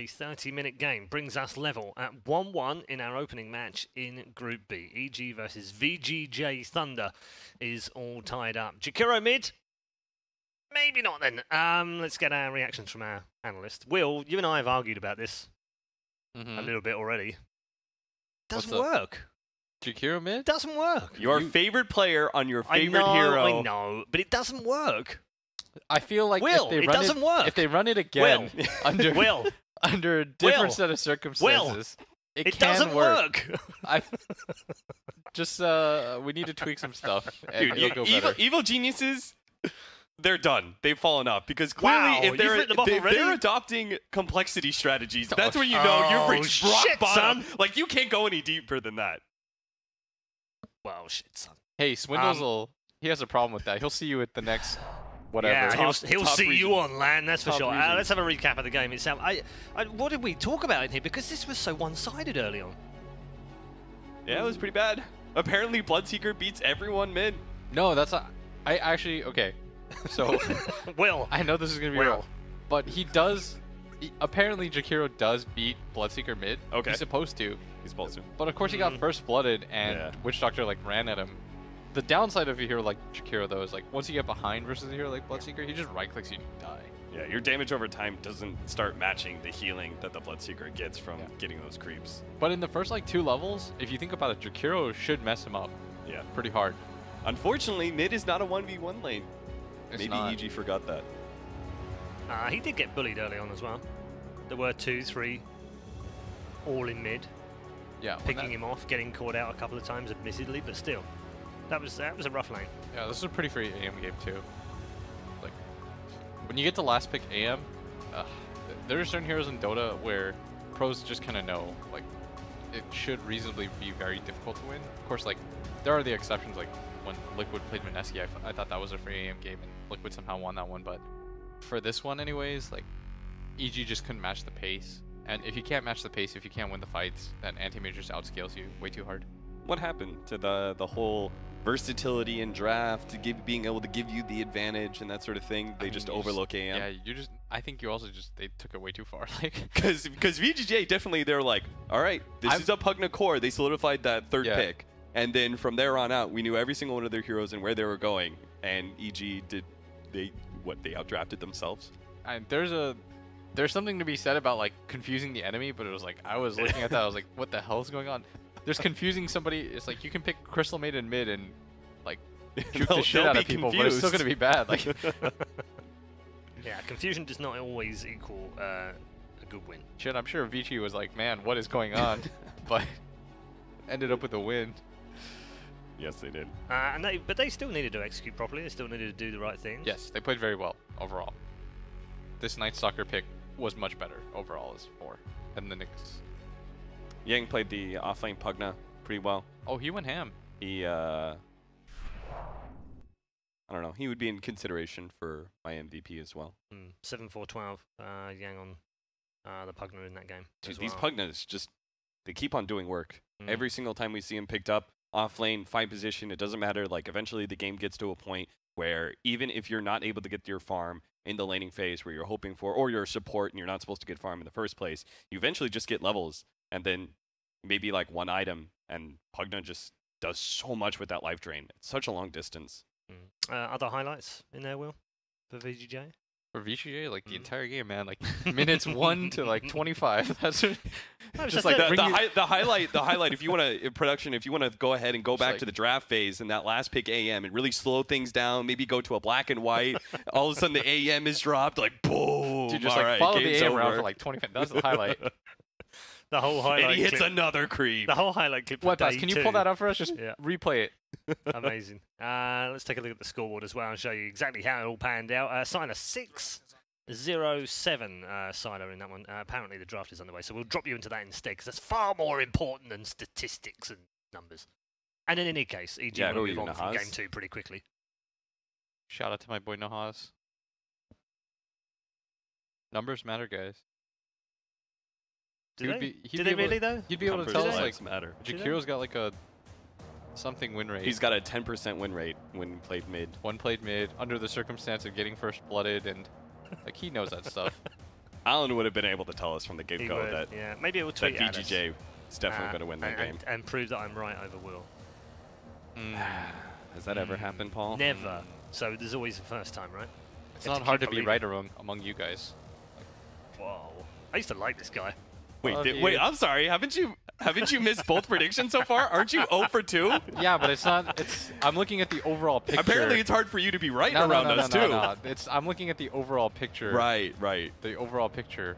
a 30-minute game brings us level at 1-1 in our opening match in Group B. EG versus VG.J Thunder is all tied up. Jakiro mid? Maybe not then. Let's get our reactions from our analyst. Will, you and I have argued about this a little bit already. Doesn't work. Jakiro mid? Doesn't work. Your favorite player on your favorite hero. I know, but it doesn't work. I feel like Will, if they it run doesn't work. If they run it again under a different set of circumstances, it doesn't work. I just we need to tweak some stuff. And Dude, it'll go better. evil geniuses, they're done. They've fallen off because clearly, if they're adopting complexity strategies, that's when you know you've reached rock bottom. Son. Like you can't go any deeper than that. Well, shit, son. Hey, Swindles he has a problem with that. He'll see you at the next whatever. Yeah, he'll see region. you on land, that's for Top sure. region. Let's have a recap of the game itself. What did we talk about in here? Because this was so one-sided early on. Yeah, it was pretty bad. Apparently, Bloodseeker beats everyone mid. No, that's not. I actually okay. So Will, I know this is gonna be real, but he does. Apparently, Jakiro does beat Bloodseeker mid. Okay. He's supposed to. He's supposed to. But of course, he got first blooded, and Witch Doctor like ran at him. The downside of a hero like Jakiro, though, is like once you get behind versus a hero like Bloodseeker, he just right-clicks you and you die. Yeah, your damage over time doesn't start matching the healing that the Bloodseeker gets from getting those creeps. But in the first like 2 levels, if you think about it, Jakiro should mess him up. Yeah, pretty hard. Unfortunately, mid is not a 1v1 lane. Maybe not. EG forgot that. he did get bullied early on as well. There were 2, 3 all in mid. Yeah, picking him off, getting caught out a couple of times, admittedly, but still, that was a rough lane. Yeah, this is a pretty free AM game too. Like when you get to last pick AM, there are certain heroes in Dota where pros just kind of know like it should reasonably be very difficult to win. Of course, like there are the exceptions, like when Liquid played Mineski, I thought that was a free AM game and Liquid somehow won that one. But for this one, anyways, like EG just couldn't match the pace. And if you can't match the pace, if you can't win the fights, then Anti-Mage just outscales you way too hard. What happened to the whole versatility in draft, being able to give you the advantage and that sort of thing? They just overlook AM. Yeah, I think you also they took it way too far. Like because VG.J definitely, they're like, all right, this is a Pugna core. They solidified that third pick, and then from there on out, we knew every single one of their heroes and where they were going. And EG they outdrafted themselves. And there's something to be said about like confusing the enemy, but it was like I was looking at that, I was like, what the hell is going on? There's confusing somebody. It's like you can pick Crystal Maid in mid and like juke the shit out of people, but it's still gonna be bad. Like yeah, confusion does not always equal a good win. Shit, I'm sure Vici was like, man, what is going on? But ended up with a win. Yes, they did. But they still needed to execute properly. They still needed to do the right things. Yes, they played very well overall. This Night Stalker pick was much better overall as 4 than the Knicks. Yang played the offlane Pugna pretty well. Oh, he went ham. He, I don't know. He would be in consideration for my MVP as well. 7-4-12, Yang on the Pugna in that game. Dude, these Pugnas just, they keep on doing work. Every single time we see him picked up, off lane, fight position, it doesn't matter. Like, eventually the game gets to a point where even if you're not able to get your farm in the laning phase where you're hoping for, or you're a support and you're not supposed to get farm in the first place, you eventually just get levels and then maybe like one item, and Pugna just does so much with that life drain. It's such a long distance. Other highlights in there, Will, for VG.J? For VG.J, like the entire game, man, like minutes 1 to like 25. That's just like the highlight. If you want to production, if you want to go ahead and go back to the draft phase and that last pick AM and really slow things down, maybe go to a black and white. All of a sudden the AM is dropped, like boom. Dude, just like follow the AM round for like 20 minutes. That's the highlight. The whole highlight. And he hits another creep. The whole highlight clip. What, can you pull that up for us? Just replay it. Amazing. Let's take a look at the scoreboard as well and show you exactly how it all panned out. Signer 6-0-7 Signer in that one. Apparently the draft is underway, so we'll drop you into that instead because that's far more important than statistics and numbers. And in any case, EG will move on from game 2 pretty quickly. Shout out to my boy Nahaz. Numbers matter, guys. Do they really though? You'd be able to tell us like matter. Jakiro's got like a something win rate. He's got a 10% win rate when played mid. When played mid, under the circumstance of getting first blooded, and like he knows that stuff. Alan would have been able to tell us from the He get-go would, that, yeah. Maybe it will that tweet at us. VG.J is definitely going to win that game. And prove that I'm right over Will. Has that ever happened, Paul? Never. So there's always a first time, right? It's You have not hard keep to be believing. right among you guys. Whoa. I used to like this guy. Wait, Love wait, you. I'm sorry. Haven't you missed both predictions so far? Aren't you 0 for 2? Yeah, but it's not. I'm looking at the overall picture. Apparently, it's hard for you to be right no, around no, no, us no, too. no, no. I'm looking at the overall picture. Right, right. The overall picture,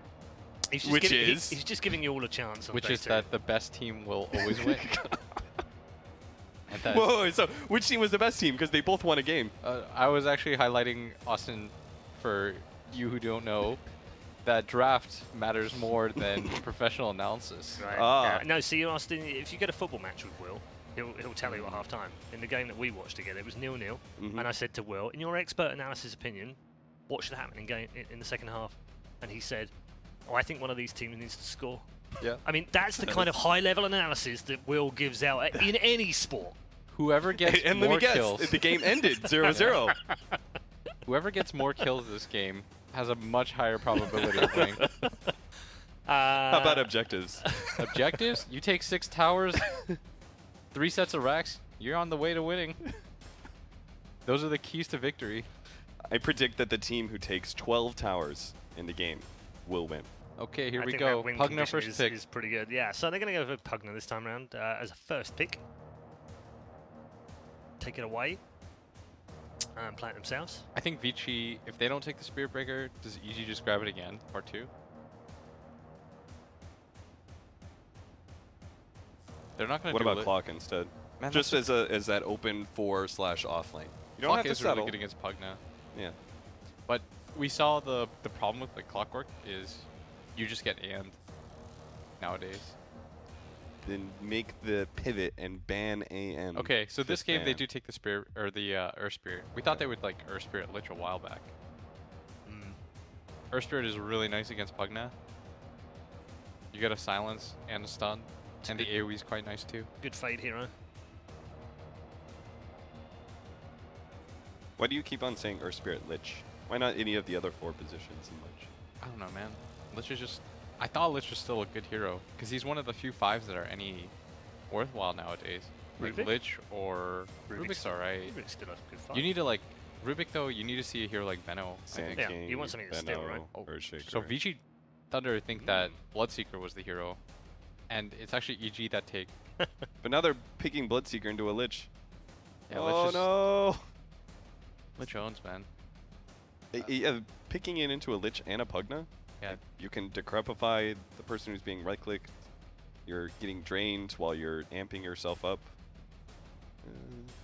He's just Which giving, is? he's just giving you all a chance. On which day is two. that the best team will always win. And that Whoa, so which team was the best team? Because they both won a game. I was actually highlighting Austin for you who don't know that draft matters more than professional analysis. Right. Ah. No, see, Austin, if you get a football match with Will, he'll tell you at half time. In the game that we watched together, it was 0-0. Mhm. And I said to Will, in your expert analysis opinion, what should happen in the second half? And he said, oh, I think one of these teams needs to score. Yeah. I mean, that's the kind of high-level analysis that Will gives out in any sport. Whoever gets And let more me guess, kills, the game ended 0-0. whoever gets more kills this game has a much higher probability of winning. How about objectives? Objectives: you take 6 towers, 3 sets of racks, you're on the way to winning. Those are the keys to victory. I predict that the team who takes 12 towers in the game will win. Okay, here I we think go. that win Pugna condition first pick. is pretty good. Yeah, so they're going to go for Pugna this time around as a first pick. Take it away and play it themselves. I think Vici, if they don't take the Spirit Breaker, does EG just grab it again? Part 2? They're not going to What do about Clock instead? Man, Just that's as that open 4/off lane. You don't Clock have to is settle. really good against Pugna. Yeah. But we saw the problem with like Clockwork is you just get AM'd nowadays. Then make the pivot and ban AM. Okay, so this Fifth game they ban. do take the Spirit or the Earth Spirit. We thought they would like Earth Spirit Lich a while back. Earth Spirit is really nice against Pugna. You get a silence and a stun, and the AoE is quite nice too. Good fade hero. Why do you keep on saying Earth Spirit Lich? Why not any of the other 4 positions in Lich? I don't know, man. Lich is just. I thought Lich was still a good hero because he's one of the few 5s that are any worthwhile nowadays. Like Rubik? Lich or Rubik's- Rubik's alright. Rubik's still a good fight. You need to like Rubik though. You need to see a hero like Venno. I Sand think. Yeah, King, you want something to steal, Venno, right? Oh, Earthshaker. So VG Thunder think that Bloodseeker was the hero, and it's actually EG that take. But now they're picking Bloodseeker into a Lich. Yeah, oh Lich no! Lich owns, man. Yeah, picking it into a Lich and a Pugna. Yeah. You can decrepify the person who's being right-clicked. You're getting drained while you're amping yourself up.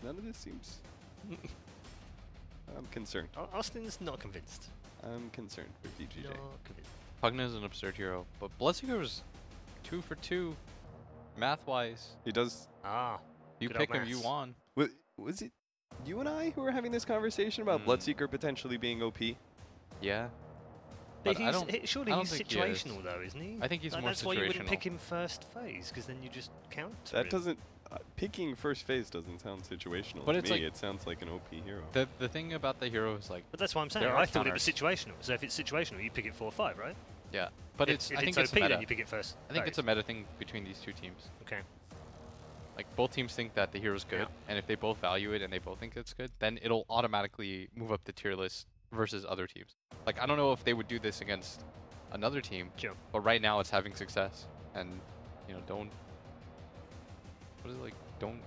None of this seems... I'm concerned. Austin's not convinced. I'm concerned with VG.J. Not convinced. Pugna is an absurd hero, but Bloodseeker was 2 for 2, math-wise. He does... Ah. You Good pick old him, you maths. won. Was it you and I who were having this conversation about Bloodseeker potentially being OP? Yeah. But But I don't- surely I don't he's think he is. situational though, isn't he? I think he's Like, more that's why you wouldn't pick situational. him first phase, because then you just count. That doesn't... picking first phase doesn't sound situational But to it's me. like- it sounds like an OP hero. The thing about the hero is like, But that's what I'm saying. There I are thought it was counters. situational. So if it's situational, you pick it 4 or 5, right? yeah. But if, it's, if I think it's it's OP, meta. then you pick it first. I think phase. it's a meta thing between these two teams. Okay. Like both teams think that the hero's good, Yeah. and if they both value it and they both think it's good, then it'll automatically move up the tier list versus other teams. Like I don't know if they would do this against another team, Sure. but right now it's having success, and you know don't. What is it like? Don't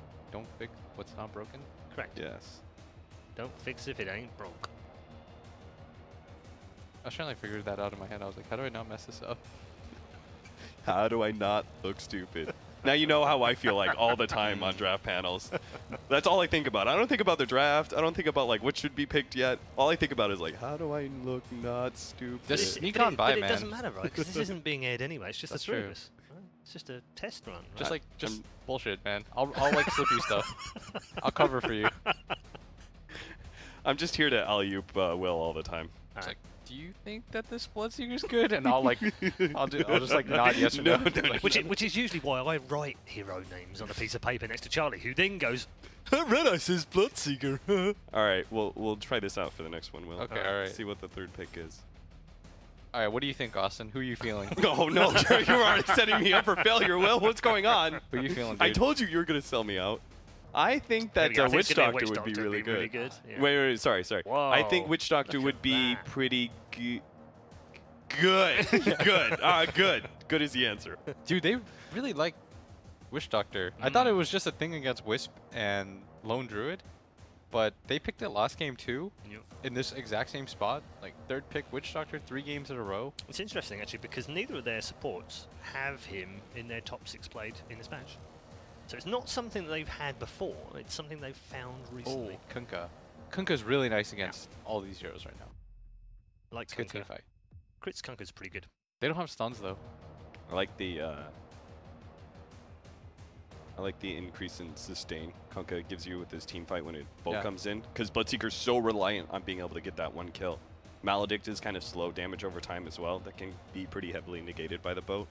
fix what's not broken. Correct. Yes. Don't fix if it ain't broke. I was trying to figure that out in my head. I was like, how do I not mess this up? How do I not look stupid? Now you know how I feel like all the time on draft panels. That's all I think about. I don't think about the draft. I don't think about like what should be picked yet. All I think about is like, how do I look not stupid? Just sneak but on by, but man. it doesn't matter, right? Because this isn't being aired anyway. It's just That's the three true. of us. Right? It's just a test run. Just right? just bullshit, man. I'll like slip you stuff. I'll cover for you. I'm just here to alley-oop Will all the time. It's like, do you think that this Bloodseeker's good? And I'll just like nod yes or no. Like, Which is usually why I write hero names on a piece of paper next to Charlie, who then goes, Red Eye says Bloodseeker. All right, we'll try this out for the next one, Will. Okay, all right. See what the third pick is. All right, what do you think, Austin? Who are you feeling? Oh no, you're already setting me up for failure. Will, what's going on? Who are you feeling, dude? I told you were gonna sell me out. I think that I think Witch it's gonna Doctor be would be really good. Yeah. Wait, sorry. I think Whoa, Witch Doctor look would at be that. pretty good. Good. Good is the answer. Dude, they really like Witch Doctor. I thought it was just a thing against Wisp and Lone Druid, but they picked it last game too, Yep. in this exact same spot. Like, third pick Witch Doctor 3 games in a row. It's interesting actually because neither of their supports have him in their top 6 played in this match. So it's not something that they've had before, it's something they've found recently. Oh, Kunkka. Kunkka's really nice against all these heroes right now. Like It's a good team Kunkka. fight. Crit's Kunkka's pretty good. They don't have stuns though. I like the increase in sustain Kunkka gives you with his team fight when it bolt Yeah. comes in, because Bloodseeker's so reliant on being able to get that one kill. Maledict is kind of slow damage over time as well. That can be pretty heavily negated by the boat.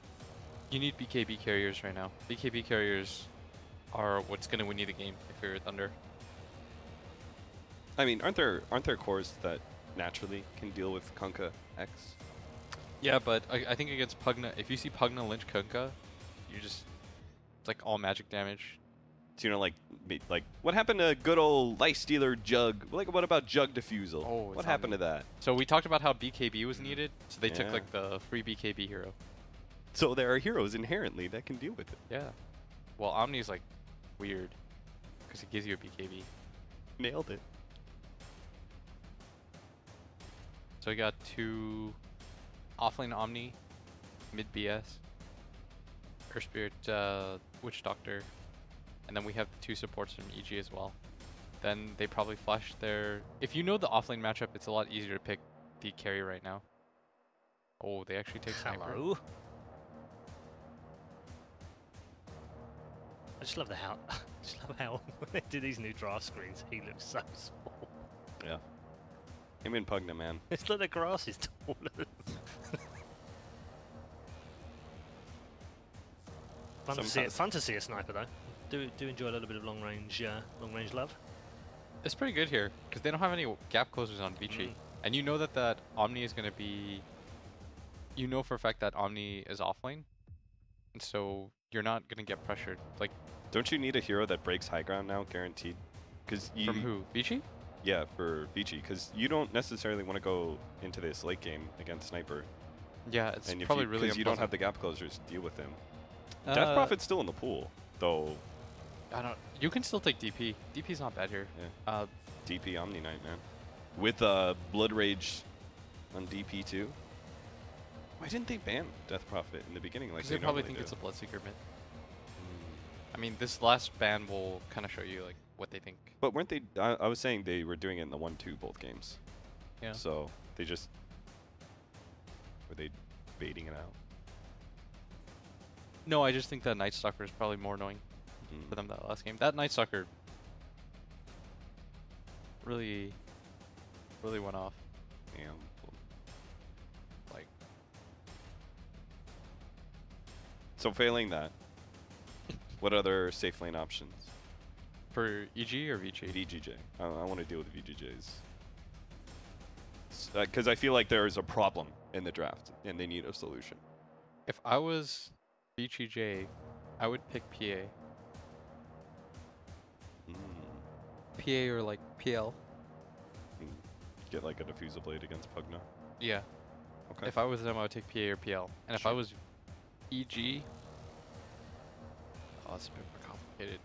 You need BKB carriers right now. BKB carriers are what's gonna win you the game if you're Thunder. I mean, aren't there cores that naturally can deal with Kunkka X? Yeah, but I think against Pugna, if you see Pugna Lynch Kunkka, you just, it's like all magic damage. So, you know, like what happened to good old Lifestealer Jug? Like, what about Jug Diffusal? Oh, it's what on happened me. to that? So we talked about how BKB was needed, so they took Yeah. like the free BKB hero. So there are heroes inherently that can deal with it. Yeah. Well, Omni's like weird, because it gives you a BKB. Nailed it. So we got 2 offlane Omni, mid BS, Earth Spirit, Witch Doctor, and then we have the 2 supports from EG as well. Then they probably flash their... If you know the offlane matchup, it's a lot easier to pick the carry right now. Oh, they actually take Sniper. Hello. I just love the how. I just love how when they do these new draft screens, he looks so small. Yeah. Him and Pugna, man. It's like the grass is taller than fun to see a sniper though. Do enjoy a little bit of long range love. It's pretty good here, because they don't have any gap closers on VG. And you know that Omni is going to be... You know for a fact that Omni is offlane, and so you're not going to get pressured. Like, Don't you need a hero that breaks high ground now, guaranteed? Because from who? VG? Yeah, for VG, because you don't necessarily want to go into this late game against Sniper. Yeah, it's And probably really because you don't have unpleasant. the gap closers to deal with him. Death Prophet's still in the pool, though. I don't... You can still take DP. DP's not bad here. Yeah. DP Omni Knight, man. With Blood Rage on DP too. Why didn't they ban Death Prophet in the beginning? Like Because they probably think it's a Bloodseeker mid. I mean, this last ban will kind of show you like what they think. But weren't they? I was saying they were doing it in the 1-2 both games. Yeah. So they just were they baiting it out? No, I just think that Night Stalker is probably more annoying for them that last game. That Night Stalker really went off. Yeah. Like, So failing that, what other safe lane options? for EG or VG? VG.J. I want to deal with VG.Js. Because I feel like there is a problem in the draft, and they need a solution. If I was VG.J, I would pick PA. PA or like PL. Get like a diffusal blade against Pugna. Yeah. Okay. If I was them, I would take PA or PL. And if I was EG, oh, it's a bit more complicated.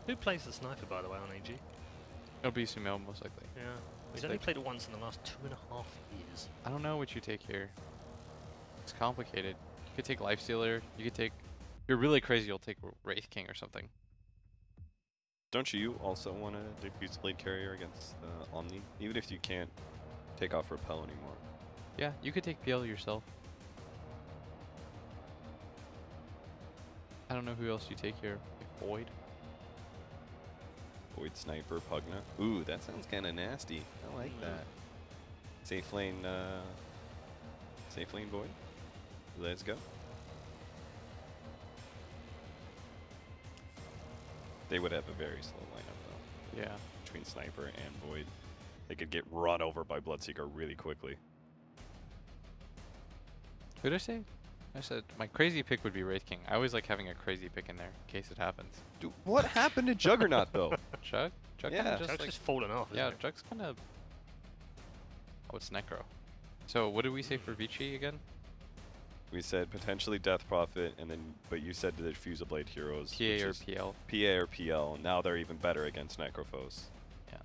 Who plays the sniper by the way on AG? It'll be Sumail most likely. Yeah. He's It's only like- played it once in the last 2.5 years. I don't know what you take here. It's complicated. You could take Lifestealer. You could take... If you're really crazy, you'll take Wraith King or something. Don't you also want a diffuse blade carrier against Omni? Even if you can't take off Repel anymore. Yeah, you could take PL yourself. I don't know who else you take here. Like Void. Void Sniper, Pugna. Ooh, that sounds kind of nasty. I like that. Safe lane Void. Let's go. They would have a very slow lineup though. Yeah. Between Sniper and Void. They could get run over by Bloodseeker really quickly. What did I say? I said my crazy pick would be Wraith King. I always like having a crazy pick in there in case it happens. Dude, what happened to Juggernaut though? Jug? Jug Yeah. kinda just Jug's like, just fallen off. yeah, Isn't it? Jug's kind of... Oh, it's Necro. So what did we say for VG again? We said potentially Death Prophet, and then but you said the Fusel Blade heroes. PA which or is PL? PA or PL. Now they're even better against Necrophos. Yeah.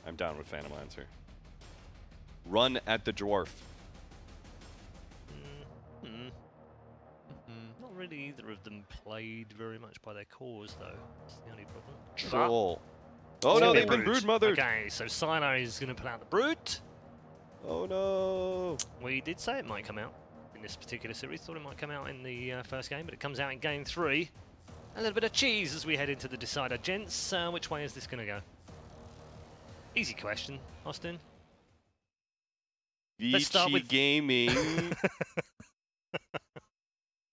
I'm down with Phantom Lancer. Run at the dwarf. Not really either of them played very much by their cores, though. That's the only problem. Troll. Oh no, they've been brood mothered. Okay, so Silo is going to put out the brood. Oh no. We did say it might come out in this particular series. Thought it might come out in the first game, but it comes out in game 3. A little bit of cheese as we head into the decider. Gents, which way is this going to go? Easy question, Austin. Let's start VG with- Gaming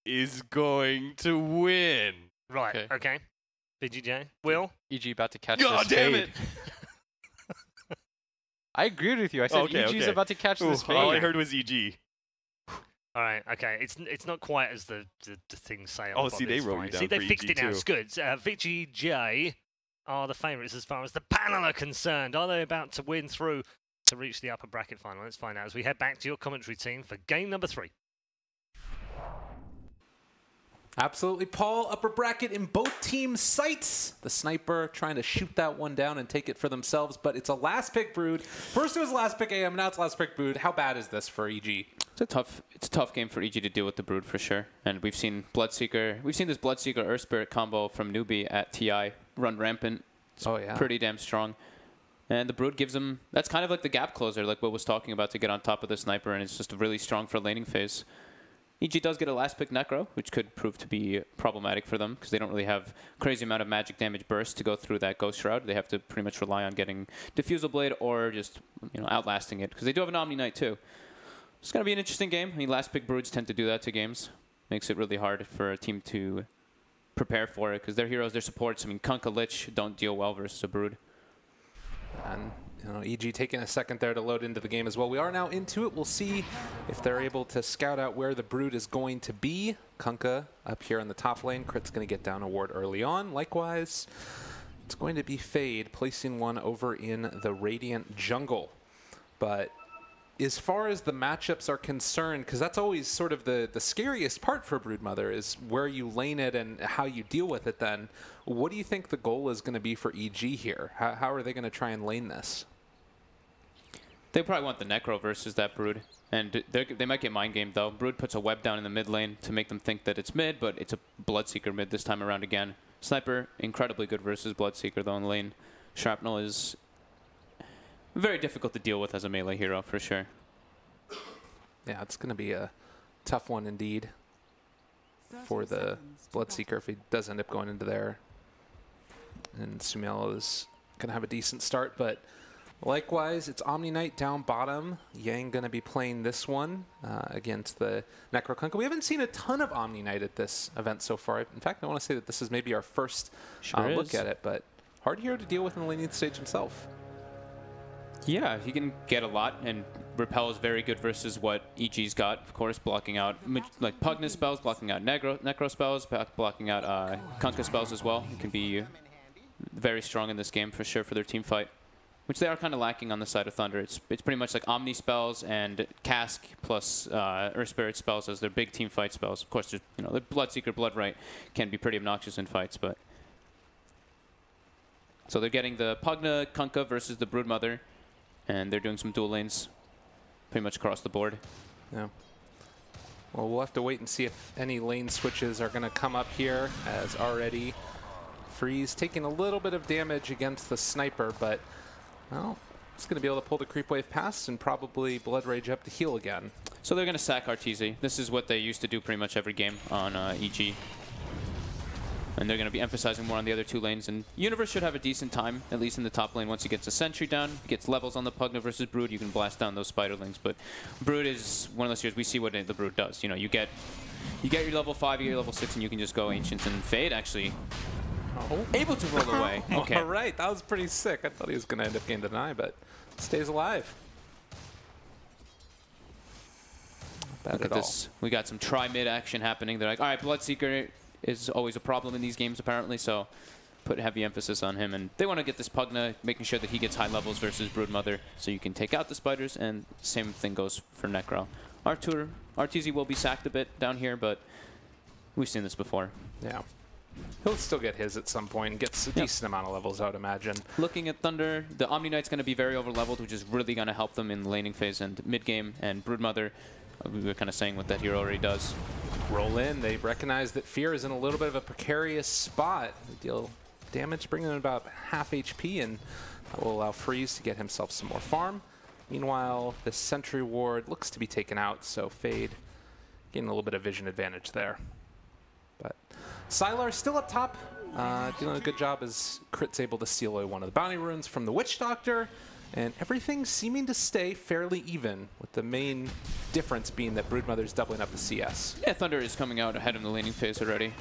is going to win. Right, okay. VG.J. Will? EG about to catch God this damn fade. it. I agreed with you. I said Okay, EG's okay. about to catch this fade. All I heard was EG. All right, okay. It's not quite as the things say. Oh, on see, Bob, they it's wrote fine. you down See, they for fixed EG it now. too. It's good. VG.J are the favourites as far as the panel are concerned. Are they about to win through to reach the upper bracket final? Let's find out as we head back to your commentary team for game number 3. Absolutely, Paul. Upper bracket in both teams' sights. The sniper trying to shoot that one down and take it for themselves, but it's a last pick brood. First it was last pick AM, now it's last pick brood. How bad is this for EG? It's a tough game for EG to deal with the brood for sure. And we've seen this Bloodseeker Earth Spirit combo from newbie at TI run rampant. It's pretty damn strong. And the brood gives them, that's kind of like the gap closer, like Will was talking about, to get on top of the sniper, and it's just really strong for laning phase. EG does get a last pick Necro, which could prove to be problematic for them because they don't really have crazy amount of magic damage burst to go through that Ghost Shroud. They have to pretty much rely on getting Diffusal Blade or just outlasting it because they do have an Omni Knight too. It's going to be an interesting game. I mean, last pick broods tend to do that to games. Makes it really hard for a team to prepare for it because their heroes, their supports, I mean, Kunkka Lich don't deal well versus a brood. And EG taking a second there to load into the game as well. We are now into it. We'll see if they're able to scout out where the brood is going to be. Kunkka up here in the top lane. Crit's going to get down a ward early on. Likewise, it's going to be Fade placing one over in the Radiant jungle. But as far as the matchups are concerned, because that's always sort of the scariest part for Broodmother is where you lane it and how you deal with it then. What do you think the goal is going to be for EG here? How are they going to try and lane this? They probably want the Necro versus that Brood. And they might get mind gamed though. Brood puts a web down in the mid lane to make them think that it's mid, but it's a Bloodseeker mid this time around again. Sniper, incredibly good versus Bloodseeker though in lane. Shrapnel is very difficult to deal with as a melee hero for sure. Yeah, it's going to be a tough one indeed for the Bloodseeker if he does end up going into there. And Sumiel is going to have a decent start, but likewise, it's Omni Knight down bottom. Yang going to be playing this one against the Necro Kunkka. We haven't seen a ton of Omni Knight at this event so far. In fact, I want to say that this is maybe our first look at it, but hard hero to deal with in the laning stage himself. Yeah, he can get a lot, and Repel is very good versus what EG's got. Of course, blocking out like Pugnus spells, blocking out Necro spells, blocking out Kunkka spells as well. He can be very strong in this game for sure for their team fight, which they are kind of lacking on the side of Thunder. It's pretty much like Omni spells and Cask plus Earth Spirit spells as their big team fight spells. Of course, the Bloodseeker, Bloodright can be pretty obnoxious in fights, but so they're getting the Pugna Kunkka versus the Broodmother. And they're doing some dual lanes pretty much across the board. Yeah. Well, we'll have to wait and see if any lane switches are going to come up here, as already Freeze taking a little bit of damage against the sniper, but, well, he's going to be able to pull the creep wave past and probably Blood Rage up to heal again. So they're going to sack RTZ. This is what they used to do pretty much every game on EG. And they're going to be emphasizing more on the other two lanes. And Universe should have a decent time, at least in the top lane. Once he gets a Sentry down, if he gets levels on the Pugna versus Brood, you can blast down those Spiderlings. But Brood is one of those heroes, we see what the Brood does. You get your level 5, you get your level 6, and you can just go Ancients. And Fade actually able to roll away. Okay. All right, that was pretty sick. I thought he was going to end up getting denied, but stays alive. bad Look at this. We got some try-mid action happening. They're like, all right, Bloodseeker is always a problem in these games, apparently, so put heavy emphasis on him. And they want to get this Pugna, making sure that he gets high levels versus Broodmother, so you can take out the spiders, and same thing goes for Necro. RTZ will be sacked a bit down here, but we've seen this before. Yeah. He'll still get his at some point and gets a decent amount of levels, I would imagine. Looking at Thunder, the Omni Knight's going to be very over-leveled, which is really going to help them in the laning phase and mid-game. And Broodmother, we were kind of saying what that hero already does. Roll in. They recognize that Fear is in a little bit of a precarious spot. They deal damage, bringing in about half HP, and that will allow Freeze to get himself some more farm. Meanwhile, the Sentry Ward looks to be taken out, so Fade getting a little bit of vision advantage there. But Sylar still up top, doing a good job as Crit's able to steal away one of the bounty runes from the Witch Doctor, and everything seeming to stay fairly even, with the main difference being that Broodmother's doubling up the CS. Yeah, Thunder is coming out ahead in the laning phase already.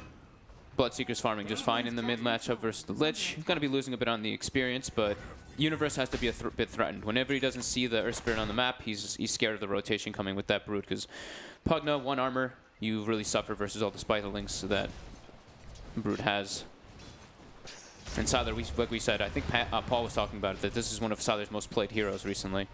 Bloodseeker's farming just fine in the mid matchup versus the Lich. He's going to be losing a bit on the experience, but Universe has to be a bit threatened. Whenever he doesn't see the Earth Spirit on the map, he's scared of the rotation coming with that Brood, because Pugna, 1 armor, you really suffer versus all the Spiderlings that Brood has. And Sylar, like we said, I think Paul was talking about it, that this is one of Sylar's most played heroes recently.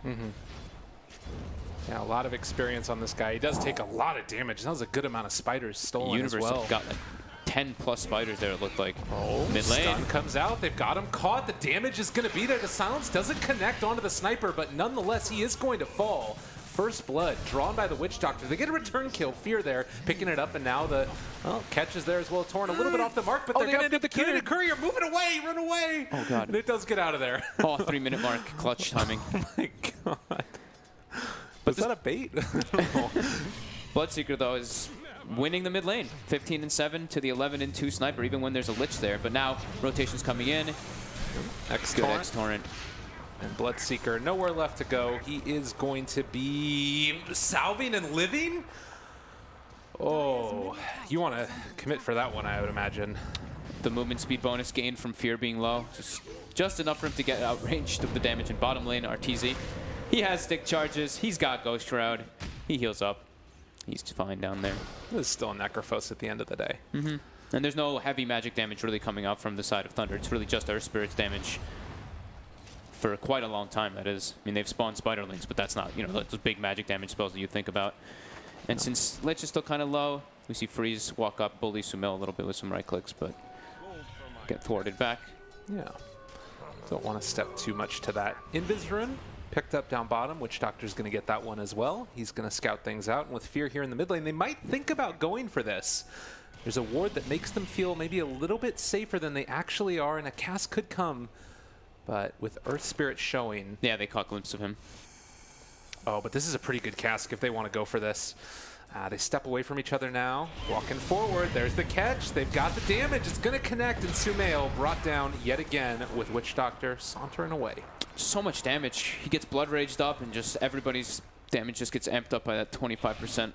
Yeah, a lot of experience on this guy. He does take a lot of damage. That was a good amount of spiders stolen Universe as well. got like 10 plus spiders there, it looked like. Oh, mid lane. Stun comes out. They've got him caught. The damage is going to be there. The silence doesn't connect onto the sniper, but nonetheless, he is going to fall. First blood drawn by the Witch Doctor. They get a return kill. Fear there, picking it up, and now the catch is there as well. Torn a little bit off the mark, but they're going to end up the courier. Moving away, run away. Oh, God. And it does get out of there. Oh, 3-minute mark, clutch timing. Oh, my God. Was that a bait? Bloodseeker, though, is winning the mid lane. 15-7 to the 11-2 sniper, even when there's a Lich there. But now, rotation's coming in. Good X-Torrent. And Bloodseeker, nowhere left to go. He is going to be salving and living. Oh, you want to commit for that one, I would imagine. The movement speed bonus gained from Fear being low. Just enough for him to get outranged of the damage in bottom lane. RTZ. He has stick charges. He's got Ghost Shroud. He heals up. He's fine down there. This is still a Necrophos at the end of the day. And there's no heavy magic damage really coming out from the side of Thunder. It's really just Earth Spirit's damage for quite a long time, that is. I mean, they've spawned Spiderlings, but that's not, you know, those big magic damage spells that you think about. And since Lich is still kind of low, we see Freeze walk up, bully Sumail a little bit with some right clicks, but get thwarted back. Yeah. Don't want to step too much to that. Invis Rune picked up down bottom. Witch Doctor's going to get that one as well. He's going to scout things out. And with Fear here in the mid lane, they might think about going for this. There's a ward that makes them feel maybe a little bit safer than they actually are, and a cast could come. But with Earth Spirit showing... Yeah, they caught a glimpse of him. Oh, but this is a pretty good cask if they want to go for this. They step away from each other now. Walking forward. There's the catch. They've got the damage. It's going to connect, and Sumail brought down yet again with Witch Doctor sauntering away. So much damage. He gets blood raged up, and just everybody's damage just gets amped up by that 25%.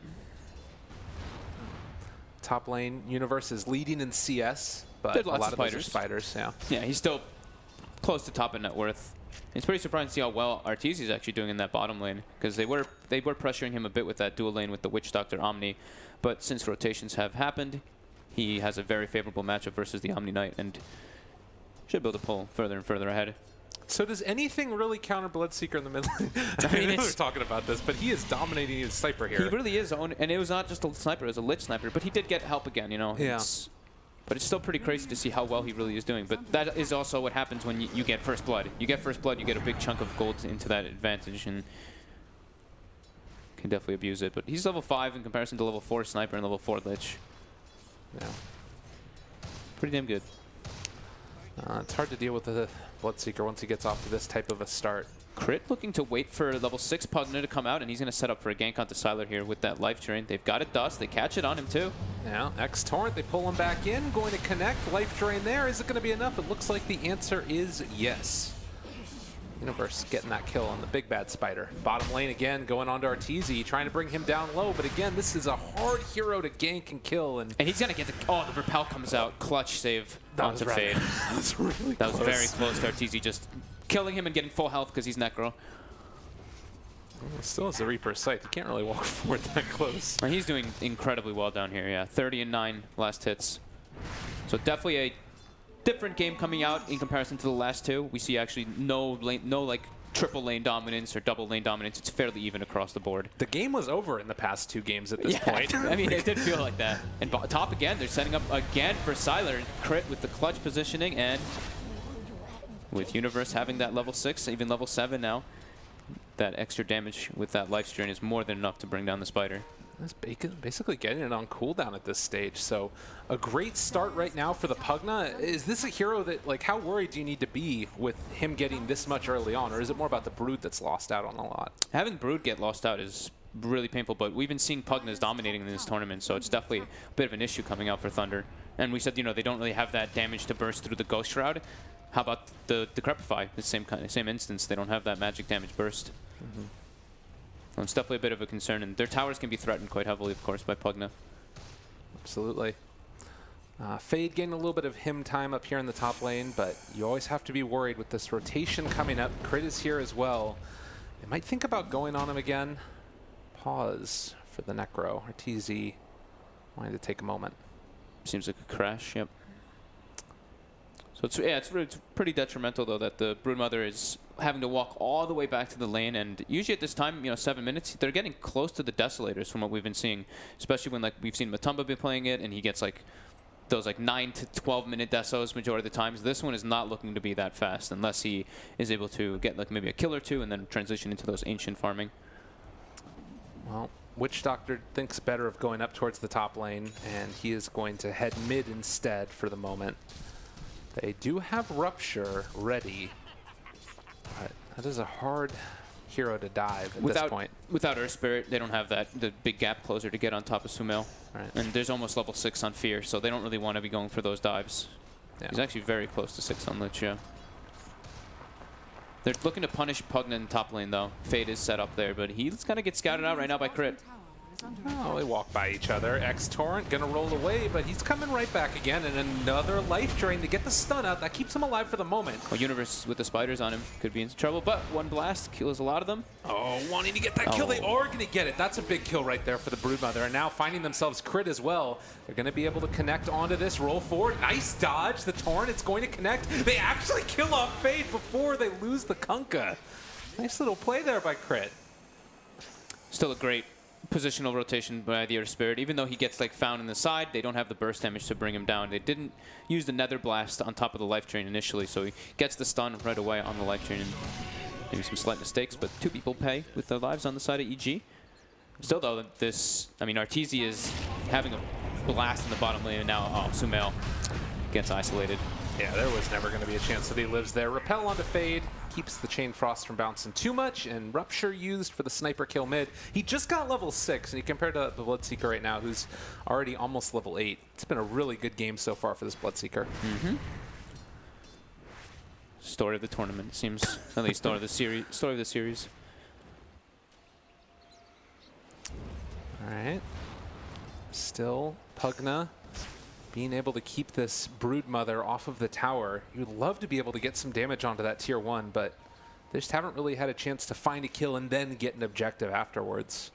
Top lane, Universe is leading in CS, but There's a lots lot of of those are spiders. Yeah, he's still close to top in net worth. It's pretty surprising to see how well RTZ is actually doing in that bottom lane, because they were pressuring him a bit with that dual lane with the Witch Doctor Omni, but since rotations have happened, he has a very favorable matchup versus the Omni Knight and should be able to pull further and further ahead. So does anything really counter Bloodseeker in the mid lane? I mean, we're talking about this, but he is dominating his sniper here. He really is, and it was not just a sniper, it was a Lich sniper, but he did get help again, you know. Yeah. But it's still pretty crazy to see how well he really is doing. But that is also what happens when you get First Blood. You get First Blood, you get a big chunk of gold into that advantage, and can definitely abuse it. But he's level 5 in comparison to level 4 Sniper and level 4 Lich. Yeah. Pretty damn good. It's hard to deal with the Bloodseeker once he gets off to this type of a start. Crit looking to wait for level 6 Pugna to come out, and he's going to set up for a gank onto Sylar here with that Life Drain. They've got it Dust. They catch it on him, too. Now, X-Torrent, they pull him back in. Going to connect. Life Drain there. Is it going to be enough? It looks like the answer is yes. Universe getting that kill on the big bad spider. Bottom lane again, going on to Arteezy, trying to bring him down low. But again, this is a hard hero to gank and kill. And he's going to get the... Oh, the Repel comes out. Clutch save onto Fade. That was really That was very close to Arteezy just killing him and getting full health because he's Necro. Still has the Reaper's sight. You can't really walk forward that close. And he's doing incredibly well down here, yeah. 30 and 9 last hits. So definitely a different game coming out in comparison to the last two. We see actually no like triple lane dominance or double lane dominance. It's fairly even across the board. The game was over in the past 2 games at this point. I mean, it did feel like that. And top again, they're setting up again for Sylar. Crit with the clutch positioning, and with Universe having that level 6, even level 7 now, that extra damage with that life strain is more than enough to bring down the Spider. That's basically getting it on cooldown at this stage. So a great start right now for the Pugna. Is this a hero that, like, how worried do you need to be with him getting this much early on? Or is it more about the Brood that's lost out on a lot? Having Brood get lost out is really painful, but we've been seeing Pugnas dominating in this tournament, so it's definitely a bit of an issue coming out for Thunder. And we said, you know, they don't really have that damage to burst through the Ghost Shroud. How about the Decrepify? The same instance, they don't have that magic damage burst. So it's definitely a bit of a concern, and their towers can be threatened quite heavily, of course, by Pugna. Absolutely. Fade getting a little bit of him time up here in the top lane, but you always have to be worried with this rotation coming up. Crit is here as well. They might think about going on him again. Pause for the Necro. RTZ wanting to take a moment. Seems like a crash, yep. So it's pretty detrimental, though, that the Broodmother is having to walk all the way back to the lane, and usually at this time, you know, 7 minutes, they're getting close to the Desolators from what we've been seeing, especially when, like, we've seen Matumba be playing it, and he gets, like, those, like, 9 to 12-minute Desos majority of the times. This one is not looking to be that fast unless he is able to get, like, maybe a kill or two and then transition into those ancient farming. Well, Witch Doctor thinks better of going up towards the top lane, and he is going to head mid instead for the moment. They do have Rupture ready, but that is a hard hero to dive at this point. Without Earth Spirit, they don't have the big gap closer to get on top of Sumail. Right. And there's almost level 6 on Fear, so they don't really want to be going for those dives. Yeah. He's actually very close to 6 on Lich, yeah. They're looking to punish Pugna in top lane, though. Fade is set up there, but he's going to get scouted out right now by Crit. Oh, they walk by each other. X-Torrent gonna roll away, but he's coming right back again, and another life drain to get the stun out. That keeps him alive for the moment. Well, Universe with the spiders on him could be in trouble, but one blast kills a lot of them. Oh, wanting to get that kill. They are gonna get it. That's a big kill right there for the Broodmother, and now finding themselves Crit as well. They're gonna be able to connect onto this. Roll forward. Nice dodge. The Torrent, it's going to connect. They actually kill off Fade before they lose the Kunkka. Nice little play there by Crit. Still a great positional rotation by the Earth Spirit. Even though he gets, like, found in the side, they don't have the burst damage to bring him down. They didn't use the Nether Blast on top of the life drain initially, so he gets the stun right away on the life drain. And maybe some slight mistakes, but 2 people pay with their lives on the side of EG. Still, though, Arteezy is having a blast in the bottom lane, and now Sumail gets isolated. Yeah, there was never going to be a chance that he lives there. Repel onto Fade, keeps the Chain Frost from bouncing too much, and Rupture used for the sniper kill mid. He just got level 6, and you compare to the Bloodseeker right now, who's already almost level 8. It's been a really good game so far for this Bloodseeker. Story of the tournament, seems. At least story of the series. All right. Still, Pugna being able to keep this Broodmother off of the tower. You'd love to be able to get some damage onto that tier 1, but they just haven't really had a chance to find a kill and then get an objective afterwards.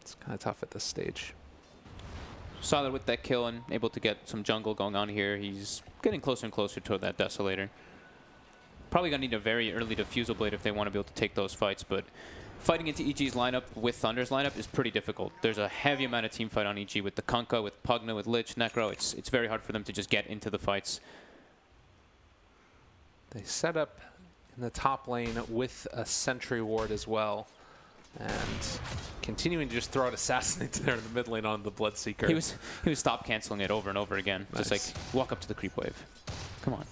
It's kind of tough at this stage. Sylar with that kill and able to get some jungle going on here. He's getting closer and closer to that Desolator. Probably going to need a very early Diffusal Blade if they want to be able to take those fights, but fighting into EG's lineup with Thunder's lineup is pretty difficult. There's a heavy amount of team fight on EG with the Kunkka, with Pugna, with Lich, Necro. It's very hard for them to just get into the fights. They set up in the top lane with a Sentry Ward as well. And continuing to just throw out Assassinates there in the mid lane on the Bloodseeker. He was stop canceling it over and over again. Nice. Just like, walk up to the creep wave. Come on.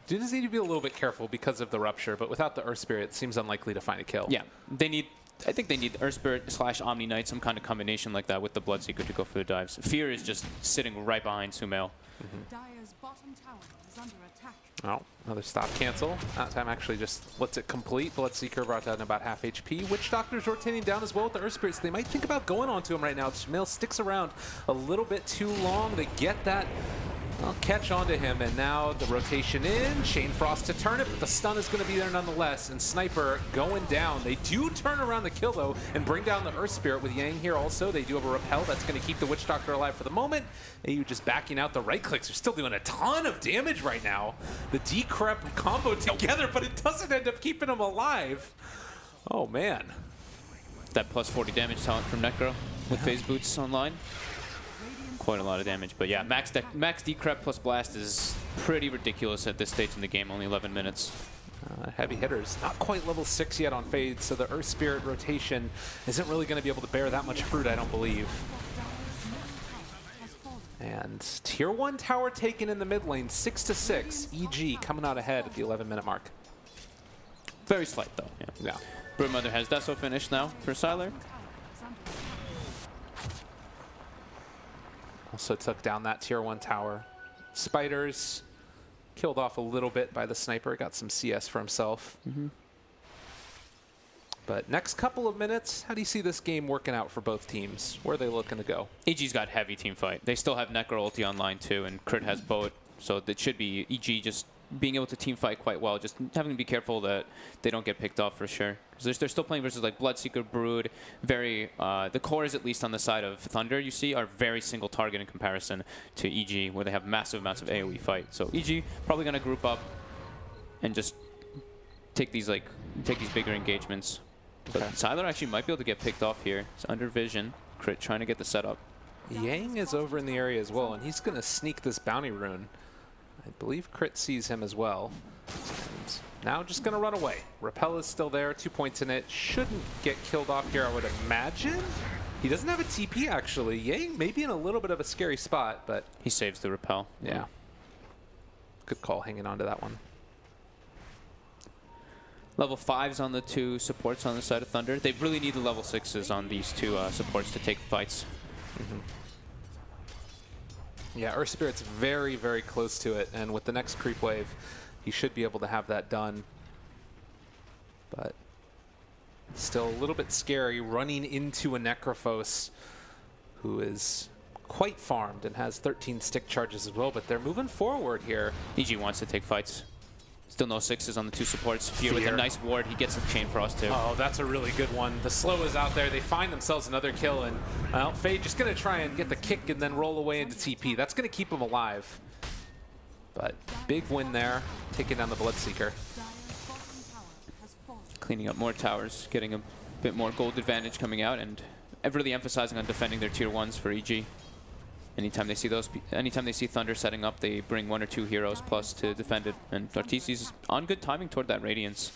Do just need to be a little bit careful because of the Rupture, but without the Earth Spirit, it seems unlikely to find a kill. Yeah, I think they need Earth Spirit / Omni Knight, some kind of combination like that with the Bloodseeker to go for the dives. Fear is just sitting right behind Sumail. Dire's bottom tower is under attack. Oh, another stop cancel. That time actually just lets it complete. Bloodseeker brought down about half HP. Witch Doctor's rotating down as well with the Earth Spirit, so they might think about going onto him right now. Sumail sticks around a little bit too long. They get that I'll catch onto him, and now the rotation in. Shane Frost to turn it, but the stun is going to be there nonetheless. And Sniper going down. They do turn around the kill, though, and bring down the Earth Spirit with Yang here also. They do have a repel. That's going to keep the Witch Doctor alive for the moment. AU just backing out the right clicks. They're still doing a ton of damage right now. The Decrep combo together, but it doesn't end up keeping them alive. Oh, man. That plus 40 damage talent from Necro with phase boots online. Quite a lot of damage, but yeah, max Decrep plus Blast is pretty ridiculous at this stage in the game, only 11 minutes. Heavy hitters, not quite level 6 yet on Fade, so the Earth Spirit rotation isn't really going to be able to bear that much fruit, I don't believe. And tier 1 tower taken in the mid lane, 6-6. EG coming out ahead at the 11-minute mark. Very slight, though. Yeah. Broodmother has Deso finished now for Sylar. Also took down that tier 1 tower. Spiders killed off a little bit by the Sniper, got some CS for himself. But next couple of minutes, how do you see this game working out for both teams? Where are they looking to go? EG's got heavy team fight. They still have Necro ulti online too, and Crit has Boat, so it should be EG just being able to team fight quite well, just having to be careful that they don't get picked off for sure. Because they're still playing versus like Bloodseeker, Brood, very, the cores at least on the side of Thunder you see are very single target in comparison to EG, where they have massive amounts of AoE fight. So EG probably going to group up and just take these bigger engagements. But Sylar actually might be able to get picked off here. It's under vision. Crit trying to get the setup. Yang is over in the area as well, and he's going to sneak this bounty rune. I believe Crit sees him as well. And now just going to run away. Repel is still there, 2 points in it. Shouldn't get killed off here, I would imagine. He doesn't have a TP, actually. Yang may be in a little bit of a scary spot, but... He saves the repel. Yeah. Good call hanging on to that one. Level 5s on the 2 supports on the side of Thunder. They really need the level 6s on these 2 supports to take fights. Yeah, Earth Spirit's very, very close to it, and with the next creep wave, he should be able to have that done. But still a little bit scary running into a Necrophos who is quite farmed and has 13 stick charges as well, but they're moving forward here. EG wants to take fights. Still no 6s on the 2 supports. Fear with a nice ward. He gets a Chain Frost too. Oh, that's a really good one. The slow is out there. They find themselves another kill, and well, Fade just going to try and get the kick and then roll away into TP. That's going to keep him alive. But big win there, taking down the Bloodseeker. Cleaning up more towers, getting a bit more gold advantage coming out, and really emphasizing on defending their tier 1s for EG. Anytime they see Thunder setting up, they bring 1 or 2 heroes plus to defend it. And Artisi's on good timing toward that Radiance.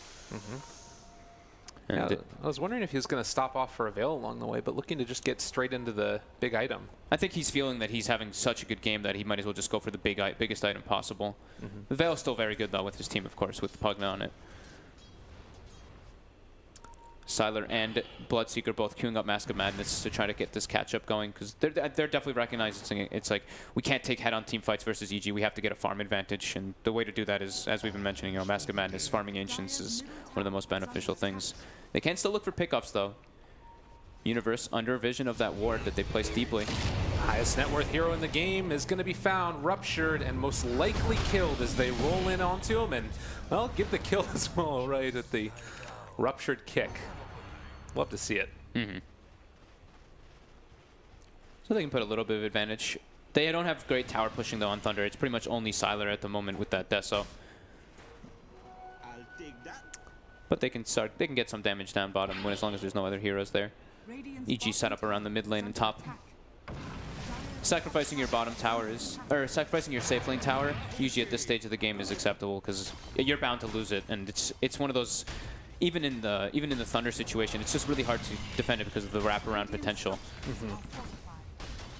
Yeah, I was wondering if he was going to stop off for a Veil along the way, but looking to just get straight into the big item. I think he's feeling that he's having such a good game that he might as well just go for the biggest item possible. The Veil is still very good, though, with his team, of course, with Pugna on it. Sylar and Bloodseeker both queuing up Mask of Madness to try to get this catch-up going, because they're definitely recognizing it. It's like, we can't take head-on team fights versus EG. We have to get a farm advantage, and the way to do that is, as we've been mentioning, you know, Mask of Madness, farming Ancients is one of the most beneficial things. They can still look for pickups, though. Universe under vision of that ward that they placed deeply. Highest net worth hero in the game is going to be found, ruptured, and most likely killed as they roll in onto him, and, well, give the kill as well, right, at the ruptured kick. Love to see it. So they can put a little bit of advantage. They don't have great tower pushing, though, on Thunder. It's pretty much only Sylar at the moment with that Deso. But they can get some damage down bottom as long as there's no other heroes there. EG set up around the mid lane and top. Sacrificing your bottom tower or sacrificing your safe lane tower, usually at this stage of the game is acceptable, because you're bound to lose it, and it's one of those. Even in the Thunder situation, it's just really hard to defend it because of the wraparound potential.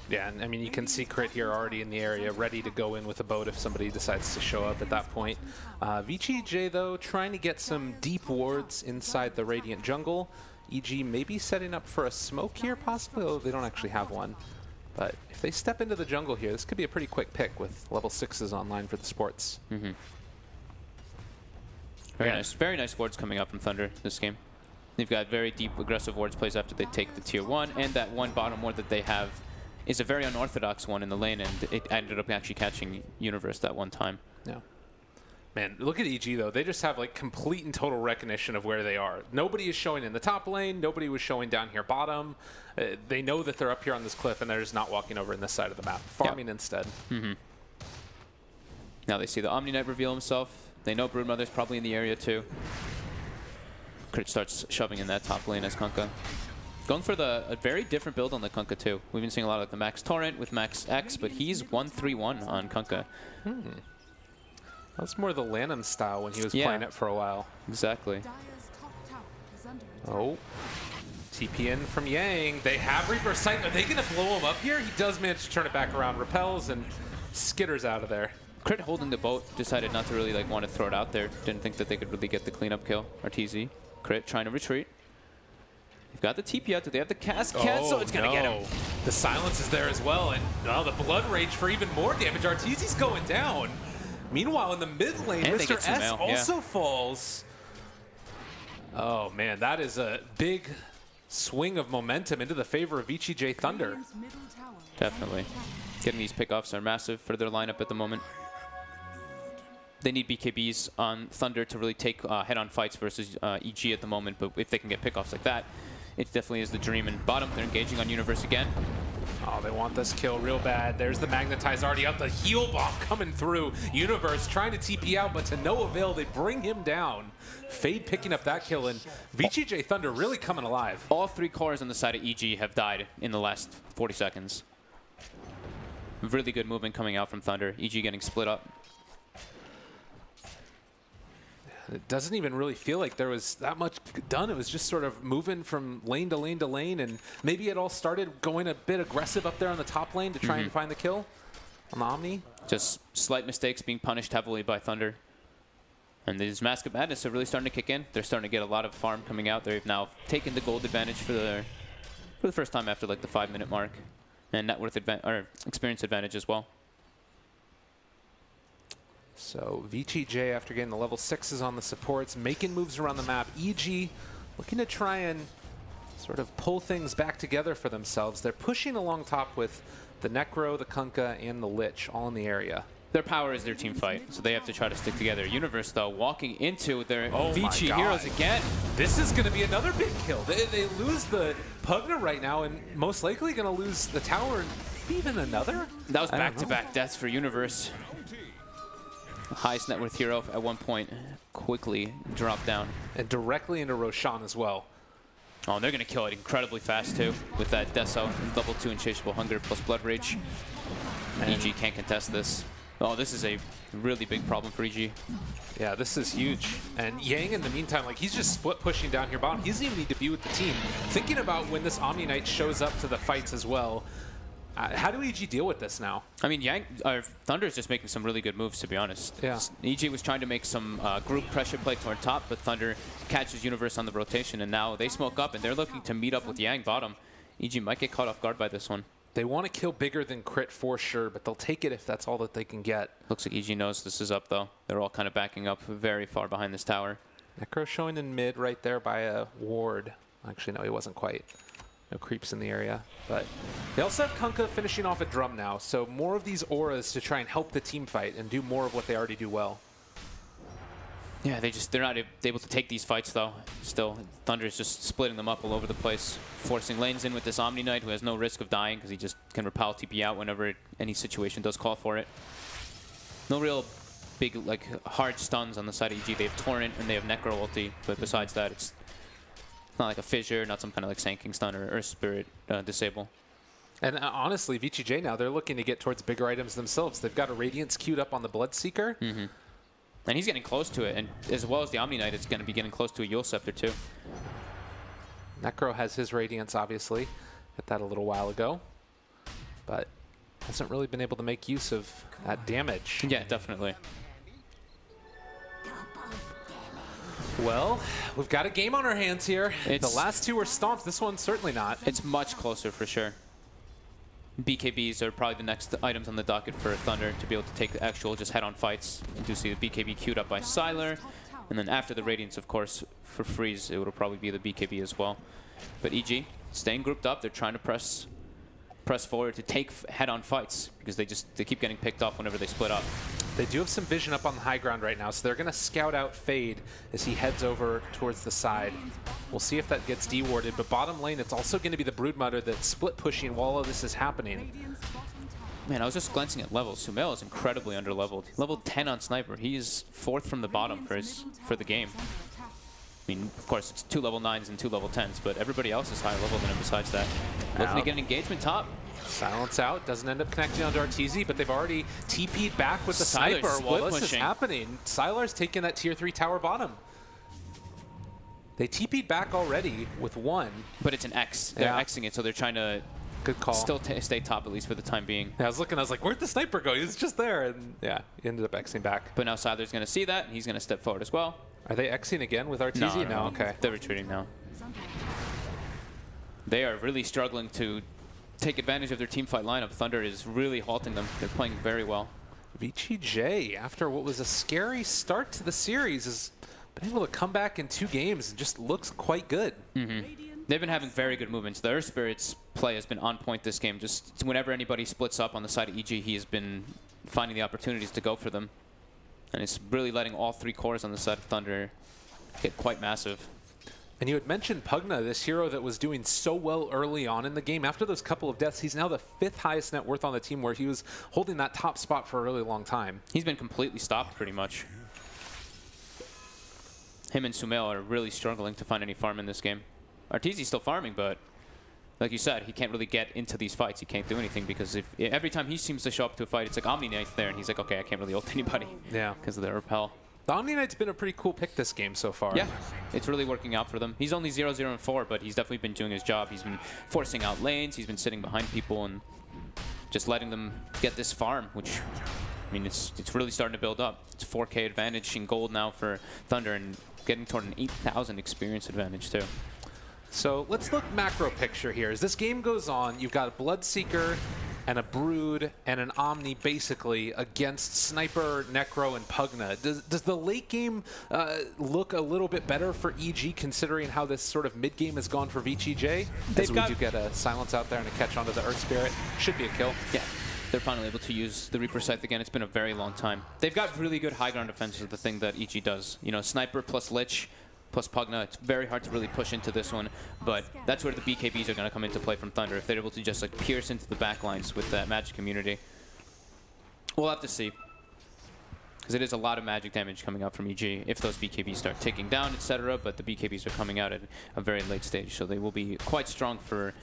Yeah, and I mean, you can see Crit here already in the area, ready to go in with a boat if somebody decides to show up at that point. VG.J, though, trying to get some deep wards inside the Radiant jungle. EG maybe setting up for a smoke here, possibly, although they don't actually have one. But if they step into the jungle here, this could be a pretty quick pick with level 6s online for the sports. Very nice wards coming up from Thunder this game. They've got very deep, aggressive wards plays after they take the tier 1, and that one bottom ward that they have is a very unorthodox one in the lane, and it ended up actually catching Universe that one time. Yeah. Man, look at EG, though. They just have, like, complete and total recognition of where they are. Nobody is showing in the top lane. Nobody was showing down here bottom. They know that they're up here on this cliff, and they're just not walking over in this side of the map. Farming instead. Now they see the Omni Knight reveal himself. They know Broodmother's probably in the area, too. Crit starts shoving in that top lane as Kunkka. Going for a very different build on the Kunkka, too. We've been seeing a lot of the Max Torrent with Max X, but he's 1-3-1 on Kunkka. That's more the Lanham style when he was playing it for a while. Exactly. Oh. TP in from Yang. They have Reaper Sight. Are they going to blow him up here? He does manage to turn it back around. Repels and skitters out of there. Crit holding the boat, decided not to really want to throw it out there. Didn't think that they could really get the cleanup kill. RTZ. Crit trying to retreat. They've got the TP out. Do they have the cast? So it's going to get him. The silence is there as well. And the Blood Rage for even more damage. RTZ's going down. Meanwhile, in the mid lane, and Mr. S also falls. Oh, man, that is a big swing of momentum into the favor of VG.J Thunder. Definitely. Getting these pickoffs are massive for their lineup at the moment. They need BKBs on Thunder to really take head-on fights versus EG at the moment, but if they can get pickoffs like that, it definitely is the dream. And bottom, they're engaging on Universe again. Oh, they want this kill real bad. There's the Magnetize already up. The heal bomb coming through. Universe trying to TP out, but to no avail. They bring him down. Fade picking up that kill, and VG.J Thunder really coming alive. All 3 cores on the side of EG have died in the last 40 seconds. Really good movement coming out from Thunder. EG getting split up. It doesn't even really feel like there was that much done. It was just sort of moving from lane to lane to lane, and maybe it all started going a bit aggressive up there on the top lane to try and find the kill on the Omni. Just slight mistakes being punished heavily by Thunder. And these Mask of Madness are really starting to kick in. They're starting to get a lot of farm coming out. They've now taken the gold advantage for the first time after like the 5-minute mark, and net worth or experience advantage as well. So VG.J, after getting the level 6s on the supports, making moves around the map. EG looking to try and sort of pull things back together for themselves. They're pushing along top with the Necro, the Kunkka, and the Lich all in the area. Their power is their team fight, so they have to try to stick together. Universe, though, walking into their VG heroes again. This is going to be another big kill. They lose the Pugna right now, and most likely going to lose the tower and even another? That was back-to-back deaths for Universe. Highest net worth hero at one point quickly dropped down. And directly into Roshan as well. Oh, and they're going to kill it incredibly fast, too, with that Deso, level 2 Insatiable Hunger plus Blood Rage. And EG can't contest this. Oh, this is a really big problem for EG. Yeah, this is huge. And Yang, in the meantime, like, he's just split pushing down here bottom. He doesn't even need to be with the team. Thinking about when this Omni Knight shows up to the fights as well. How do EG deal with this now? I mean, Thunder is just making some really good moves, to be honest. Yeah. EG was trying to make some group pressure play toward top, but Thunder catches Universe on the rotation, and now they smoke up, and they're looking to meet up with Yang bottom. EG might get caught off guard by this one. They want to kill bigger than crit for sure, but they'll take it if that's all that they can get. Looks like EG knows this is up, though. They're all kind of backing up very far behind this tower. Necro showing in mid right there by a ward. Actually, no, he wasn't quite. No creeps in the area, but they also have Kunkka finishing off a drum now, so more of these auras to try and help the team fight and do more of what they already do well. Yeah, they're not able to take these fights though. Still, Thunder's just splitting them up all over the place, forcing lanes in with this Omni Knight who has no risk of dying because he just can repel TP out whenever any situation does call for it. No real big like hard stuns on the side of EG. They have Torrent and they have Necro ulti, but besides that, it's not like a fissure, not some kind of like Sanking stun or Earth Spirit disable. And honestly, VG.J now, they're looking to get towards bigger items themselves. They've got a Radiance queued up on the Bloodseeker. And he's getting close to it, and as well as the Omni Knight, it's going to be getting close to a Yule Scepter too. Necro has his Radiance, obviously. Hit that a little while ago. But hasn't really been able to make use of that damage. Yeah, definitely. Well, we've got a game on our hands here. The last two were stomps. This one's certainly not. It's much closer for sure. BKBs are probably the next items on the docket for Thunder to be able to take the actual just head-on fights. You do see the BKB queued up by Sylar. And then after the Radiance, of course, for Freeze, it will probably be the BKB as well. But EG, staying grouped up. They're trying to press press forward to take head-on fights because they keep getting picked off whenever they split up. They do have some vision up on the high ground right now, so they're going to scout out Fade as he heads over towards the side. We'll see if that gets dewarded, but bottom lane, it's also going to be the Broodmother that's split pushing while all of this is happening. Man, I was just glancing at levels. Sumail is incredibly underleveled. Level 10 on Sniper. He is 4th from the bottom for the game. I mean, of course, it's 2 level 9s and 2 level 10s, but everybody else is higher level than him besides that. Looking to get an engagement top. Silence out, doesn't end up connecting onto Arteezy, but they've already TP'd back with the Sniper while this is happening. Sylar's taking that tier 3 tower bottom. They TP'd back already with 1. But it's an X. They're Xing it, so they're trying to good call. Still stay top, at least for the time being. Yeah, I was like, where'd the Sniper go? He was just there. And yeah, he ended up Xing back. But now Sylar's going to see that, and he's going to step forward as well. Are they Xing again with Arteezy? No, okay. They're retreating now. They are really struggling to take advantage of their teamfight lineup. Thunder is really halting them. They're playing very well. VG.J, after what was a scary start to the series, has been able to come back in 2 games and just looks quite good. They've been having very good movements. The Earth Spirit's play has been on point this game. Just whenever anybody splits up on the side of EG, he has been finding the opportunities to go for them. And it's really letting all 3 cores on the side of Thunder get quite massive. And you had mentioned Pugna, this hero that was doing so well early on in the game. After those couple of deaths, he's now the 5th highest net worth on the team, where he was holding that top spot for a really long time. He's been completely stopped pretty much. Him and Sumail are really struggling to find any farm in this game. Arteezy's still farming, but like you said, he can't really get into these fights. He can't do anything because every time he seems to show up to a fight, it's like Omni Knight's there, and he's like, okay, I can't really ult anybody. Yeah. Because of the repel. The Omni Knight's been a pretty cool pick this game so far. Yeah, it's really working out for them. He's only 0-0-4, but he's definitely been doing his job. He's been forcing out lanes. He's been sitting behind people and just letting them get this farm, which, I mean, it's really starting to build up. It's 4K advantage in gold now for Thunder and getting toward an 8,000 experience advantage too. So let's look macro picture here. As this game goes on, you've got a Bloodseeker and a Brood and an Omni basically against Sniper, Necro, and Pugna. Does the late game look a little bit better for EG considering how this sort of mid game has gone for VG.J? As we do get a silence out there and a catch onto the Earth Spirit. Should be a kill. Yeah. They're finally able to use the Reaper Scythe again. It's been a very long time. They've got really good high ground defense is the thing that EG does. You know, Sniper plus Lich plus Pugna, it's very hard to really push into this one, but that's where the BKBs are going to come into play from Thunder, if they're able to just like pierce into the backlines with that magic immunity. We'll have to see, because it is a lot of magic damage coming out from EG if those BKBs start ticking down, etc., but the BKBs are coming out at a very late stage, so they will be quite strong for...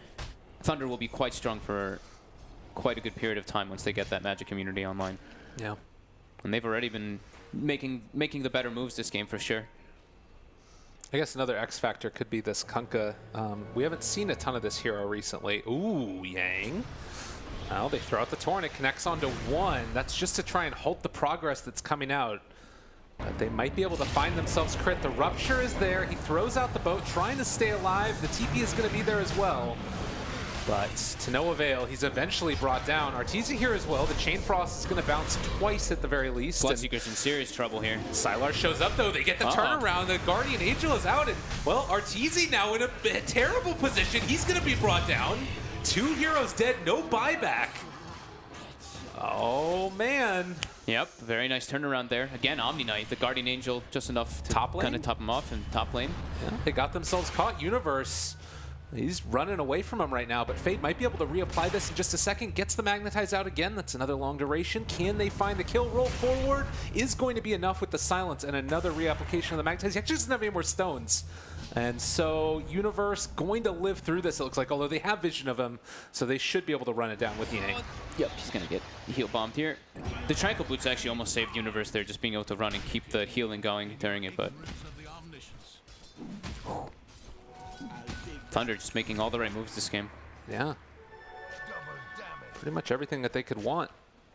Thunder will be quite strong for quite a good period of time once they get that magic immunity online. Yeah. And they've already been making the better moves this game for sure. I guess another X factor could be this Kunkka. We haven't seen a ton of this hero recently. Ooh, Yang. Well, they throw out the Torrent. It connects onto 1. That's just to try and halt the progress that's coming out. But they might be able to find themselves crit. The Rupture is there. He throws out the boat, trying to stay alive. The TP is going to be there as well. But to no avail, he's eventually brought down. Arteezy here as well. The Chain Frost is going to bounce twice at the very least. Bloodseeker's in serious trouble here. Sylar shows up though. They get the turnaround. The Guardian Angel is out. And, well, Arteezy now in a terrible position. He's going to be brought down. 2 heroes dead, no buyback. Oh, man. Yep, very nice turnaround there. Again, Omni Knight, the Guardian Angel, just enough to kind of top him off in top lane. Yeah, they got themselves caught. Universe. He's running away from him right now, but Fade might be able to reapply this in just a second. Gets the Magnetize out again. That's another long duration. Can they find the kill? Roll forward is going to be enough with the silence and another reapplication of the Magnetize. He actually doesn't have any more stones. And so Universe going to live through this, it looks like, although they have vision of him, so they should be able to run it down with Yang. Yep, he's going to get heal bombed here. The Tranquil Boots actually almost saved Universe there, just being able to run and keep the healing going during it, but... Thunder just making all the right moves this game. Yeah. Pretty much everything that they could want.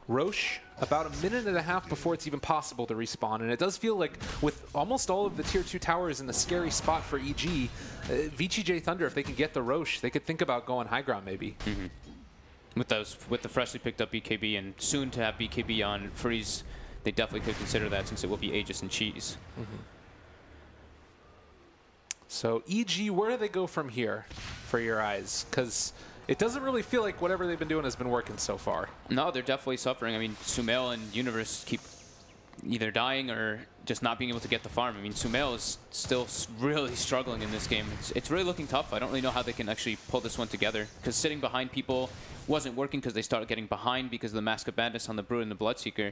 Roche, about a minute and a half before it's even possible to respawn, and it does feel like with almost all of the tier 2 towers in the scary spot for EG, VG.J Thunder, if they can get the Roche, they could think about going high ground maybe. With the freshly picked up BKB and soon to have BKB on Freeze, they definitely could consider that since it will be Aegis and Cheese. So EG, where do they go from here for your eyes? Because it doesn't really feel like whatever they've been doing has been working so far. No, they're definitely suffering. I mean, Sumail and Universe keep either dying or just not being able to get the farm. I mean, Sumail is still really struggling in this game. It's really looking tough. I don't really know how they can actually pull this one together, because sitting behind people wasn't working because they started getting behind because of the Mask of Madness on the Brood and the Bloodseeker.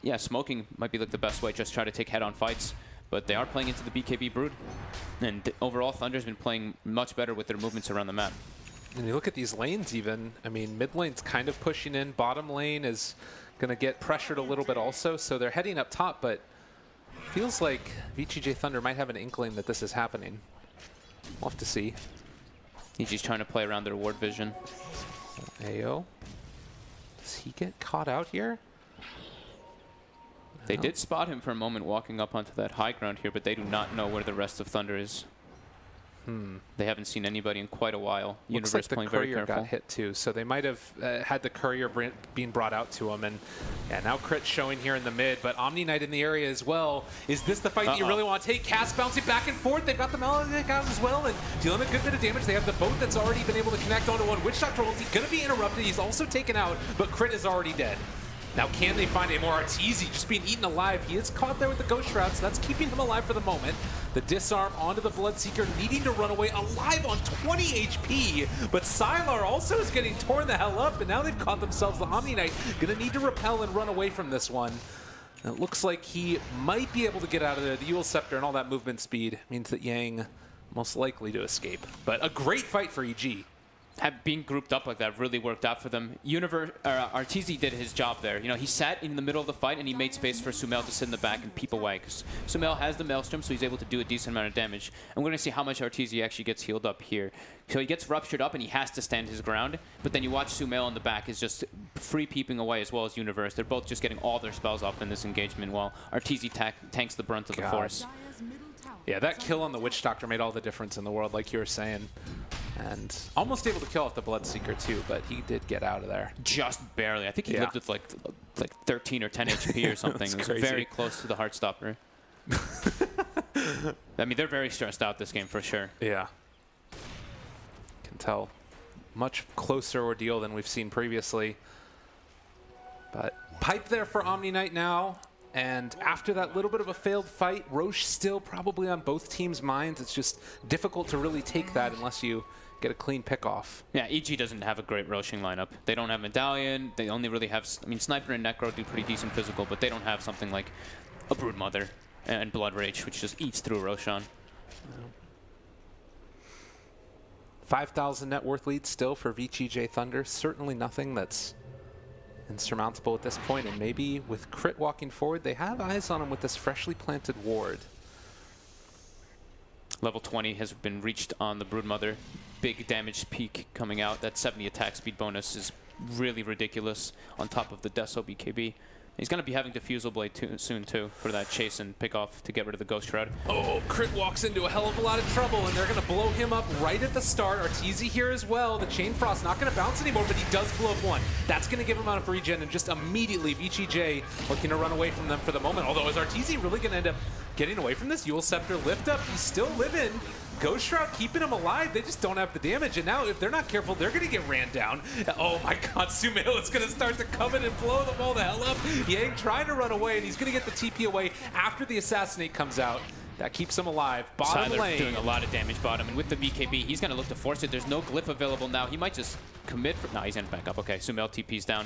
Yeah, smoking might be like the best way, just try to take head-on fights. But they are playing into the BKB Brood. And overall, Thunder's been playing much better with their movements around the map. And you look at these lanes even, I mean, mid lane's kind of pushing in. Bottom lane is going to get pressured a little bit also. So they're heading up top, but feels like VG.J Thunder might have an inkling that this is happening. We'll have to see. He's just trying to play around their ward vision. AO. Does he get caught out here? They did spot him for a moment walking up onto that high ground here, but they do not know where the rest of Thunder is. They haven't seen anybody in quite a while. Looks Universe like the playing very courier careful. got hit too, so they might have had the courier being brought out to him. And yeah, now Crit showing here in the mid, but Omni Knight in the area as well. Is this the fight that you really want to take? Cass bouncing back and forth. They've got the Maledict out as well, and dealing a good bit of damage. They have the boat that's already been able to connect onto one. Witch Doctor is going to be interrupted. He's also taken out, but Crit is already dead. Now, can they find a more Arteezy just being eaten alive? He is caught there with the Ghost Shroud, so that's keeping him alive for the moment. The disarm onto the Bloodseeker, needing to run away alive on 20 HP. But Sylar also is getting torn the hell up, and now they've caught themselves. The Omni Knight gonna need to repel and run away from this one. And it looks like he might be able to get out of there. The Eul Scepter and all that movement speed means that Yang most likely to escape. But a great fight for EG. Being grouped up like that really worked out for them. Arteezy did his job there. You know, he sat in the middle of the fight and he made space for Sumail to sit in the back and peep away. Because Sumail has the Maelstrom, so he's able to do a decent amount of damage. And we're going to see how much Arteezy actually gets healed up here. So he gets ruptured up and he has to stand his ground. But then you watch Sumail in the back is just free peeping away, as well as Universe. They're both just getting all their spells off in this engagement, while Arteezy tanks the brunt of the force. Yeah, that kill on the Witch Doctor made all the difference in the world, like you were saying. And almost able to kill off the Bloodseeker too, but he did get out of there. Just barely. I think he lived with like 13 or 10 HP or something. It was crazy. very close to the Heartstopper. I mean, they're very stressed out this game for sure. Yeah. Can tell. Much closer ordeal than we've seen previously. But pipe there for Omni Knight now. And after that little bit of a failed fight, Roche still probably on both teams' minds. It's just difficult to really take that unless you get a clean pick-off. Yeah, EG doesn't have a great Roshing lineup. They don't have Medallion. They only really have... I mean, Sniper and Necro do pretty decent physical, but they don't have something like a Broodmother and Blood Rage, which just eats through Roshan. 5,000 net worth lead still for VG.J Thunder. Certainly nothing that's insurmountable at this point, and maybe with Crit walking forward, they have eyes on him with this freshly planted ward. Level 20 has been reached on the Broodmother. Big damage peak coming out. That 70 attack speed bonus is really ridiculous on top of the Deso BKB. He's going to be having Diffusal Blade soon, too, for that chase and pick off to get rid of the Ghost Shroud. Oh, Crit walks into a hell of a lot of trouble, and they're going to blow him up right at the start. Arteezy here as well. The Chain Frost not going to bounce anymore, but he does blow up one. That's going to give him out of regen, and just immediately VG.J looking to run away from them for the moment. Although, is Arteezy really going to end up getting away from this? Eul Scepter lift up. He's still living. Ghost Shroud keeping him alive. They just don't have the damage. And now, if they're not careful, they're going to get ran down. Oh my god, Sumail is going to start to come in and blow them all the hell up. Yang trying to run away, and he's going to get the TP away after the Assassinate comes out. That keeps him alive. Bottom lane. Doing a lot of damage bottom, and with the BKB, he's going to look to force it. There's no glyph available now. He might just commit. No, he's in back up. Okay, Sumail TP's down.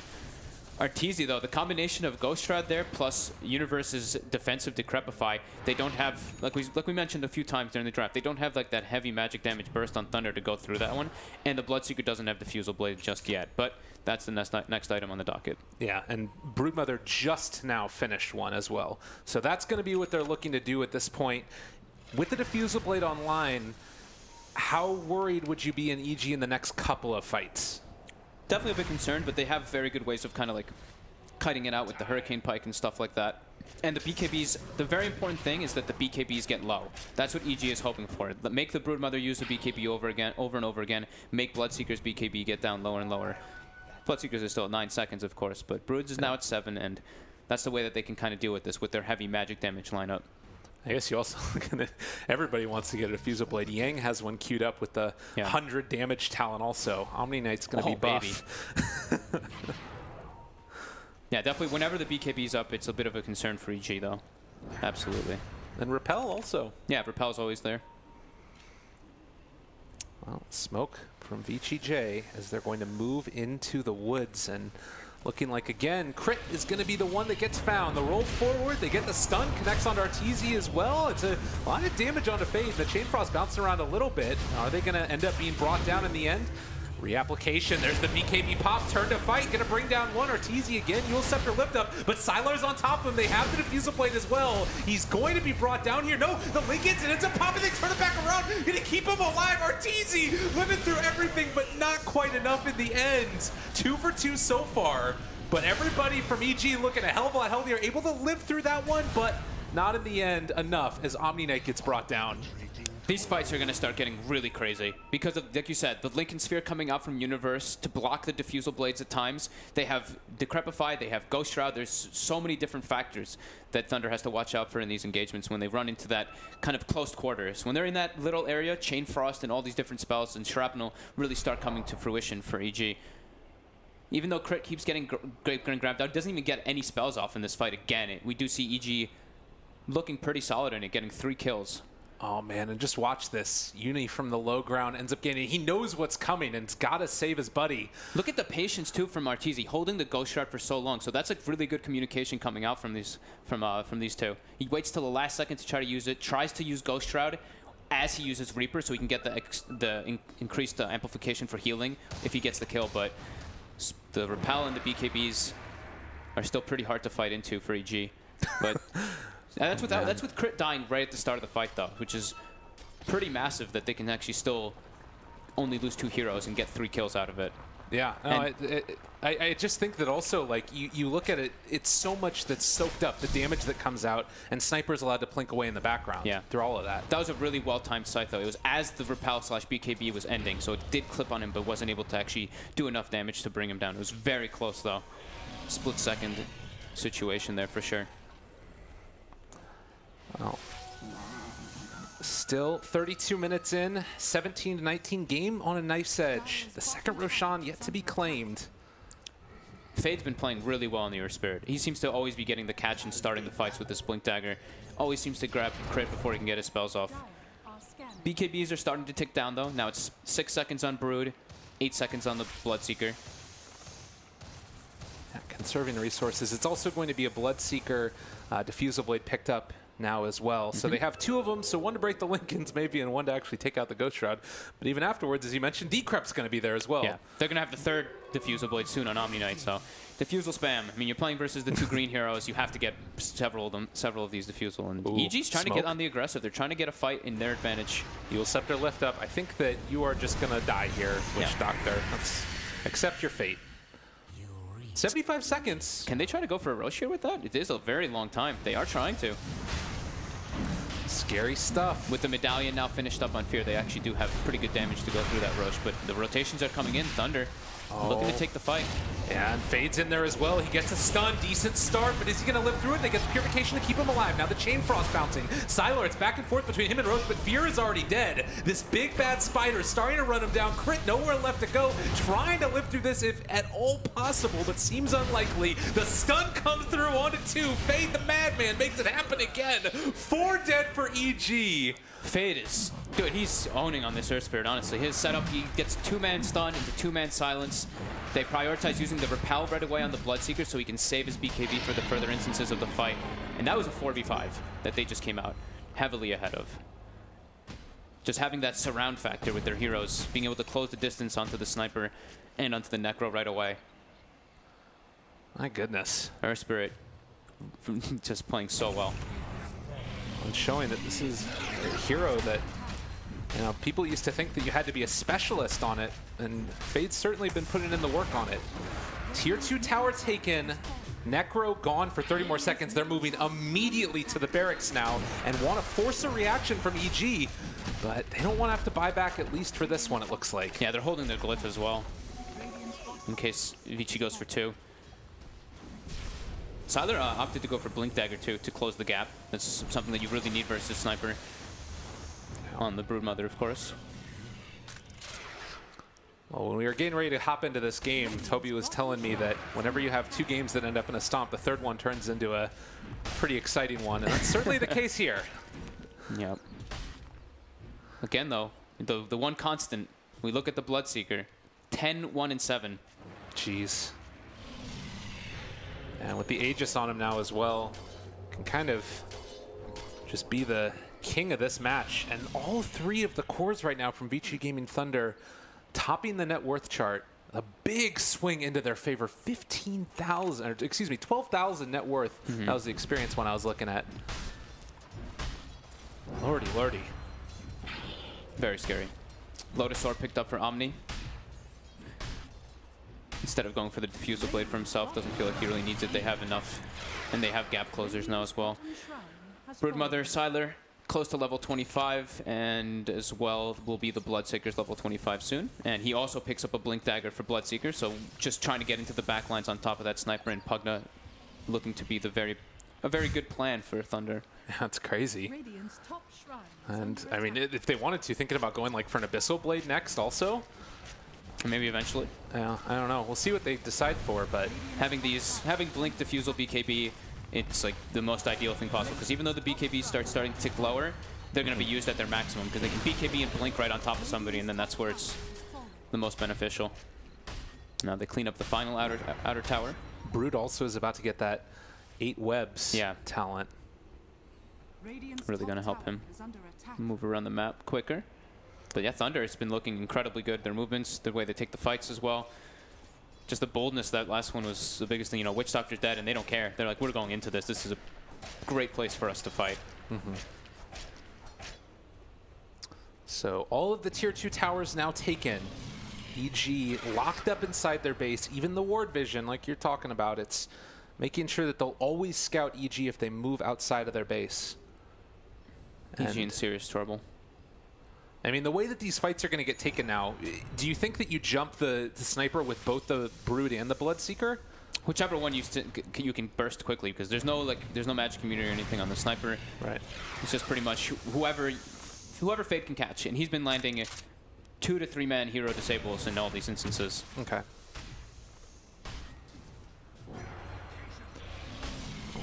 Arteezy, though, the combination of Ghost Shroud there plus Universe's defensive Decrepify, they don't have, like we mentioned a few times during the draft, they don't have like that heavy magic damage burst on Thunder to go through that one, and the Bloodseeker doesn't have Diffusal Blade just yet, but that's the next item on the docket. Yeah, and Broodmother just now finished one as well. So that's going to be what they're looking to do at this point. With the Diffusal Blade online, how worried would you be in EG in the next couple of fights? Definitely a bit concerned, but they have very good ways of kind of like kiting it out with the Hurricane Pike and stuff like that. And the BKBs, the very important thing is that the BKBs get low. That's what EG is hoping for. Make the Broodmother use the BKB over and over again. Make Bloodseeker's BKB get down lower and lower. Bloodseekers is still at 9 seconds, of course, but Broods is now at 7, and that's the way that they can kind of deal with this with their heavy magic damage lineup. I guess you also everybody wants to get a Diffusal Blade. Yang has one queued up with the 100 damage talent also. Omni Knight's going to be buff. Yeah, definitely. Whenever the BKB's up, it's a bit of a concern for EG, though. Absolutely. And Repel also. Yeah, Repel's always there. Well, smoke from VG.J as they're going to move into the woods, and looking like, again, Crit is going to be the one that gets found. The roll forward, they get the stun, connects onto Arteezy as well. It's a lot of damage onto Fade. The Chain Frost bouncing around a little bit. Are they going to end up being brought down in the end? Reapplication, there's the BKB pop, turn to fight, gonna bring down one. Arteezy again, Yule Scepter lift up, but Sylar's on top of him. They have the Diffusal Blade as well. He's going to be brought down here. No, the link ends, it ends up popping, they turn it back around, gonna keep him alive. Arteezy living through everything, but not quite enough in the end. 2 for 2 so far, but everybody from EG looking a hell of a lot healthier, able to live through that one, but not in the end enough as Omni Knight gets brought down. These fights are going to start getting really crazy because of, like you said, the Lincoln Sphere coming out from Universe to block the Diffusal Blades at times. They have Decrepify, they have Ghost Shroud. There's so many different factors that Thunder has to watch out for in these engagements when they run into that kind of close quarters. When they're in that little area, Chain Frost and all these different spells and Shrapnel really start coming to fruition for EG. Even though Crit keeps getting grabbed out, doesn't even get any spells off in this fight again. We do see EG looking pretty solid in it, getting 3 kills. Oh man, and just watch this. Uni from the low ground ends up getting, he knows what's coming and it's gotta save his buddy. Look at the patience too from Arteezy, holding the Ghost Shroud for so long. So that's like really good communication coming out from these two. He waits till the last second to try to use it, tries to use Ghost Shroud as he uses Reaper so he can get the increased amplification for healing if he gets the kill, but the Repel and the BKBs are still pretty hard to fight into for EG. But that's with Crit dying right at the start of the fight, though, which is pretty massive that they can actually still only lose 2 heroes and get 3 kills out of it. Yeah, no, I just think that also, like, you look at it, it's so much that's soaked up, the damage that comes out, and Sniper's allowed to plink away in the background through all of that. That was a really well-timed sight, though. It was as the Repel/BKB was ending, so it did clip on him, but wasn't able to actually do enough damage to bring him down. It was very close, though. Split-second situation there for sure. Well, still 32 minutes in, 17-19 game on a knife's edge. The second Roshan yet to be claimed. Fade's been playing really well in the Earth Spirit. He seems to always be getting the catch and starting the fights with this Blink Dagger. Always seems to grab Crit before he can get his spells off. BKBs are starting to tick down, though. Now it's 6 seconds on Brood, 8 seconds on the Bloodseeker. Yeah, conserving the resources. It's also going to be a Bloodseeker Diffusal Blade picked up now as well. So they have 2 of them, so one to break the Lincolns maybe and one to actually take out the Ghost Shroud. But even afterwards, as you mentioned, Decrep's going to be there as well. Yeah, they're going to have the 3rd Diffusal Blade soon on Omni Knight, so Diffusal spam. I mean, you're playing versus the 2 green heroes. You have to get several of these Diffusal. And EG's trying to get on the aggressive. They're trying to get a fight in their advantage. Yule Scepter lift up. I think that you are just going to die here, Witch Doctor. Let's accept your fate. 75 seconds. Can they try to go for a Rosh here with that? It is a very long time. They are trying to. Scary stuff. With the Medallion now finished up on Fear, they actually do have pretty good damage to go through that Rosh, but the rotations are coming in. Thunder looking to take the fight. And Fade's in there as well. He gets a stun, decent start, but is he going to live through it? They get the Purification to keep him alive. Now the Chain Frost bouncing. Sylar, it's back and forth between him and Rosh, but Fear is already dead. This big bad spider starting to run him down. Crit nowhere left to go. Trying to live through this if at all possible, but seems unlikely. The stun comes through onto 2. Fade the Madman makes it happen again. 4 dead for EG. Fade is, dude, he's owning on this Earth Spirit, honestly. His setup, he gets 2-man stun into 2-man silence. They prioritize using the Repel right away on the Bloodseeker so he can save his BKB for the further instances of the fight. And that was a 4v5 that they just came out heavily ahead of. Just having that surround factor with their heroes, being able to close the distance onto the Sniper and onto the Necro right away. My goodness. Earth Spirit just playing so well. And showing that this is a hero that, you know, people used to think that you had to be a specialist on it, and Fade's certainly been putting in the work on it. Tier 2 tower taken, Necro gone for 30 more seconds. They're moving immediately to the barracks now and want to force a reaction from EG, but they don't want to have to buy back, at least for this one, it looks like. Yeah, they're holding their Glyph as well, in case Vici goes for 2. Sylar opted to go for Blink Dagger too to close the gap. That's something that you really need versus Sniper. On the Broodmother, of course. Well, when we were getting ready to hop into this game, Toby was telling me that whenever you have 2 games that end up in a stomp, the third one turns into a pretty exciting one, and that's certainly the case here. Yep. Again, though, the one constant, we look at the Bloodseeker, 10, 1, and 7. Jeez. And with the Aegis on him now as well, can kind of just be the king of this match. And all 3 of the cores right now from VG Gaming Thunder topping the net worth chart. A big swing into their favor. 15,000, or excuse me, 12,000 net worth. That was the experience one I was looking at. Lordy, lordy. Very scary. Lotusaur picked up for Omni. Instead of going for the Diffusal Blade for himself, doesn't feel like he really needs it. They have enough, and they have gap closers now as well. Broodmother, Sylar, close to level 25, and as well will be the Bloodseeker's level 25 soon. And he also picks up a Blink Dagger for Bloodseeker, so just trying to get into the backlines on top of that Sniper, and Pugna looking to be a very good plan for Thunder. That's crazy. And I mean, if they wanted to, thinking about going like for an Abyssal Blade next also. Maybe eventually. Yeah, I don't know. We'll see what they decide for, but having Blink, Diffusal, BKB, it's like the most ideal thing possible, because even though the BKB starting to tick lower, they're going to be used at their maximum, because they can BKB and Blink right on top of somebody, and then that's where it's the most beneficial. Now they clean up the final outer tower. Brood also is about to get that 8 webs talent. Really going to help him move around the map quicker. But yeah, Thunder has been looking incredibly good. Their movements, the way they take the fights as well. Just the boldness, that last one was the biggest thing. You know, Witch Doctor's dead, and they don't care. They're like, we're going into this. This is a great place for us to fight. So all of the tier 2 towers now taken. EG locked up inside their base. Even the ward vision, like you're talking about, it's making sure that they'll always scout EG if they move outside of their base. EG in serious trouble. I mean, the way that these fights are going to get taken now, do you think that you jump the Sniper with both the Brood and the Bloodseeker? Whichever one you can burst quickly, because there's no magic immunity or anything on the Sniper. Right. It's just pretty much whoever Fade can catch, and he's been landing 2 to 3 man hero disables in all these instances. Okay.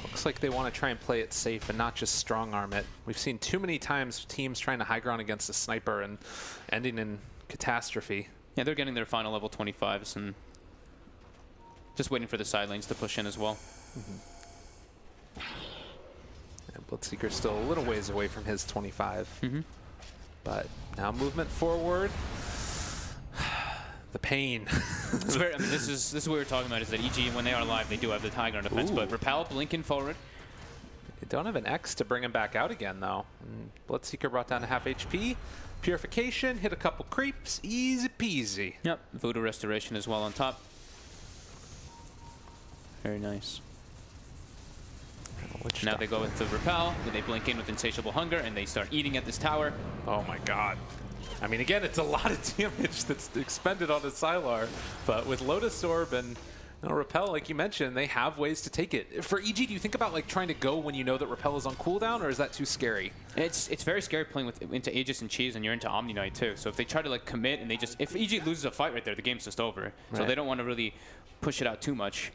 Looks like they want to try and play it safe and not just strong arm it. We've seen too many times teams trying to high ground against a Sniper and ending in catastrophe. Yeah, they're getting their final level 25s and just waiting for the side lanes to push in as well. And Bloodseeker's still a little ways away from his 25. But now movement forward. The pain. It's very, I mean, this is what we were talking about, is that EG, when they are alive, they do have the high ground defense. But Repel, blinking forward. They don't have an X to bring him back out again, though. And Bloodseeker brought down to half HP. Purification, hit a couple creeps, easy peasy. Yep, Voodoo Restoration as well on top. Very nice. Now they go with the Repel, and they blink in with Insatiable Hunger, and they start eating at this tower. Oh my god. I mean, again, it's a lot of damage that's expended on a Sylar, but with Lotus Orb and Repel, like you mentioned, they have ways to take it. For EG, do you think about like trying to go when you know that Repel is on cooldown, or is that too scary? It's very scary playing into Aegis and Cheese, and you're into Omni Knight too. So if they try to like commit, and if EG loses a fight right there, the game's just over. So they don't want to really push it out too much.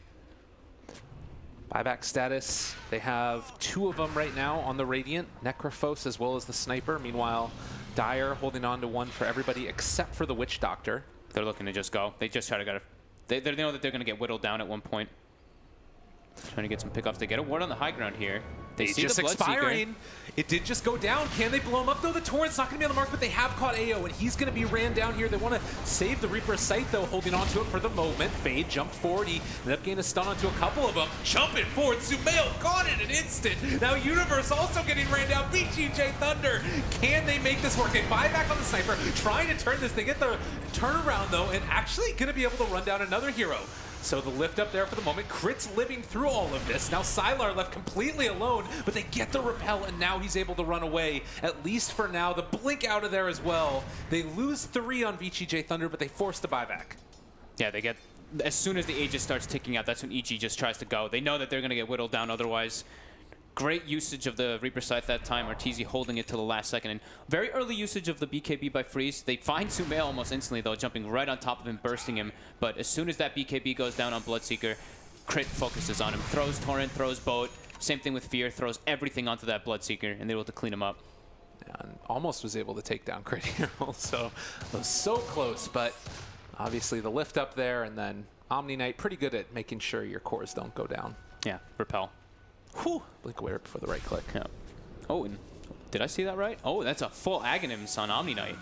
Buyback status, they have 2 of them right now on the Radiant, Necrophos as well as the Sniper. Meanwhile, Dire holding on to 1 for everybody except for the Witch Doctor. They're looking to just go. They just try to they know that they're going to get whittled down at one point. Trying to get some pickoffs. They get a ward on the high ground here. They see just the expiring. It did just go down. Can they blow him up, though? The Torrent's not going to be on the mark, but they have caught AO, and he's going to be ran down here. They want to save the Reaper's Sight, though, holding on to it for the moment. Fade jumped forward. He ended up getting a stun onto a couple of them. Jumping forward. Sumail got it in an instant. Now Universe also getting ran down. VG.J Thunder. Can they make this work? They buy back on the Sniper, trying to turn this. They get the turnaround, though, and actually going to be able to run down another hero. So the lift up there for the moment. Crit's living through all of this. Now Sylar left completely alone, but they get the Repel, and now he's able to run away, at least for now. The blink out of there as well. They lose 3 on VG.J Thunder, but they force the buyback. Yeah, they get as soon as the Aegis starts ticking out, that's when EG just tries to go. They know that they're going to get whittled down otherwise. Great usage of the Reaper Scythe that time. Arteezy holding it till the last second. And very early usage of the BKB by Freeze. They find Sumail almost instantly, though, jumping right on top of him, bursting him. But as soon as that BKB goes down on Bloodseeker, Crit focuses on him. Throws Torrent, throws Boat. Same thing with Fear. Throws everything onto that Bloodseeker, and they're able to clean him up. And almost was able to take down Crit Hero. So it was so close, but obviously the lift up there, and then Omni Knight pretty good at making sure your cores don't go down. Yeah, repel. Whew, blink away right before the right click. Yeah. Oh, and did I see that right? Oh, that's a full Aghanims on Omni Knight.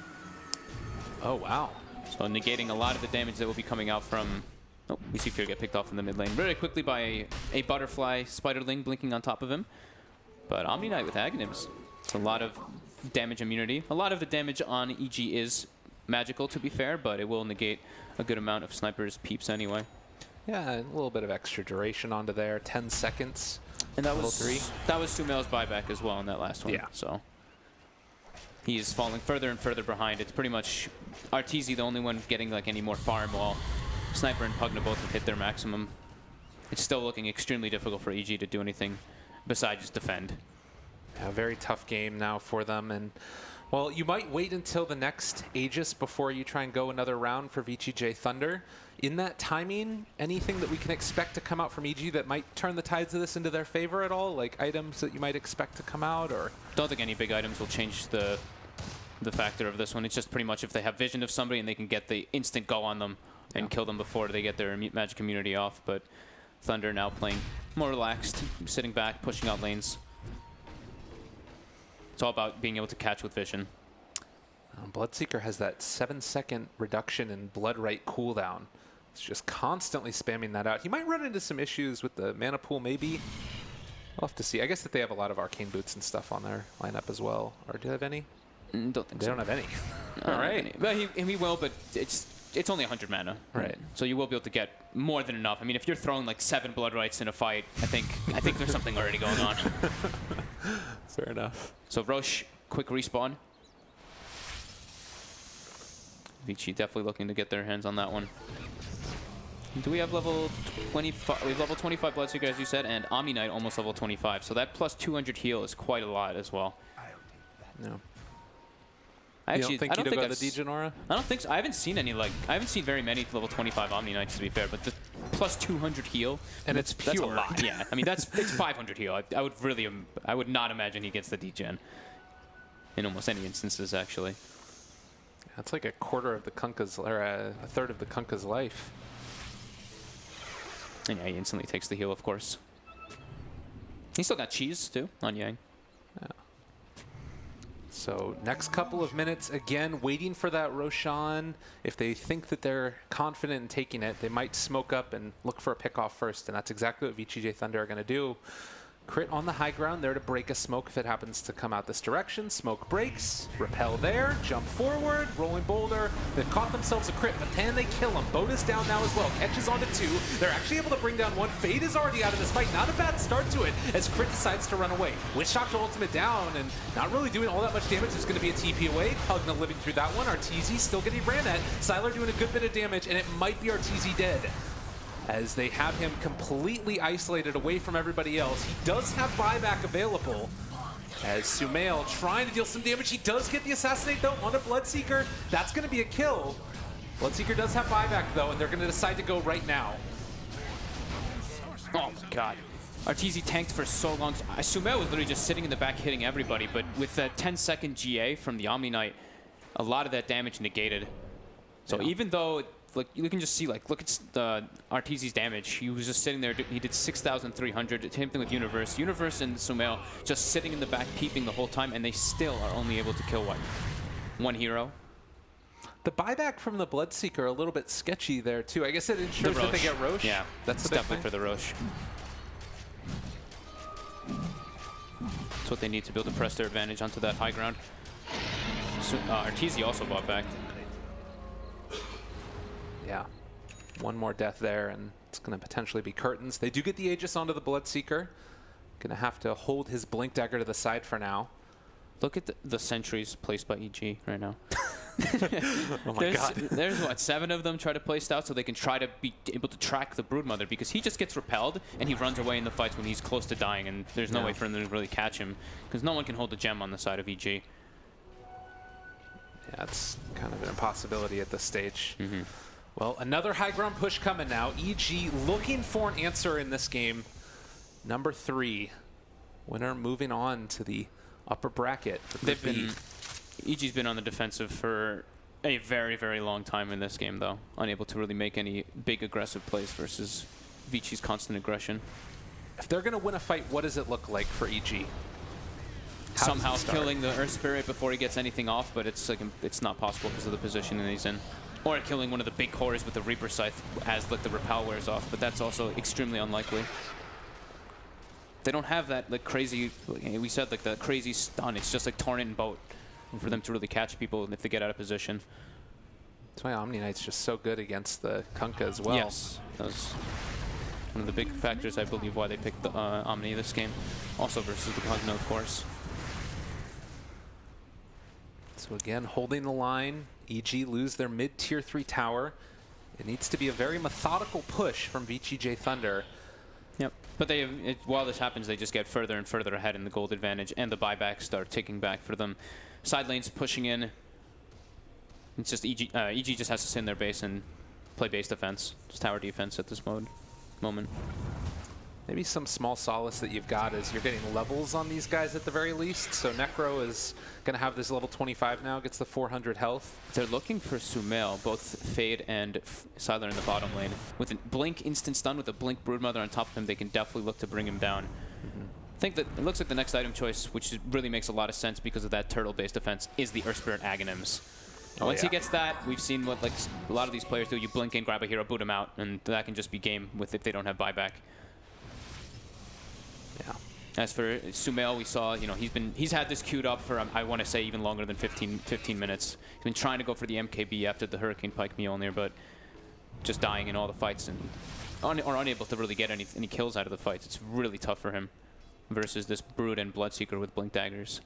Oh, wow. So negating a lot of the damage that will be coming out from... Oh, we see Fear get picked off in the mid lane very quickly by a Butterfly Spiderling blinking on top of him. But Omni Knight with Aghanims. It's a lot of damage immunity. A lot of the damage on EG is magical, to be fair, but it will negate a good amount of Sniper's peeps anyway. Yeah, a little bit of extra duration onto there. 10 seconds. And that was Sumail's buyback as well in that last one. Yeah. So he's falling further and further behind. It's pretty much Arteezy the only one getting like any more farm, while Sniper and Pugna both have hit their maximum. It's still looking extremely difficult for EG to do anything besides just defend. Yeah, a very tough game now for them. And, well, you might wait until the next Aegis before you try and go another round for VG.J Thunder. In that timing, anything that we can expect to come out from EG that might turn the tides of this into their favor at all? Like items that you might expect to come out, or? Don't think any big items will change the factor of this one. It's just pretty much if they have vision of somebody and they can get the instant go on them and kill them before they get their magic immunity off. But Thunder now playing more relaxed, sitting back, pushing out lanes. It's all about being able to catch with vision. Bloodseeker has that 7-second reduction in Blood Right cooldown. It's just constantly spamming that out. He might run into some issues with the mana pool, maybe. We'll have to see. I guess that they have a lot of arcane boots and stuff on their lineup as well. Or do they have any? Don't think they so. don't have any. All right. Well, he will, but it's only 100 mana. Right. So you will be able to get more than enough. I mean, if you're throwing like 7 Blood Rights in a fight, I think there's something already going on. Fair enough. So Roche, quick respawn. VG definitely looking to get their hands on that one. Do we have level 25? We have level 25 Bloodseeker, as you said, and Omni Knight almost level 25. So that plus 200 heal is quite a lot as well. No. I don't think I've, the Degenora? I don't think so. I haven't seen very many level 25 Omni Knights, to be fair, but the plus 200 heal, and it's pure. That's a lot. Yeah, I mean it's 500 heal. I would not imagine he gets the degen in almost any instances, actually. That's like a quarter of the Kunkka's, or a third of the Kunkka's life. And yeah, he instantly takes the heal, of course. He's still got cheese too on Yang. Yeah. So next couple of minutes, again, waiting for that Roshan. If they think that they're confident in taking it, they might smoke up and look for a pick off first, and that's exactly what VG.J Thunder are going to do. Crit on the high ground, there to break a smoke if it happens to come out this direction. Smoke breaks, repel there, jump forward, rolling boulder. They've caught themselves a crit, but can they kill him? Boat is down now as well, catches onto 2. They're actually able to bring down 1. Fade is already out of this fight. Not a bad start to it as Crit decides to run away. Witch Shock to ultimate down and not really doing all that much damage. There's going to be a TP away. Pugna living through that one. Arteezy still getting ran at. Sylar doing a good bit of damage, and it might be Arteezy dead, as they have him completely isolated away from everybody else. He does have buyback available, as Sumail trying to deal some damage. He does get the assassinate though on a Bloodseeker. That's going to be a kill. Bloodseeker does have buyback though, and they're going to decide to go right now. Oh my god. Arteezy tanked for so long. Sumail was literally just sitting in the back hitting everybody, but with that 10-second GA from the Omni Knight, a lot of that damage negated. So even though, like, you can just see, like, look at the Arteezy's damage. He was just sitting there. He did 6,300. Same thing with Universe. Universe and Sumail just sitting in the back, peeping the whole time, and they still are only able to kill, what, 1 hero? The buyback from the Bloodseeker a little bit sketchy there, too. I guess it ensures that they get Roche. Yeah, that's definitely for the Roche. That's what they need to be able to press their advantage onto that high ground. So, Arteezy also bought back. Yeah, 1 more death there, and it's going to potentially be curtains. They do get the Aegis onto the Bloodseeker. Going to have to hold his Blink Dagger to the side for now. Look at the sentries placed by EG right now. Oh my god. There's what, 7 of them try to play stout so they can try to be able to track the Broodmother, because he just gets repelled and he runs away in the fights when he's close to dying, and there's no way for them to really catch him because no one can hold the gem on the side of EG. Yeah, it's kind of an impossibility at this stage. Well, another high ground push coming now. EG looking for an answer in this game. Number 3. Winner moving on to the upper bracket. EG's been on the defensive for a very, very long time in this game, though. Unable to really make any big aggressive plays versus VG's constant aggression. If they're going to win a fight, what does it look like for EG? Somehow killing the Earth Spirit before he gets anything off, but it's like it's not possible because of the position that he's in. Or killing one of the big cores with the Reaper Scythe as like the repel wears off, but that's also extremely unlikely. They don't have that like crazy, we said, like the crazy stun. It's just like Torrent and Boat for them to really catch people if they get out of position. That's why Omni Knight's just so good against the Kunkka as well. Yes, that was one of the big factors, I believe, why they picked the Omni this game. Also versus the Pugno, of course. So again, holding the line. EG lose their mid-tier 3 tower. It needs to be a very methodical push from VG.J Thunder. Yep. But while this happens, they just get further and further ahead in the gold advantage, and the buybacks start ticking back for them. Side lanes pushing in. It's just EG just has to sit in their base and play base defense. Just tower defense at this moment. Maybe some small solace that you've got is you're getting levels on these guys at the very least. So Necro is going to have this level 25 now, gets the 400 health. They're looking for Sumail, both Fade and Siler in the bottom lane. With a Blink instant stun, with a Blink Broodmother on top of him, they can definitely look to bring him down. I think that it looks like the next item choice, which really makes a lot of sense because of that turtle-based defense, is the Earth Spirit Aghanims. Once he gets that, we've seen what like a lot of these players do. You blink in, grab a hero, boot him out, and that can just be game with if they don't have buyback. Yeah. As for Sumail, we saw, you know, he's had this queued up for I want to say even longer than 15 minutes. He's been trying to go for the MKB after the Hurricane Pike Mjolnir, but just dying in all the fights and or unable to really get any kills out of the fights. It's really tough for him versus this Brood and Bloodseeker with Blink Daggers.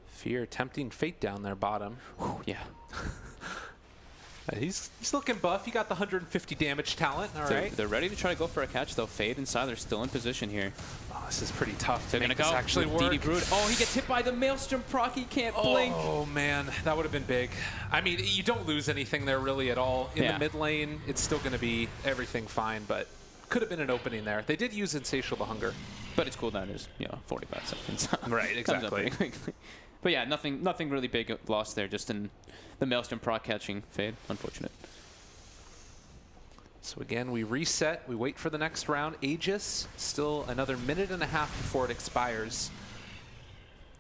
Fear tempting Fate down there bottom. Whew, yeah. He's looking buff. He got the 150 damage talent. All right. They're ready to try to go for a catch, though. Fade and Siler still in position here. Oh, this is pretty tough. They're going to go. Actually work. DD Brood. Oh, he gets hit by the Maelstrom proc. He can't blink. Oh, man. That would have been big. I mean, you don't lose anything there really at all. In the mid lane, it's still going to be everything fine, but could have been an opening there. They did use Insatiable Hunger. But its cooldown is, 45 seconds. Right, exactly. But yeah, nothing really big lost there, just in the Maelstrom proc catching Fade. Unfortunate. So again, we reset. We wait for the next round. Aegis, still another minute and a half before it expires.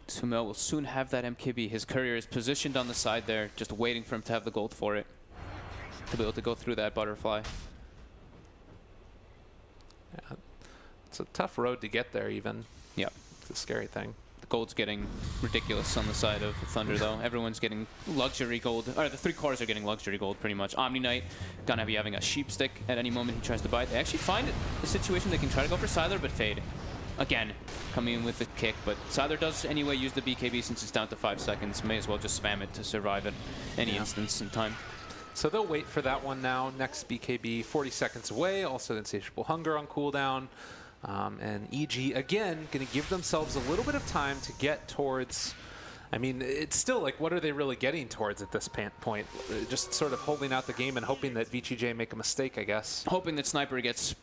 Sumail will soon have that MKB. His courier is positioned on the side there, just waiting for him to have the gold for it. To be able to go through that butterfly. Yeah, it's a tough road to get there even. Yeah. It's a scary thing. The gold's getting ridiculous on the side of Thunder, though. Everyone's getting luxury gold. Or the 3 cores are getting luxury gold, pretty much. Omni Knight gonna be having a sheep stick at any moment he tries to buy it. They actually find a situation they can try to go for Siler, but Fade. Again, coming in with the kick, but Siler does anyway use the BKB since it's down to 5 seconds. May as well just spam it to survive at any instance in time. So they'll wait for that one now. Next BKB, 40 seconds away. Also Insatiable Hunger on cooldown. And EG, again, going to give themselves a little bit of time to get towards... I mean, it's still like, what are they really getting towards at this point? Just sort of holding out the game and hoping that VG.J make a mistake, I guess. Hoping that Sniper gets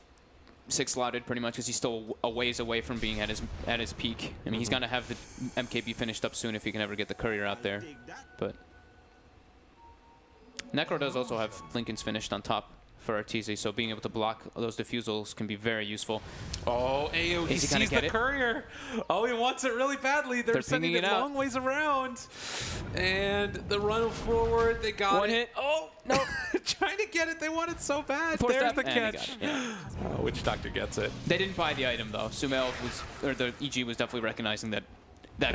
6-slotted pretty much, because he's still a ways away from being at his peak. I mean, he's going to have the MKB finished up soon if he can ever get the courier out there. But Necro does also have Lincoln's finished on top for Arteezy, so being able to block those diffusals can be very useful. Oh, Ayo, he sees the courier. Oh, he wants it really badly. They're sending it long ways around. And the run forward, they got one hit. Oh, no. Trying to get it. They want it so bad. Force There's that. the catch. Witch Doctor gets it. They didn't buy the item, though. Sumail was, or the EG was definitely recognizing that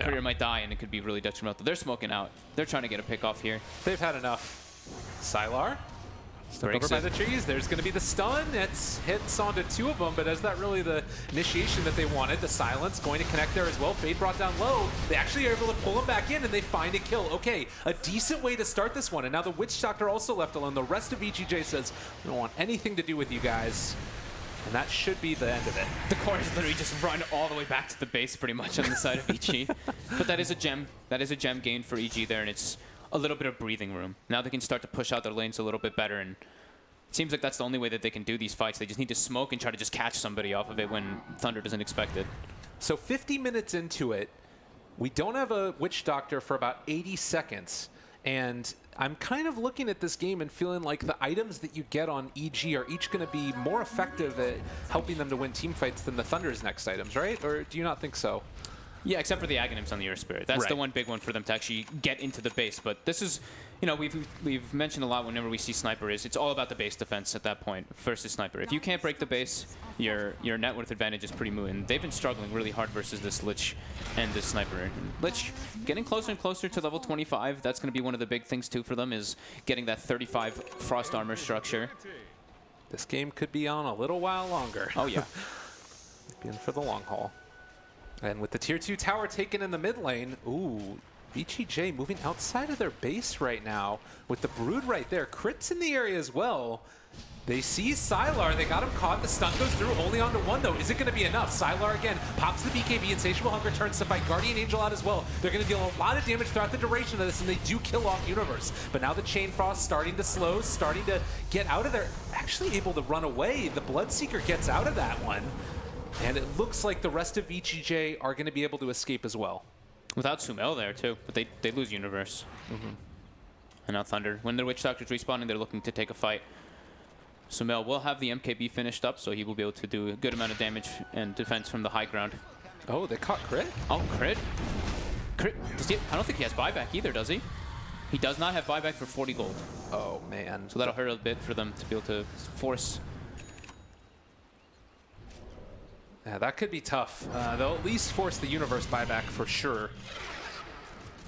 courier might die, and it could be really detrimental. They're smoking out. They're trying to get a pick off here. They've had enough. Sylar Step over by the trees. There's going to be the stun. It's hits onto 2 of them, but is that really the initiation that they wanted? The silence going to connect there as well. Fade brought down low. They actually are able to pull him back in, and they find a kill. Okay, a decent way to start this one. And now the Witch Doctor also left alone. The rest of VG.J says, we don't want anything to do with you guys. And that should be the end of it. The core is literally just run all the way back to the base pretty much on the side of EG. But that is a gem. That is a gem gained for EG there, and it's a little bit of breathing room. Now they can start to push out their lanes a little bit better, and it seems like that's the only way that they can do these fights. They just need to smoke and try to just catch somebody off of it when Thunder doesn't expect it. So 50 minutes into it, we don't have a Witch Doctor for about 80 seconds. And I'm kind of looking at this game and feeling like the items that you get on EG are each going to be more effective at helping them to win team fights than the Thunder's next items, right? Or do you not think so? Yeah, except for the Aghanims on the Earth Spirit. That's the one big one for them to actually get into the base. But this is, you know, we've mentioned a lot whenever we see Sniper is it's all about the base defense at that point versus Sniper. If you can't break the base, your net worth advantage is pretty moot. And they've been struggling really hard versus this Lich and this Sniper. And Lich getting closer and closer to level 25. That's going to be one of the big things too for them is getting that 35 Frost Armor structure. This game could be on a little while longer. Oh yeah. Be in for the long haul. And with the tier 2 tower taken in the mid lane, ooh, VG.J moving outside of their base right now with the Brood right there. Crits in the area as well. They see Sylar, they got him caught, the stun goes through, only onto 1 though. Is it gonna be enough? Sylar again pops the BKB, Insatiable Hunger turns to fight Guardian Angel out as well. They're gonna deal a lot of damage throughout the duration of this, and they do kill off Universe. But now the Chain Frost starting to slow, starting to get out of there, actually able to run away. The Bloodseeker gets out of that one. And it looks like the rest of VG.J are going to be able to escape as well. Without Sumail there, too. But they lose Universe. And now Thunder. When their Witch Doctor's respawning, they're looking to take a fight. Sumail will have the MKB finished up, so he will be able to do a good amount of damage and defense from the high ground. Oh, they caught crit? Oh, crit? Crit? I don't think he has buyback either, does he? He does not have buyback for 40 gold. Oh, man. So that'll hurt a bit for them to be able to force. Yeah, that could be tough. They'll at least force the Universe buyback for sure.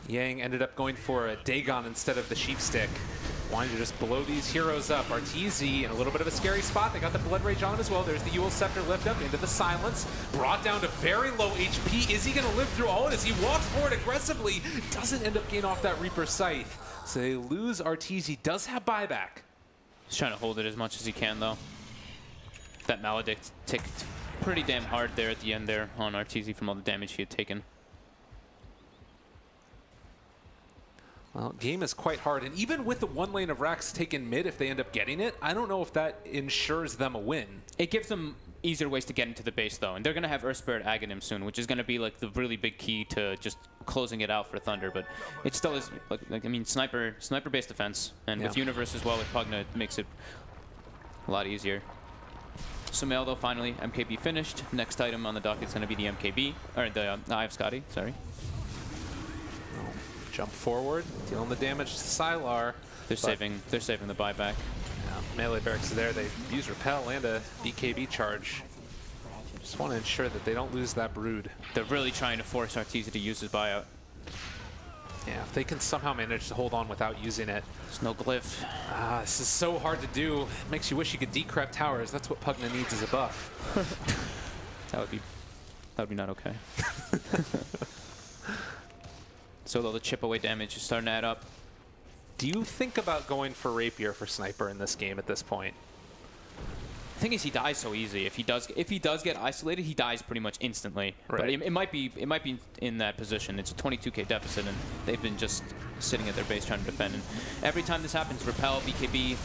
Yang ended up going for a Dagon instead of the Sheepstick. Wanting to just blow these heroes up. Arteezy in a little bit of a scary spot. They got the Blood Rage on him as well. There's the Eul Scepter lift up into the silence. Brought down to very low HP. Is he going to live through all of this? He walks forward aggressively. Doesn't end up getting off that Reaper Scythe. So they lose Arteezy. Does have buyback. He's trying to hold it as much as he can, though. That Maledict ticked pretty damn hard there at the end there on Arteezy from all the damage he had taken. Well, game is quite hard, and even with the 1 lane of Rax taken mid, if they end up getting it, I don't know if that ensures them a win. It gives them easier ways to get into the base, though, and they're going to have Earth Spirit Aghanim soon, which is going to be like the really big key to just closing it out for Thunder. But it still is, like I mean, sniper-based defense, and with Universe as well with Pugna, it makes it a lot easier. Sumail, though, finally, MKB finished. Next item on the docket is going to be the MKB, or the Eye of Scotty, sorry. Jump forward, dealing the damage to Sylar. They're saving the buyback. Yeah, melee barracks are there. They use Repel and a BKB charge. Just want to ensure that they don't lose that Brood. They're really trying to force Arteezy to use his buyout. Yeah, if they can somehow manage to hold on without using it. There's no glyph. This is so hard to do. It makes you wish you could decrep towers. That's what Pugna needs as a buff. That would be not okay. So though the chip away damage is starting to add up. Do you think about going for Rapier for Sniper in this game at this point? The thing is, he dies so easy. If he does get isolated, he dies pretty much instantly. Right. But it might be in that position. It's a 22k deficit, and they've been just sitting at their base trying to defend. And every time this happens, Repel, BKB,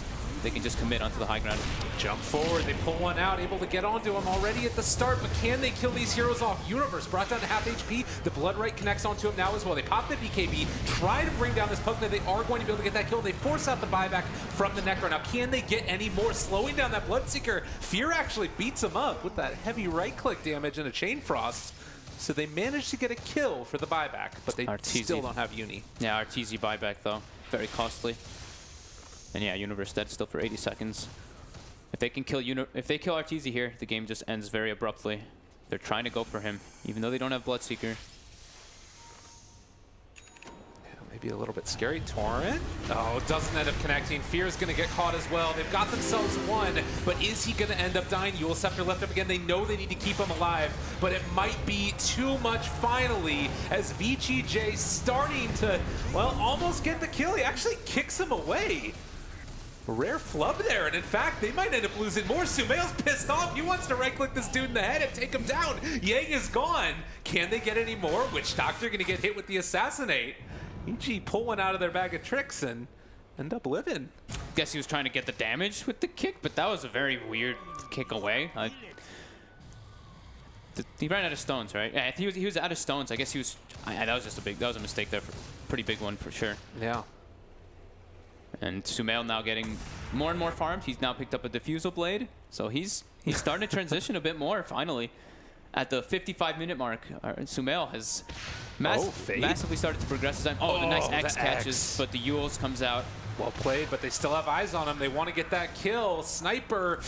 they can just commit onto the high ground. Jump forward, they pull one out, able to get onto him already at the start, but can they kill these heroes off? Universe brought down to half HP, the Blood Right connects onto him now as well. They pop the BKB, try to bring down this Pugna, they are going to be able to get that kill. They force out the buyback from the Necro. Now can they get any more? Slowing down that Bloodseeker. Fear actually beats him up with that heavy right-click damage and a Chain Frost. So they managed to get a kill for the buyback, but they still don't have Uni. Yeah, Arteezy buyback though, very costly. And yeah, Universe dead still for 80 seconds. If they can kill Arteezy here, the game just ends very abruptly. They're trying to go for him, even though they don't have Bloodseeker. Yeah, be a little bit scary. Torrent. Oh, doesn't end up connecting. Fear's going to get caught as well. They've got themselves one, but is he going to end up dying? Yule Scepter left up again. They know they need to keep him alive, but it might be too much finally as VG.J starting to, well, almost get the kill. He actually kicks him away. Rare flub there, and in fact, they might end up losing more. Sumail's pissed off. He wants to right-click this dude in the head and take him down. Yang is gone. Can they get any more? Witch Doctor gonna get hit with the Assassinate. EG pull one out of their bag of tricks and end up living. Guess he was trying to get the damage with the kick, but that was a very weird kick away. He ran out of stones, right? Yeah, he was out of stones. I guess he was. That was just that was a mistake there. Pretty big one for sure. Yeah. And Sumail now getting more and more farmed. He's now picked up a Diffusal Blade, so he's starting to transition a bit more finally. At the 55-minute mark, Sumail has massively started to progress his time. Oh, the nice X catches, but the Yules comes out. Well played, but they still have eyes on him. They want to get that kill. Sniper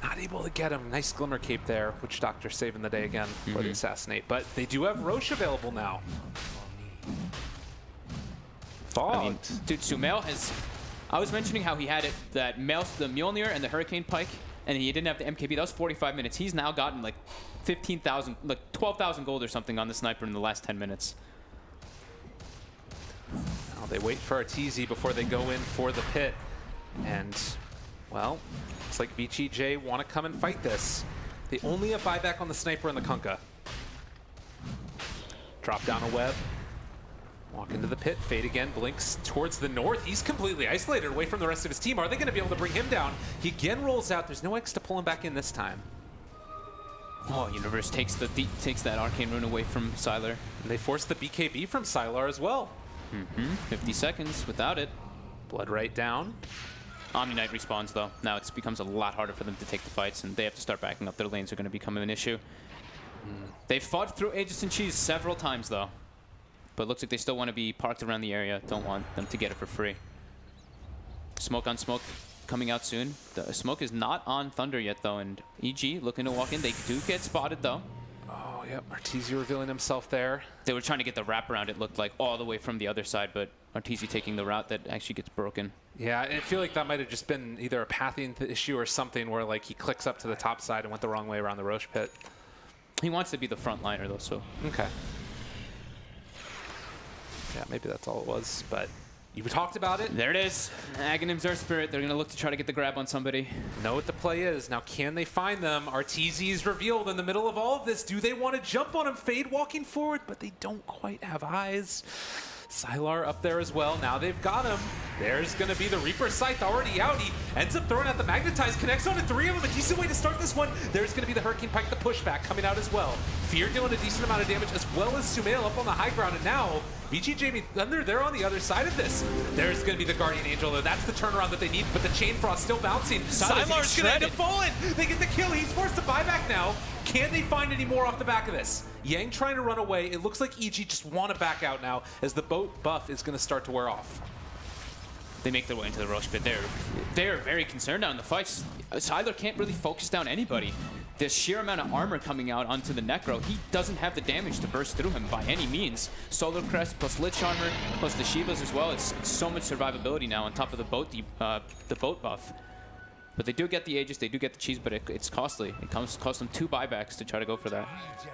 not able to get him. Nice Glimmer Cape there. Witch Doctor saving the day again for the Assassinate. But they do have Roche available now. Fogged. I mean, dude, Sumail has... I was mentioning how he had it, the Mjolnir and the Hurricane Pike, and he didn't have the MKB. That was 45 minutes. He's now gotten like 15,000, like 12,000 gold or something on the Sniper in the last 10 minutes. Now they wait for Arteezy before they go in for the pit. And, well, it's like VG.J want to come and fight this. They only have buyback on the Sniper and the Kunkka. Drop down a web. Walk into the pit, Fade again, blinks towards the north. He's completely isolated away from the rest of his team. Are they going to be able to bring him down? He again rolls out. There's no X to pull him back in this time. Oh, Universe takes that Arcane Rune away from Sylar. And they force the BKB from Sylar as well. 50 seconds without it. Blood right down. Omni Knight respawns though. Now it becomes a lot harder for them to take the fights, and they have to start backing up. Their lanes are going to become an issue. They've fought through Aegis and Cheese several times though. But it looks like they still want to be parked around the area. Don't want them to get it for free. Smoke on Smoke coming out soon. The Smoke is not on Thunder yet, though. And EG looking to walk in. They do get spotted, though. Oh, yep. Arteezy revealing himself there. They were trying to get the wraparound, it looked like, all the way from the other side. But Arteezy taking the route that actually gets broken. Yeah, I feel like that might have just been either a pathing issue or something where, like, he clicks up to the top side and went the wrong way around the Roche pit. He wants to be the front liner, though, so... Okay. Yeah, maybe that's all it was, but you talked about it. There it is. Aghanim Zerg Spirit. They're going to look to try to get the grab on somebody. Know what the play is. Now, can they find them? Arteezy is revealed in the middle of all of this. Do they want to jump on him? Fade walking forward, but they don't quite have eyes. Sylar up there as well. Now they've got him. There's going to be the Reaper Scythe already out. He ends up throwing out the Magnetize, connects on to 3 of them. A decent way to start this one. There's going to be the Hurricane Pike, the pushback coming out as well. Fear dealing a decent amount of damage, as well as Sumail up on the high ground. And now, VG.J Thunder, they're on the other side of this. There's going to be the Guardian Angel, though. That's the turnaround that they need, but the Chain Frost still bouncing. Sylar's going to end up falling. They get the kill. He's forced to buy back now. Can they find any more off the back of this? Yang trying to run away. It looks like EG just want to back out now as the boat buff is going to start to wear off. They make their way into the Roche pit. They're very concerned now in the fights. Sylar can't really focus down anybody. The sheer amount of armor coming out onto the Necro, he doesn't have the damage to burst through him by any means. Solar Crest plus Lich Armor plus the Shivas as well. It's so much survivability now on top of the boat buff. But they do get the Aegis, they do get the cheese, but it's costly. It costs them 2 buybacks to try to go for that.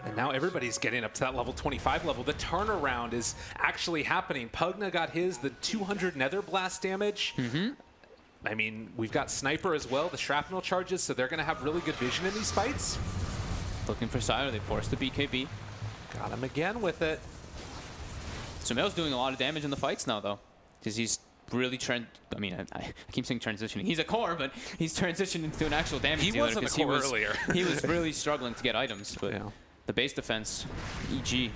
And now everybody's getting up to that level 25 level. The turnaround is actually happening. Pugna got his, the 200 Nether Blast damage. I mean, we've got Sniper as well, the Shrapnel charges, so they're going to have really good vision in these fights. Looking for Sylar, they forced the BKB. Got him again with it. Sumail's doing a lot of damage in the fights now, though, because he's really I keep saying transitioning. He's a core, but he's transitioned into an actual damage dealer. He wasn't a core earlier. He was really struggling to get items, but yeah. The base defense, EG.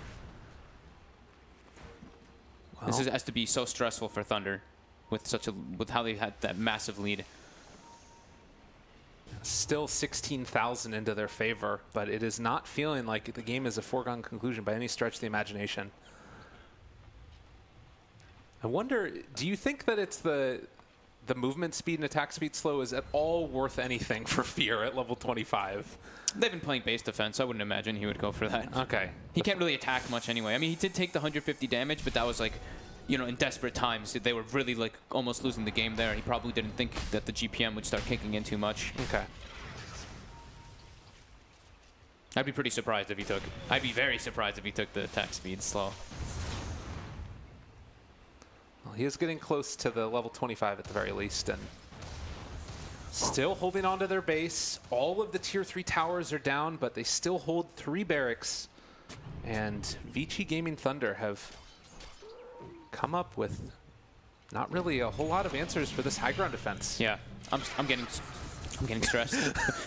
Well, this has to be so stressful for Thunder with how they had that massive lead. Still 16,000 into their favor, but it is not feeling like the game is a foregone conclusion by any stretch of the imagination. I wonder, do you think that it's the movement speed and attack speed slow is at all worth anything for Fear at level 25? They've been playing base defense. I wouldn't imagine he would go for that. Okay. He can't really attack much anyway. I mean, he did take the 150 damage, but that was like you know, in desperate times. They were really like almost losing the game there. He probably didn't think that the GPM would start kicking in too much. Okay. I'd be pretty surprised if he took. I'd be very surprised if he took the attack speed slow. Well, he is getting close to the level 25 at the very least, and still holding on to their base. All of the tier 3 towers are down, but they still hold 3 barracks. And VG Gaming Thunder have come up with not really a whole lot of answers for this high ground defense. Yeah, I'm getting stressed.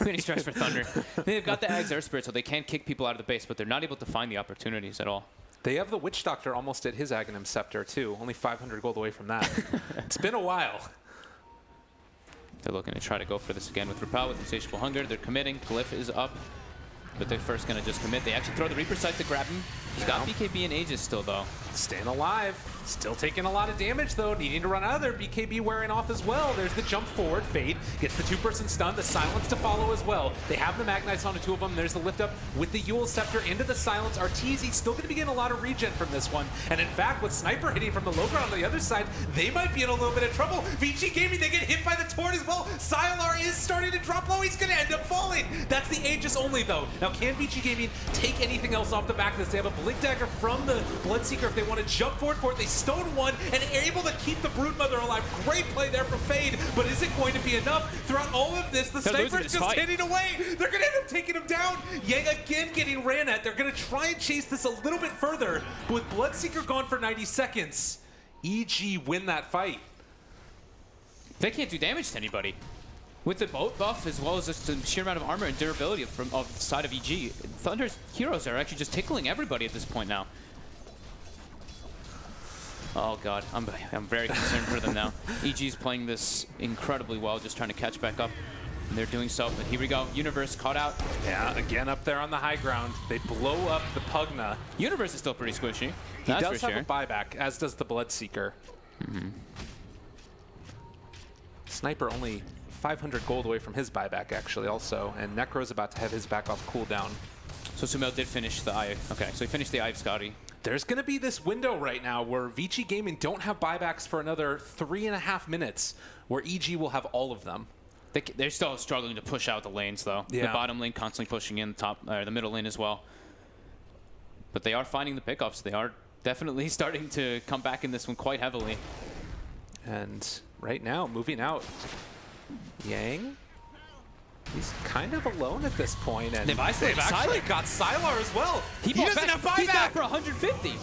I'm getting stressed for Thunder. They've got the Ags Air Spirit, so they can kick people out of the base, but they're not able to find the opportunities at all. They have the Witch Doctor almost at his Aghanim Scepter, too. Only 500 gold away from that. It's been a while. They're looking to try to go for this again with Repel, with Insatiable Hunger. They're committing. Glyph is up, but they're first going to just commit. They actually throw the Reaper Sight to grab him. He's got BKB and Aegis still, though. Staying alive. Still taking a lot of damage, though. Needing to run out of there. BKB wearing off as well. There's the jump forward. Fade gets the 2-person stun. The silence to follow as well. They have the Magnites on the 2 of them. There's the lift up with the Yule Scepter into the silence. Arteezy still going to be getting a lot of regen from this one. And in fact, with Sniper hitting from the low ground on the other side, they might be in a little bit of trouble. VG Gaming, they get hit by the Taunt as well. Sylar is starting to drop low. He's going to end up falling. That's the Aegis only, though. Now, can VG Gaming take anything else off the back of this? They have a Blink Dagger from the Bloodseeker if they want to jump forward for it. They stone one and able to keep the Broodmother alive. Great play there from Fade, but is it going to be enough? Throughout all of this, the Sniper's just hitting away. They're going to end up taking him down. Yang again getting ran at. They're going to try and chase this a little bit further, but with Bloodseeker gone for 90 seconds, EG win that fight. They can't do damage to anybody. With the boat buff, as well as just the sheer amount of armor and durability from the side of EG, Thunder's heroes are actually just tickling everybody at this point now. Oh god, I'm very concerned for them now. EG's playing this incredibly well, just trying to catch back up. And they're doing so, but here we go. Universe caught out. Yeah, again up there on the high ground. They blow up the Pugna. Universe is still pretty squishy. He does have a buyback, as does the Bloodseeker. Sniper only 500 gold away from his buyback, actually, also. And Necro's about to have his back off cooldown. So Sumail did finish the Eye. Okay, so he finished the Eye of Scotty. There's going to be this window right now where VG Gaming don't have buybacks for another 3.5 minutes, where EG will have all of them. They're still struggling to push out the lanes, though. Yeah. The bottom lane constantly pushing in, the middle lane as well. But they are finding the pickoffs. They are definitely starting to come back in this one quite heavily. And right now, moving out, Yang, he's kind of alone at this point, and they've actually got Sylar as well. He doesn't have buyback. He's back for 150.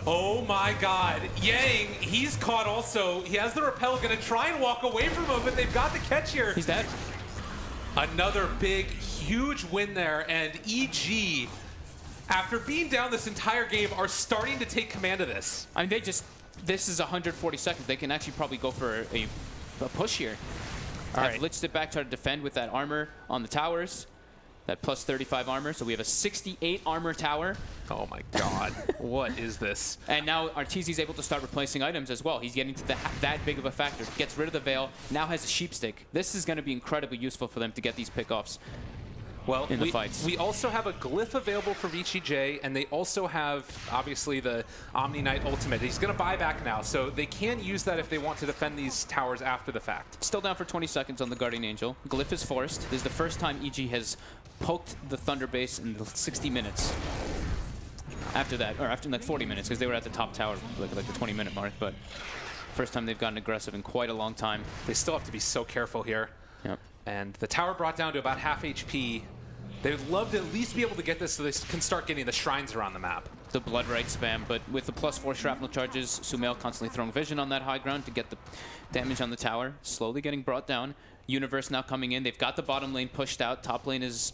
Oh my god. Yang, he's caught also. He has the repel, going to try and walk away from him, but they've got the catch here. He's dead. Another big, huge win there, and EG, after being down this entire game, are starting to take command of this. I mean, this is 140 seconds. They can actually probably go for a push here. All right. Lich sit back, try to defend with that armor on the towers. That plus 35 armor, so we have a 68 armor tower. Oh my god, what is this? And now Arteezy's able to start replacing items as well. He's getting to that big of a factor. Gets rid of the Veil, now has a Sheep Stick. This is going to be incredibly useful for them to get these pickoffs. Well, in the fights. We also have a Glyph available for VG.J, and they also have, obviously, the Omni Knight ultimate. He's going to buy back now, so they can use that if they want to defend these towers after the fact. Still down for 20 seconds on the Guardian Angel. Glyph is forced. This is the first time EG has poked the Thunder base in 60 minutes. After that, or after like 40 minutes, because they were at the top tower, like the 20-minute mark, but first time they've gotten aggressive in quite a long time. They still have to be so careful here. Yep. And the tower brought down to about half HP. They would love to at least be able to get this so they can start getting the shrines around the map. The Blood Right spam, but with the +4 shrapnel charges, Sumail constantly throwing vision on that high ground to get the damage on the tower. Slowly getting brought down. Universe now coming in. They've got the bottom lane pushed out. Top lane is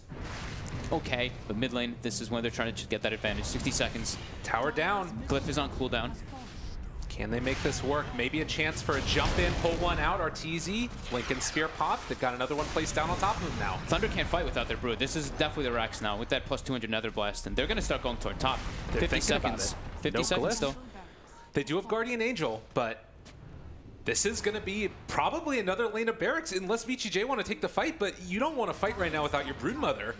okay, but mid lane, this is when they're trying to get that advantage. 60 seconds. Tower down. Glyph is on cooldown. Can they make this work? Maybe a chance for a jump in, pull one out. Arteezy, Lincoln Sphere pop. They've got another one placed down on top of them now. Thunder can't fight without their Brood. This is definitely the Rax now with that +200 Nether Blast, and they're going to start going toward top. They're 50 seconds. 50 seconds still. They do have Guardian Angel, but this is going to be probably another lane of barracks unless VG.J want to take the fight, but you don't want to fight right now without your Broodmother.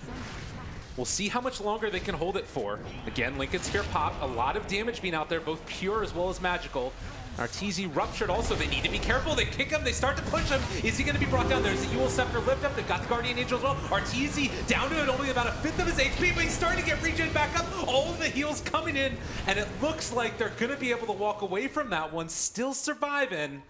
We'll see how much longer they can hold it for. Again, Lincoln Sphere pop, a lot of damage being out there, both pure as well as magical. Arteezy ruptured also. They need to be careful. They kick him. They start to push him. Is he going to be brought down? There's the Yule Scepter lift up. They've got the Guardian Angel as well. Arteezy down to it, only about a fifth of his HP, but he's starting to get regen back up. All of the heals coming in, and it looks like they're going to be able to walk away from that one, still surviving.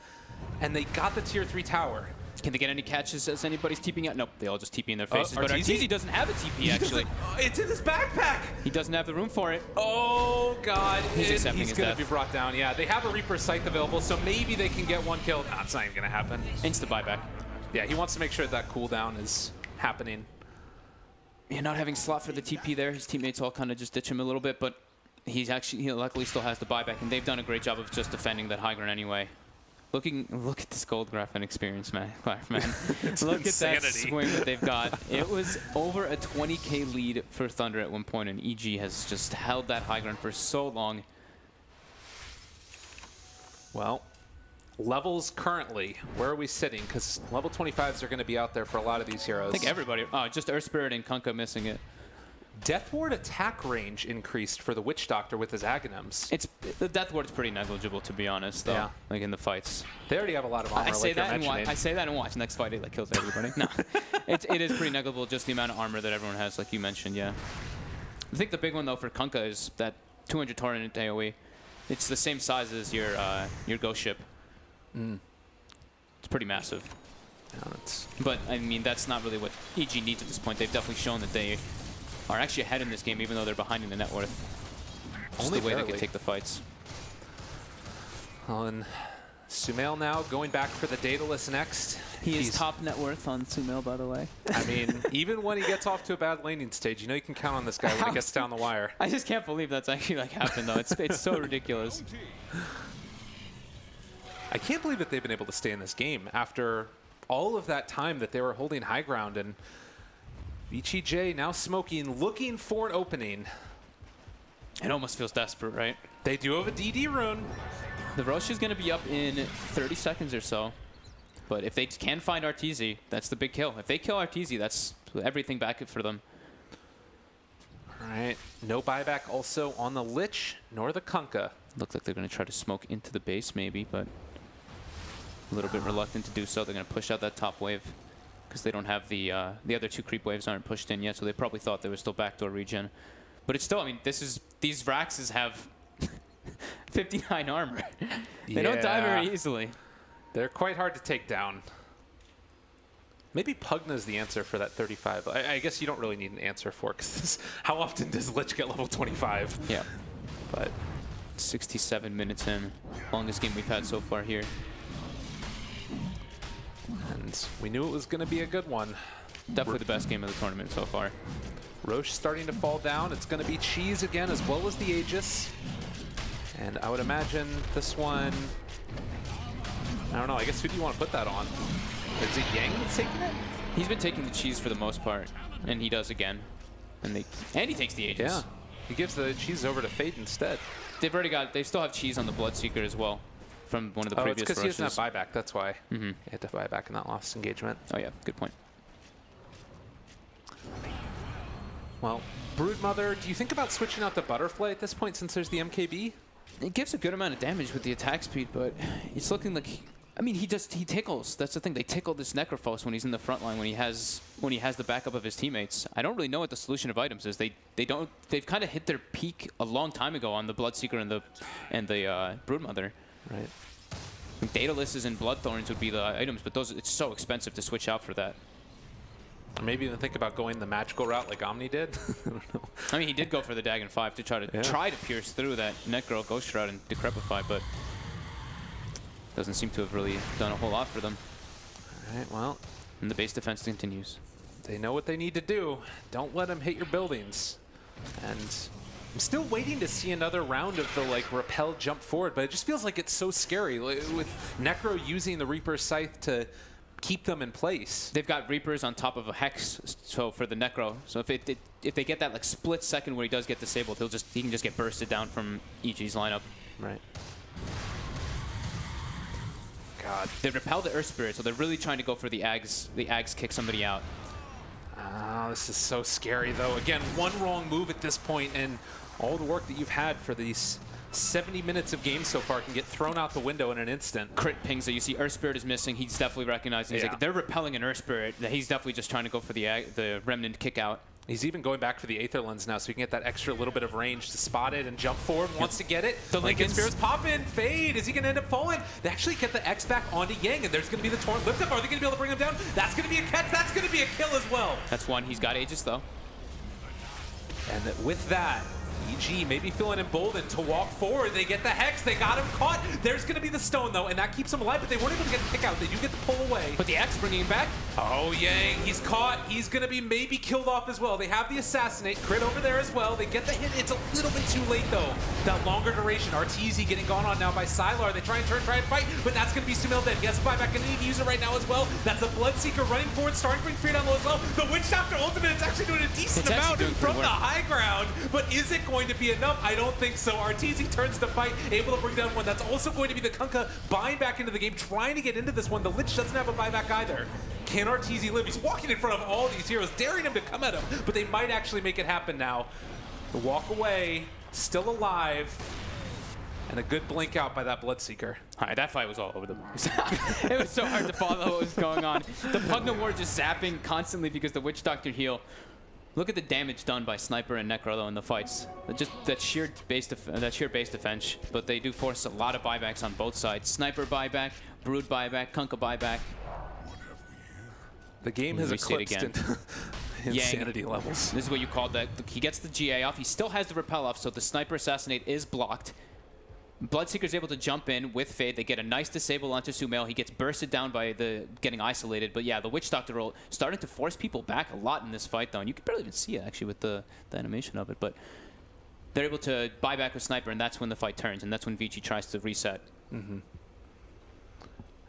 And they got the tier 3 tower. Can they get any catches as anybody's TPing out? Nope, they all just TP in their faces. But Arteezy doesn't have a TP, actually. It's in his backpack! He doesn't have the room for it. Oh, God. He's going to be brought down. Yeah, they have a Reaper Scythe available, so maybe they can get one kill. No, it's not even going to happen. Insta buyback. Yeah, he wants to make sure that cooldown is happening. Yeah, not having slot for the TP there. His teammates all kind of just ditch him a little bit, but he luckily still has the buyback, and they've done a great job of just defending that high ground anyway. Look at this gold graph and experience, man. Look at that swing that they've got. It was over a 20k lead for Thunder at one point, and EG has just held that high ground for so long. Well, levels currently, where are we sitting? Because level 25s are going to be out there for a lot of these heroes. I think everybody. Oh, just Earth Spirit and Kunkka missing it. Death Ward attack range increased for the Witch Doctor with his Aghanims. The Death Ward's pretty negligible, to be honest, though. Yeah. Like in the fights. They already have a lot of armor. I say that and watch next fight. It like kills everybody. No, it is pretty negligible, just the amount of armor that everyone has, like you mentioned. Yeah. I think the big one though for Kunkka is that 200 torrent AOE. It's the same size as your ghost ship. It's pretty massive. Yeah, but I mean, that's not really what EG needs at this point. They've definitely shown that they are actually ahead in this game, even though they're behind in the net worth. Just Only the way barely. they can take the fights. On Sumail now going back for the Daedalus next. He's top net worth on Sumail, by the way. I mean, even when he gets off to a bad landing stage, you know you can count on this guy when he gets down the wire. I just can't believe that's actually like happened though. It's so ridiculous. I can't believe that they've been able to stay in this game after all of that time that they were holding high ground, and VG.J now smoking, looking for an opening. It almost feels desperate, right? They do have a DD rune. The Rosh is going to be up in 30 seconds or so. But if they can find Arteezy, that's the big kill. If they kill Arteezy, that's everything back for them. All right. No buyback also on the Lich nor the Kunkka. Looks like they're going to try to smoke into the base maybe, but a little bit reluctant to do so. They're going to push out that top wave because they don't have the other two creep waves aren't pushed in yet, so they probably thought there was still backdoor regen. But it's still, I mean, these Vraxes have 59 armor. They don't die very easily. They're quite hard to take down. Maybe Pugna's the answer for that 35. I guess you don't really need an answer for it, because how often does Lich get level 25? Yeah. But 67 minutes in. Longest game we've had so far here. And we knew it was going to be a good one. Definitely the best game of the tournament so far. Roche starting to fall down. It's going to be Cheese again, as well as the Aegis. And I would imagine this one, I don't know, I guess who do you want to put that on? Is it Yang that's taking it? He's been taking the Cheese for the most part, and he does again. And he takes the Aegis. Yeah, he gives the Cheese over to Fate instead. They still have Cheese on the Bloodseeker as well from one of the previous it's because rushes. he doesn't have buyback, that's why. He had to buy back in that lost engagement. Oh yeah, good point. Well, Broodmother, do you think about switching out the Butterfly at this point since there's the MKB? It gives a good amount of damage with the attack speed, but it's looking like, I mean, he tickles. That's the thing. They tickle this Necrophos when he's in the front line, when he has the backup of his teammates. I don't really know what the solution of items is. They've kind of hit their peak a long time ago on the Bloodseeker and the Broodmother. Right. Daedalus and Bloodthorns would be the items, but it's so expensive to switch out for that. Or maybe even think about going the magical route like Omni did. I don't know. I mean, he did go for the Dagon 5 to try to pierce through that Necro Ghost Shroud and Decrepify, but doesn't seem to have really done a whole lot for them. All right, well. And the base defense continues. They know what they need to do. Don't let them hit your buildings. And I'm still waiting to see another round of the like repel jump forward, but it just feels like it's so scary with Necro using the Reaper Scythe to keep them in place. They've got Reapers on top of a Hex, so for the Necro. So if they get that like split second where he does get disabled, he can just get bursted down from EG's lineup. Right. God. They repel the Earth Spirit, so they're really trying to go for the Ags. The Ags kick somebody out. Oh, this is so scary though. Again, one wrong move at this point, and all the work that you've had for these 70 minutes of game so far can get thrown out the window in an instant. Crit pings that you see Earth Spirit is missing. He's definitely recognizing. He's like, they're repelling an Earth Spirit. He's definitely just trying to go for the Remnant kick out. He's even going back for the Aether Lens now, so he can get that extra little bit of range to spot it and jump forward. Wants to get it. The Lincoln Spears pop in. Fade. Is he going to end up falling? They actually get the X back onto Yang, and there's going to be the Torrent lift up. Are they going to be able to bring him down? That's going to be a catch. That's going to be a kill as well. That's one. He's got Aegis, though. And with that, EG maybe feeling emboldened to walk forward. They get the Hex. They got him caught. There's going to be the Stone, though, and that keeps him alive, but they weren't able to get the kick out. They do get the pull away. But the X bringing him back. Oh, Yang, he's caught. He's going to be maybe killed off as well. They have the Assassinate. Crit over there as well. They get the hit. It's a little bit too late, though. That longer duration. Arteezy getting gone on now by Sylar. They try and fight, but that's going to be Sumail dead. He has to buy back, and they need to use it right now as well. That's a Bloodseeker running forward, starting to bring Fear down low as well. The Witch Doctor ultimate is actually doing a decent amount from the high ground, but is it going to be enough? I don't think so. Arteezy turns to fight, able to bring down one. That's also going to be the Kunkka buying back into the game, trying to get into this one. The Lich doesn't have a buyback either. Can Arteezy live? He's walking in front of all these heroes, daring him to come at him, but they might actually make it happen now. The walk away, still alive, and a good blink out by that Bloodseeker. All right, that fight was all over the place. It was so hard to follow what was going on. The Pugna War just zapping constantly because the Witch Doctor heal. Look at the damage done by Sniper and Necro though in the fights. Just that sheer base defense, but they do force a lot of buybacks on both sides. Sniper buyback, Brood buyback, Kunkka buyback. The game has eclipsed insanity levels. This is what you called that. He gets the GA off. He still has the repel off, so the Sniper Assassinate is blocked. Bloodseeker's able to jump in with Fade. They get a nice disable onto Sumail. He gets bursted down by the getting isolated. But yeah, the Witch Doctor roll starting to force people back a lot in this fight, though. And you can barely even see it, actually, with the animation of it. But they're able to buy back with Sniper, and that's when the fight turns. And that's when VG tries to reset. And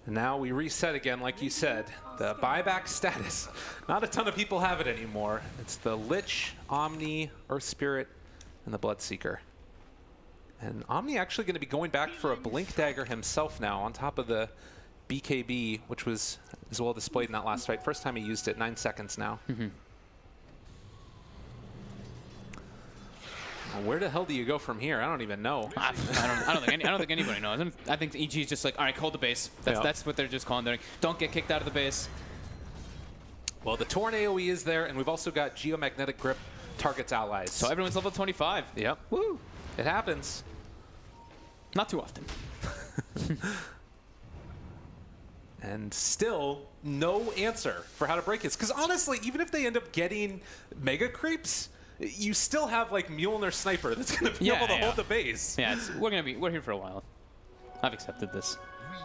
now we reset again, like you said. The buyback status. Not a ton of people have it anymore. It's the Lich, Omni, Earth Spirit, and the Bloodseeker. And Omni actually going to be going back for a Blink Dagger himself now on top of the BKB, which was as well displayed in that last fight. First time he used it, 9 seconds now. Well, where the hell do you go from here? I don't even know. I don't think anybody knows. I think EG is just like, all right, hold the base. That's what they're just calling. They're like, don't get kicked out of the base. Well, the Torn AoE is there, and we've also got Geomagnetic Grip targets allies. So everyone's level 25. Yep. Woo. It happens. Not too often. And still, no answer for how to break this. Because honestly, even if they end up getting Mega Creeps, you still have like Mjolnir Sniper that's going to be able to hold the base. Yeah, we're here for a while. I've accepted this.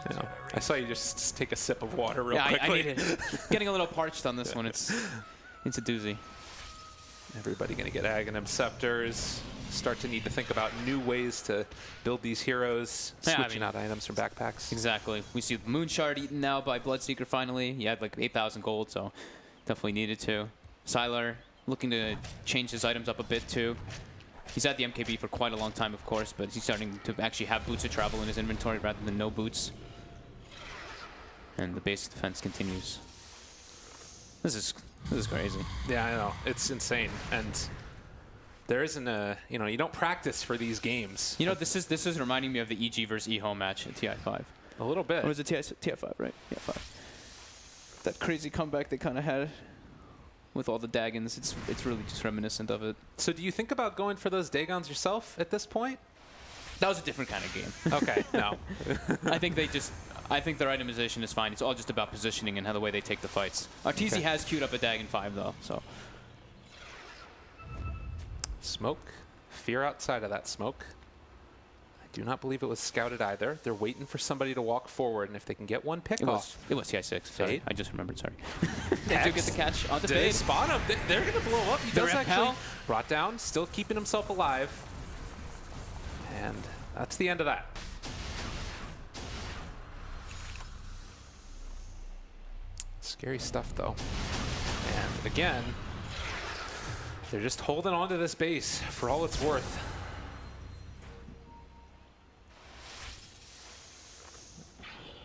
Yeah. I saw you just take a sip of water real quickly. I need it. Getting a little parched on this one. It's a doozy. Everybody going to get Aghanim Scepters. Start to need to think about new ways to build these heroes, switching out items from backpacks. Exactly. We see the Moon Shard eaten now by Bloodseeker finally. He had like 8,000 gold, so definitely needed to. Sylar looking to change his items up a bit too. He's had the MKB for quite a long time, of course, but he's starting to actually have boots of travel in his inventory rather than no boots. And the base defense continues. This is crazy. Yeah, I know. It's insane. And there isn't a, you don't practice for these games. This is reminding me of the EG versus eHome match at TI5. A little bit. Or was it TI5, right? Yeah, 5. That crazy comeback they kind of had with all the Dagons. It's really just reminiscent of it. So do you think about going for those Dagons yourself at this point? That was a different kind of game. Okay, no. I think their itemization is fine. It's all just about positioning and how the way they take the fights. Arteezy has queued up a Dagon 5 though, so. Smoke. Fear outside of that smoke. I do not believe it was scouted either. They're waiting for somebody to walk forward, and if they can get one pick off. It was TI6. Sorry. I just remembered, sorry. They do get the catch on the Did they spot him? They're going to blow up. He does actually brought down, still keeping himself alive. And that's the end of that. Scary stuff, though. And again, they're just holding on to this base for all it's worth.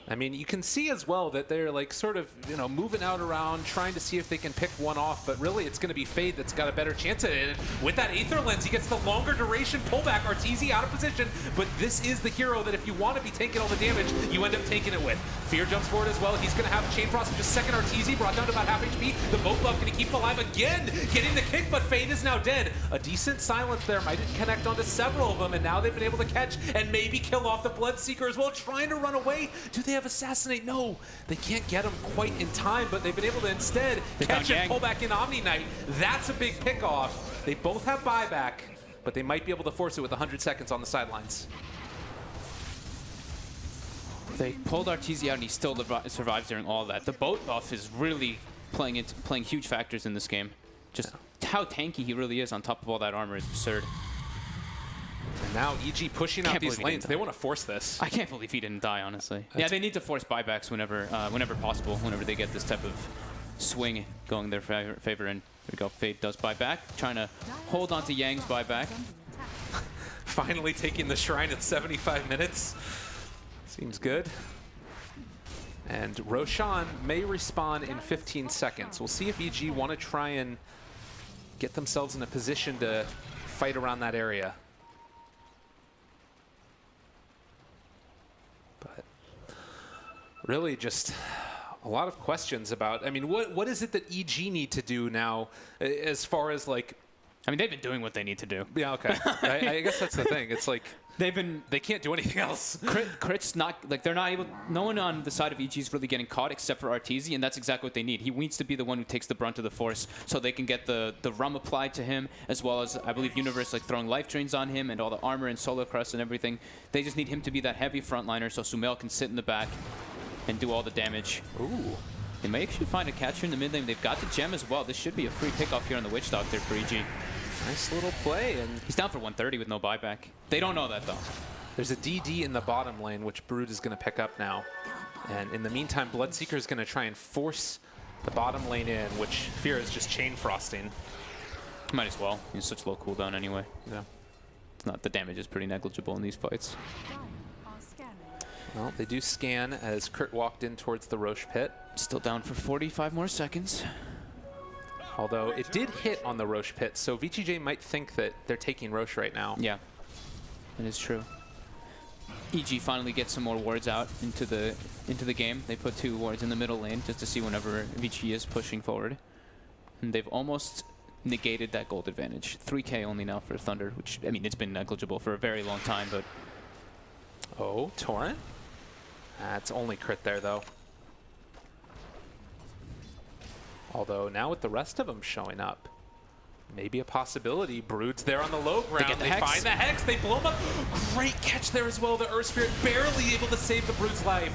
I mean, you can see as well that they're like sort of, you know, moving out around, trying to see if they can pick one off, but really it's going to be Fade that's got a better chance at it. And with that Aether Lens, he gets the longer duration pullback. Arteezy out of position, but this is the hero that if you want to be taking all the damage, you end up taking it with. Fear jumps forward as well. He's going to have Chain Frost in just second. Arteezy brought down to about half HP. The Boat Glove going to keep him alive again, getting the kick, but Fade is now dead. A decent silence there. Might connect onto several of them, and now they've been able to catch and maybe kill off the Bloodseeker as well, trying to run away. Do they have Assassinate? No, they can't get him quite in time, but they've been able to instead catch and pull back in Omni Knight. That's a big pick off. They both have buyback, but they might be able to force it with 100 seconds on the sidelines. They pulled Arteezy out and he still survives during all that. The boat buff is really playing huge factors in this game. Just how tanky he really is on top of all that armor is absurd. And now EG pushing out these lanes. They want to force this. I can't believe he didn't die, honestly. Yeah, they need to force buybacks whenever possible, whenever they get this type of swing going their favor. And here we go. Fade does buyback, trying to hold on to Yang's buyback. Finally taking the Shrine at 75 minutes. Seems good. And Roshan may respawn in 15 seconds. We'll see if EG want to try and get themselves in a position to fight around that area. But really just a lot of questions about, I mean, what is it that EG need to do now as far as like... I mean, they've been doing what they need to do. Yeah, okay. I guess that's the thing. It's like they can't do anything else. Crit's not, like, they're not able, no one on the side of EG is really getting caught except for Arteezy, and that's exactly what they need. He needs to be the one who takes the brunt of the force so they can get the rum applied to him, as well as, I believe, Universe, like, throwing life drains on him and all the armor and Solar Crust and everything. They just need him to be that heavy frontliner so Sumail can sit in the back and do all the damage. Ooh. They may actually find a catcher in the mid lane. They've got the gem as well. This should be a free pickoff here on the Witch Doctor for EG. Nice little play, and he's down for 130 with no buyback. They don't know that, though. There's a DD in the bottom lane, which Brood is going to pick up now. And in the meantime, Bloodseeker is going to try and force the bottom lane in, which Fear is just chain frosting. Might as well. He's such low cooldown anyway. Yeah. It's not, the damage is pretty negligible in these fights. Well, they do scan as Crit walked in towards the Roche pit. Still down for 45 more seconds. Although it did hit on the Roche pit, so VG.J might think that they're taking Roche right now. Yeah, it is true. EG finally gets some more wards out into the game. They put 2 wards in the middle lane just to see whenever VG is pushing forward. And they've almost negated that gold advantage. 3k only now for Thunder, which, I mean, it's been negligible for a very long time, but... Oh, Torrent? That's only crit there, though. Although now with the rest of them showing up, maybe a possibility. Brood's there on the low ground. They find the Hex. They blow him up. Great catch there as well. The Earth Spirit barely able to save the Brood's life.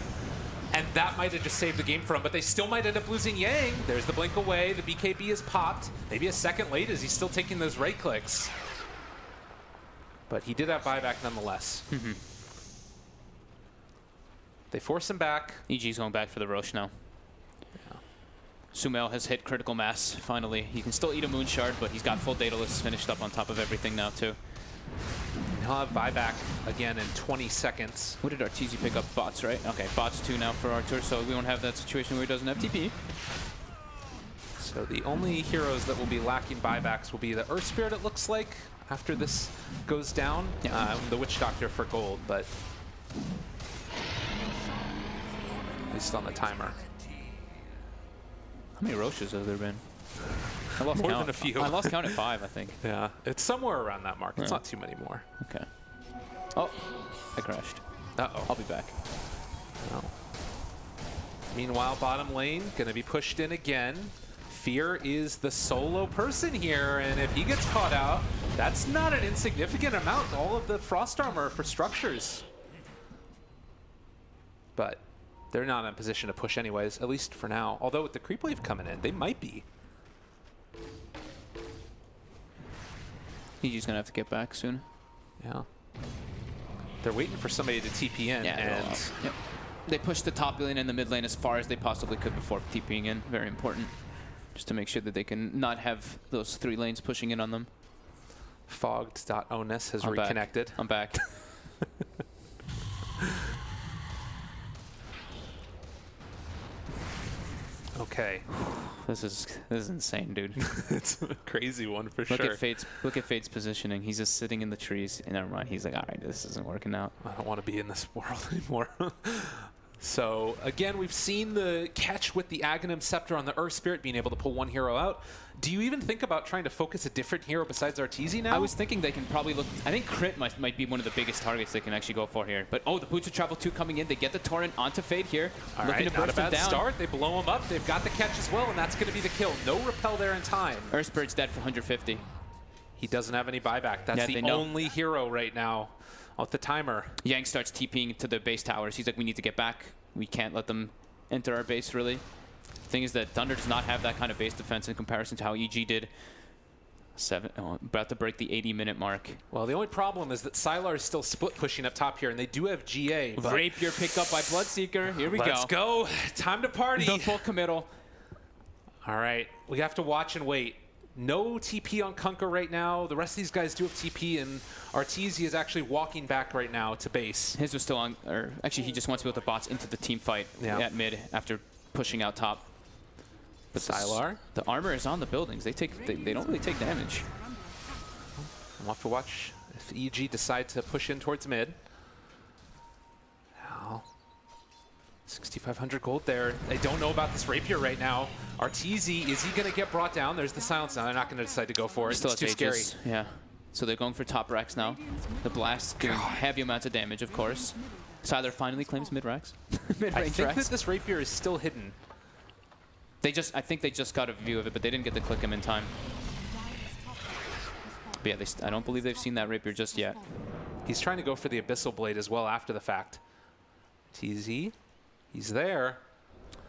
And that might have just saved the game for him, but they still might end up losing Yang. There's the blink away. The BKB is popped. Maybe a second late as he's still taking those right clicks. But he did have buyback nonetheless. They force him back. EG's going back for the Roche now. Sumail has hit critical mass, finally. He can still eat a Moon Shard, but he's got full Daedalus finished up on top of everything now, too. He'll have buyback again in 20 seconds. What did Arteezy pick up? Bots, right? Okay, bots 2 now for Artur, so we won't have that situation where he doesn't have TP. So the only heroes that will be lacking buybacks will be the Earth Spirit, it looks like, after this goes down. Yeah. The Witch Doctor for gold, but at least on the timer. How many Roches have there been? I lost more count. Than a few. I lost count at 5, I think. Yeah, it's somewhere around that mark. It's not too many more. Okay. Oh, I crashed. Uh-oh. I'll be back. Oh. Meanwhile, bottom lane going to be pushed in again. Fear is the solo person here, and if he gets caught out, that's not an insignificant amount. All of the frost armor for structures. But they're not in a position to push anyways, at least for now. Although with the creep wave coming in, they might be. He's just going to have to get back soon. Yeah. They're waiting for somebody to TP in. Yeah, and yep. They pushed the top lane and the mid lane as far as they possibly could before TPing in. Very important. Just to make sure that they can not have those 3 lanes pushing in on them. Fogged.onus has reconnected. I'm back. Okay. This is insane, dude. It's a crazy one for Look sure. at Fate's positioning. He's just sitting in the trees. And never mind. He's like, all right, this isn't working out. I don't want to be in this world anymore. So, again, we've seen the catch with the Aghanim Scepter on the Earth Spirit, being able to pull one hero out. Do you even think about trying to focus a different hero besides Arteezy now? I was thinking they can probably look... I think Crit might be one of the biggest targets they can actually go for here. But, oh, the Boots of Travel 2 coming in. They get the Torrent onto Fade here. All looking right, to not a burst him bad down. start. They blow him up. They've got the catch as well, and that's going to be the kill. No repel there in time. Earth Spirit's dead for 150. He doesn't have any buyback. That's the only hero right now with the timer. Yang starts TPing to the base towers. He's like, we need to get back. We can't let them enter our base, really. The thing is that Thunder does not have that kind of base defense in comparison to how EG did. About to break the 80-minute mark. Well, the only problem is that Sylar is still split pushing up top here, and they do have GA. Rapier picked up by Bloodseeker. Here we go. Let's go. Time to party. The full committal. All right. We have to watch and wait. No TP on Kunkka right now. The rest of these guys do have TP, and Arteezy is actually walking back right now to base. His was still on, or actually he just wants to put the bots into the team fight at mid after pushing out top. But Sylar? The armor is on the buildings. They don't really take damage. We'll have to watch if EG decide to push in towards mid. Now, 6,500 gold there. They don't know about this Rapier right now. Arteezy, is he going to get brought down? There's the silence now. They're not going to decide to go for it. Still it's too scary. Yeah. So they're going for top racks now. The blast doing heavy amounts of damage, of course. Sylar finally claims mid racks. Mid-range I think racks. that this Rapier is still hidden. I think they just got a view of it, but they didn't get to click him in time. But yeah, I don't believe they've seen that Rapier just yet. He's trying to go for the Abyssal Blade as well after the fact. TZ, he's there.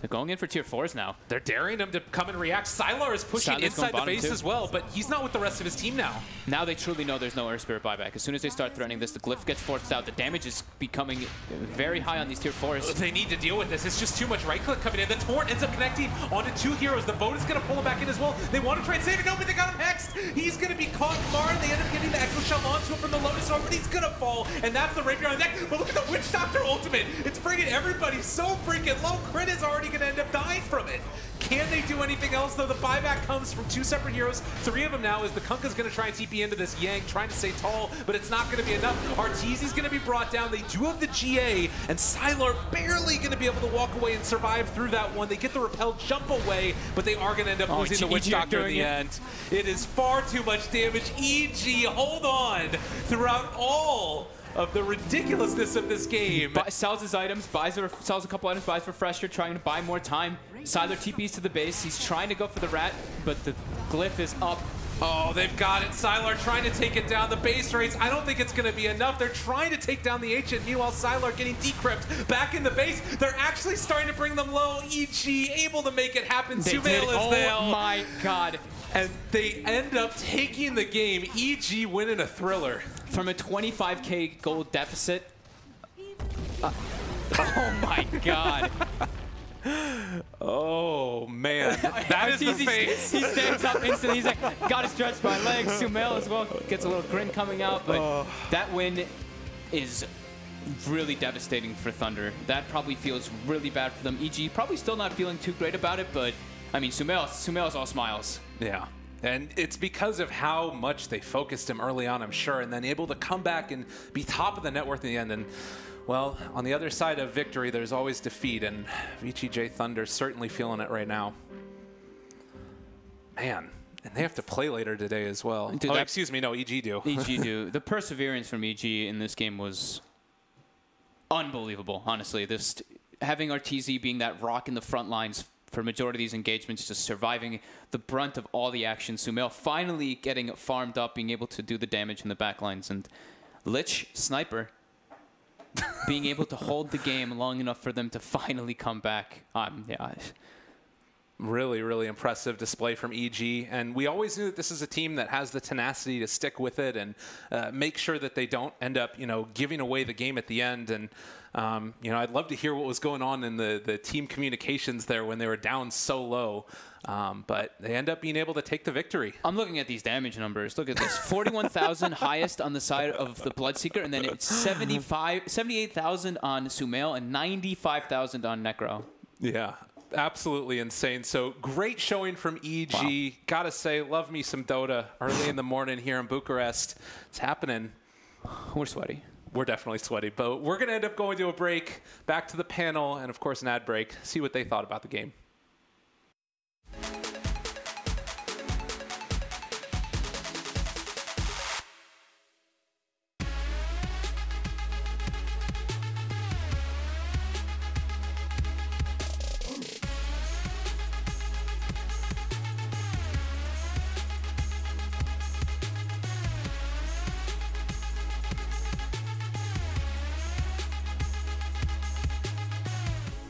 They're going in for tier 4s now. They're daring him to come and react. Sylar is pushing Sylar's inside the going base bottom as well, but he's not with the rest of his team now. Now they truly know there's no Earth Spirit buyback. As soon as they start threatening this, the Glyph gets forced out. The damage is becoming very high on these tier 4s. They need to deal with this. It's just too much right-click coming in. The Torrent ends up connecting onto two heroes. The boat is going to pull him back in as well. They want to try and save it. No, but they got him hexed. He's going to be caught hard. They end up getting the Echo Shell onto him from the Lotus Orb, but he's going to fall. And that's the Rapier on deck. But look at the Witch Doctor ultimate. It's bringing everybody so freaking low. Crit is already going to end up dying from it. Can they do anything else, though? The buyback comes from two separate heroes. Three of them now, as the Kunkka's going to try and TP into this Yang, trying to stay tall, but it's not going to be enough. Arteezy's going to be brought down. They do have the GA, and Sylar barely going to be able to walk away and survive through that one. They get the repel jump away, but they are going to end up losing the Witch Doctor in the end. It is far too much damage. EG, hold on throughout all of the ridiculousness of this game. Sells his items, sells a couple items, buys Refresher, trying to buy more time. Sylar TPs to the base. He's trying to go for the rat, but the Glyph is up. Oh, they've got it. Sylar trying to take it down. The base race, I don't think it's going to be enough. They're trying to take down the Ancient. Meanwhile, Sylar getting decrypt back in the base. They're actually starting to bring them low. EG able to make it happen. Sumail is there. Oh my god. And they end up taking the game. EG winning a thriller. From a 25k gold deficit. Oh my god. Oh man, that is the face. He stands up instantly. He's like, gotta stretch my legs. Sumail as well gets a little grin coming out, but that win is really devastating for Thunder. That probably feels really bad for them. EG probably still not feeling too great about it, but I mean, Sumail's all smiles. Yeah. And it's because of how much they focused him early on, I'm sure, and then able to come back and be top of the net worth in the end. And well, on the other side of victory, there's always defeat, and VG.J Thunder's certainly feeling it right now. Man, and they have to play later today as well. Dude, excuse me, no, EG do. EG do. The perseverance from EG in this game was unbelievable, honestly. Having Arteezy being that rock in the front lines for majority of these engagements, just surviving the brunt of all the action. Sumail finally getting farmed up, being able to do the damage in the back lines, and Lich Sniper being able to hold the game long enough for them to finally come back. Yeah. Really, really impressive display from EG. And we always knew that this is a team that has the tenacity to stick with it and make sure that they don't end up, giving away the game at the end. And, I'd love to hear what was going on in the team communications there when they were down so low. But they end up being able to take the victory. I'm looking at these damage numbers. Look at this. 41,000 highest on the side of the Bloodseeker, and then it's 78,000 on Sumail and 95,000 on Necro. Yeah. absolutely insane. So great showing from EG. Wow. Gotta say, love me some Dota early in the morning here in Bucharest. It's happening. We're sweaty. We're definitely sweaty, but we're going to end up going to a break, back to the panel, and of course an ad break, see what they thought about the game.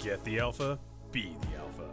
Get the alpha, be the alpha.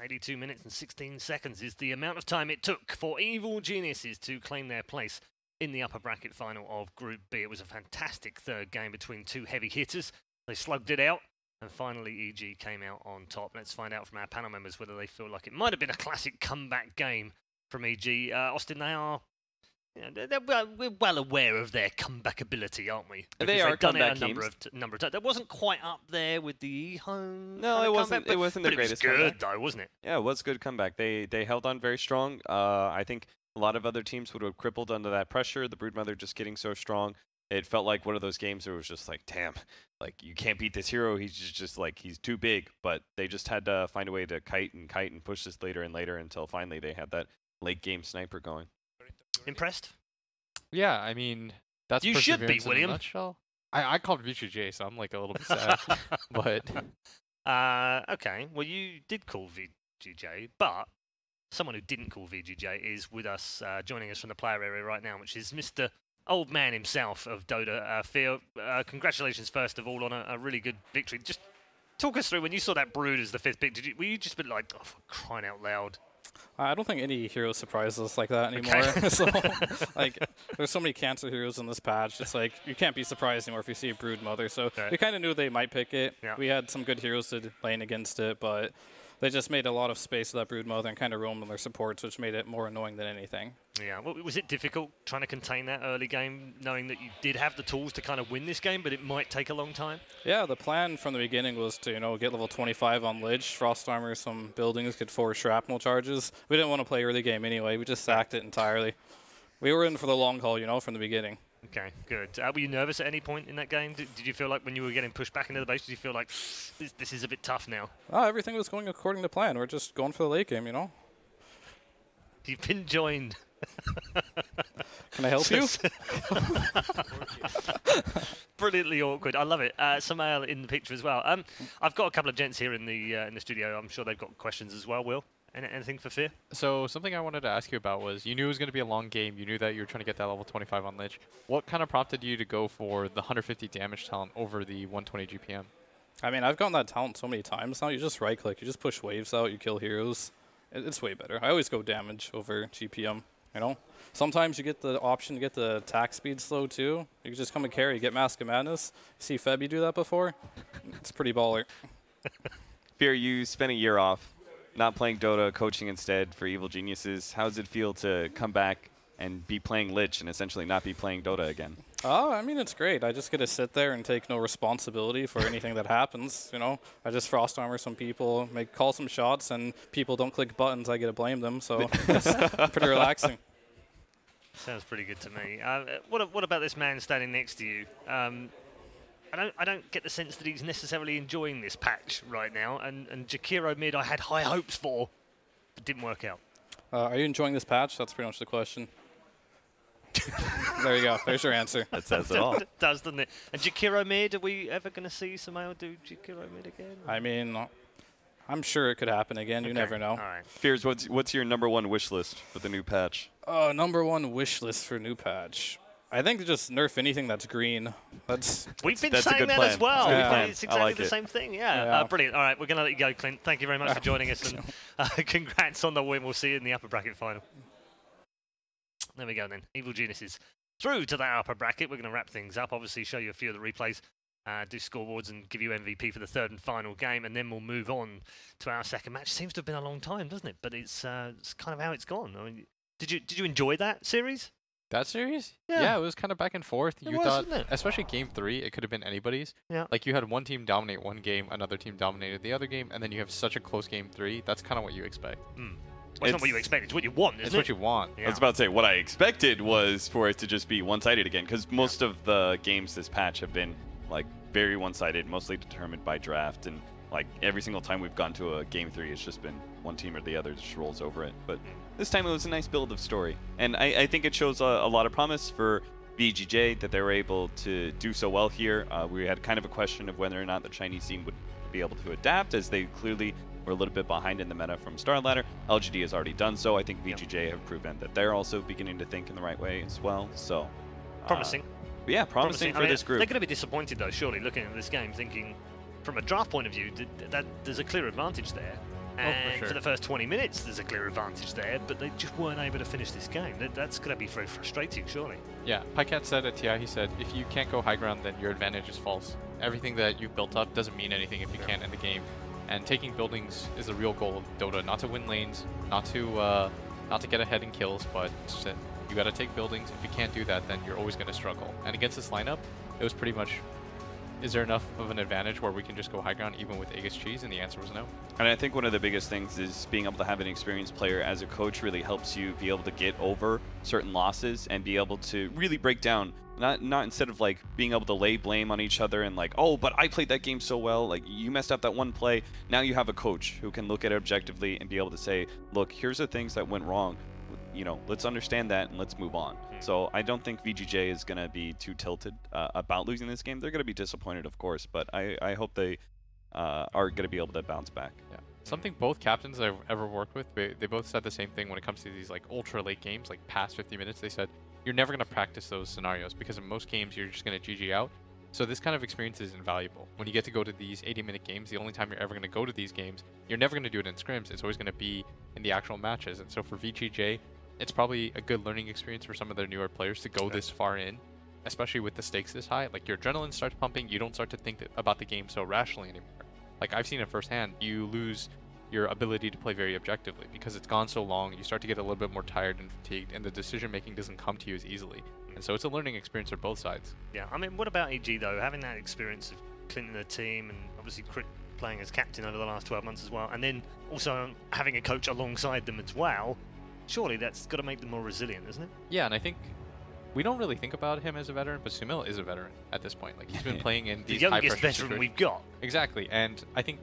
$82 minutes and 16 seconds is the amount of time it took for Evil Geniuses to claim their place in the upper bracket final of Group B. It was a fantastic third game between two heavy hitters. They slugged it out, and finally EG came out on top. Let's find out from our panel members whether they feel like it might have been a classic comeback game from EG. Austin, they are... we're well aware of their comeback ability, aren't we? Because they are they've done comeback it a number of times. That wasn't quite up there with the home. No, it wasn't. It wasn't the greatest. It was good comeback. though, wasn't it? Yeah, it was a good comeback. They held on very strong. I think a lot of other teams would have crippled under that pressure. The Broodmother just getting so strong. It felt like one of those games where it was just like, damn, like you can't beat this hero. He's just like he's too big. But they just had to find a way to kite and push this later and later until finally they had that late game sniper going. Impressed? Yeah, I mean, that's you should be, perseverance in a William. nutshell. I called VG.J, so I'm like a little bit sad. But okay. Well, you did call VG.J, but someone who didn't call VG.J is with us, joining us from the player area right now, which is Mr. Old Man himself of Dota. Fear, congratulations first of all on a really good victory. Just talk us through, when you saw that Brood as the 5th pick, were you just a bit like, oh, for crying out loud? I don't think any hero surprises us like that anymore. Okay. So, like, there's so many cancer heroes in this patch. It's like, you can't be surprised anymore if you see a Brood Mother. So we kind of knew they might pick it. Yeah. We had some good heroes to lane against it, but they just made a lot of space for that Brood Mother and kind of roamed on their supports, which made it more annoying than anything. Yeah, well, was it difficult trying to contain that early game, knowing that you did have the tools to kind of win this game, but it might take a long time? Yeah, the plan from the beginning was to, get level 25 on Lich, Frost Armor some buildings, get 4 shrapnel charges. We didn't want to play early game anyway. We just sacked it entirely. We were in for the long haul, from the beginning. Okay, good. Were you nervous at any point in that game? Did you feel like when you were getting pushed back into the base, did you feel like this is a bit tough now? Everything was going according to plan. We're just going for the late game, You've been joined. Can I help you? Brilliantly awkward. I love it. Samael in the picture as well. I've got a couple of gents here in the studio. I'm sure they've got questions as well. Will, anything for Fear? So something I wanted to ask you about was, you knew it was going to be a long game. You knew that you were trying to get that level 25 on Lich. What kind of prompted you to go for the 150 damage talent over the 120 GPM? I mean, I've gotten that talent so many times now. You just right-click, you just push waves out, you kill heroes. It's way better. I always go damage over GPM, Sometimes you get the option to get the attack speed slow too. You can just come and carry, get Mask of Madness. See Febby do that before? It's pretty baller. Fear, you spent a year off, not playing Dota, coaching instead for Evil Geniuses. How does it feel to come back and be playing Lich and essentially not be playing Dota again? Oh, I mean, it's great. I just get to sit there and take no responsibility for anything that happens, I just Frost Armor some people, call some shots, and people don't click buttons, I get to blame them, so it's pretty relaxing. Sounds pretty good to me. What about this man standing next to you? I don't get the sense that he's necessarily enjoying this patch right now, and Jakiro mid I had high hopes for, but didn't work out. Are you enjoying this patch? That's pretty much the question. There you go. There's your answer. That says it all. It does, doesn't it? And Jakiro mid, are we ever going to see Samael do Jakiro mid again? I mean, I'm sure it could happen again. You never know. All right. Fears, what's your #1 wish list for the new patch? #1 wish list for new patch. I think to just nerf anything that's green. We've been that's saying that as well. Yeah. It's exactly the same thing. Yeah. Brilliant. All right, we're going to let you go, Clint. Thank you very much for joining us, and congrats on the win. We'll see you in the upper bracket final. There we go then. Evil Geniuses through to that upper bracket. We're going to wrap things up. Obviously, show you a few of the replays, do scoreboards, and give you MVP for the 3rd and final game, and then we'll move on to our second match. Seems to have been a long time, doesn't it? But it's kind of how it's gone. I mean, did you enjoy that series? That series? Yeah. It was kind of back and forth. It was, wasn't it? Especially game 3, it could have been anybody's. Yeah. Like, you had one team dominate one game, another team dominated the other game, and then you have such a close game 3. That's kind of what you expect. Well, it's not what you expect. It's what you want, isn't It's it? what you want. Yeah. I was about to say, what I expected was for it to just be one-sided again, because most of the games this patch have been, like, very one-sided, mostly determined by draft, and, like, every single time we've gone to a game 3, it's just been one team or the other just rolls over it. But this time it was a nice build of story, and I think it shows a lot of promise for VG.J that they were able to do so well here. We had kind of a question of whether or not the Chinese scene would be able to adapt, as they clearly were a little bit behind in the meta from Starladder. LGD has already done so. I think VG.J have proven that they're also beginning to think in the right way as well. So Promising. Yeah, promising for this group. They're going to be disappointed, though, surely, looking at this game, thinking, from a draft point of view, that there's a clear advantage there. And for the first 20 minutes, there's a clear advantage there, but they just weren't able to finish this game. That's going to be very frustrating, surely. Yeah, Pycat said at TI, he said, if you can't go high ground, then your advantage is false. Everything that you've built up doesn't mean anything if you can't end the game. And taking buildings is the real goal of Dota, not to win lanes, not to get ahead in kills, but you got to take buildings. If you can't do that, then you're always going to struggle. And against this lineup, it was pretty much, is there enough of an advantage where we can just go high ground even with Aegis Cheese? And the answer was no. And I think one of the biggest things is being able to have an experienced player as a coach really helps you be able to get over certain losses and be able to really break down, not instead of like being able to lay blame on each other and like, oh, but I played that game so well, like you messed up that one play. Now you have a coach who can look at it objectively and be able to say, look, here's the things that went wrong. You know, let's understand that and let's move on. So I don't think VG.J is going to be too tilted about losing this game. They're going to be disappointed, of course, but I hope they are going to be able to bounce back. Yeah. Something both captains I've ever worked with, they both said the same thing when it comes to these like ultra late games, like past 50 minutes. They said you're never going to practice those scenarios because in most games you're just going to GG out. So this kind of experience is invaluable. When you get to go to these 80-minute games, the only time you're ever going to go to these games, you're never going to do it in scrims. It's always going to be in the actual matches. And so for VG.J, it's probably a good learning experience for some of their newer players to go this far in, especially with the stakes this high. Like your adrenaline starts pumping, you don't start to think about the game so rationally anymore. Like I've seen it firsthand, you lose your ability to play very objectively because it's gone so long. You start to get a little bit more tired and fatigued, and the decision making doesn't come to you as easily. And so it's a learning experience for both sides. Yeah, I mean, what about EG though? Having that experience of Clint in the team, and obviously Crit playing as captain over the last 12 months as well, and then also having a coach alongside them as well. Surely that's got to make them more resilient, isn't it? Yeah, and I think we don't really think about him as a veteran, but Sumil is a veteran at this point. Like he's been playing in these high-pressure youngest veteran we've got. Exactly, and I think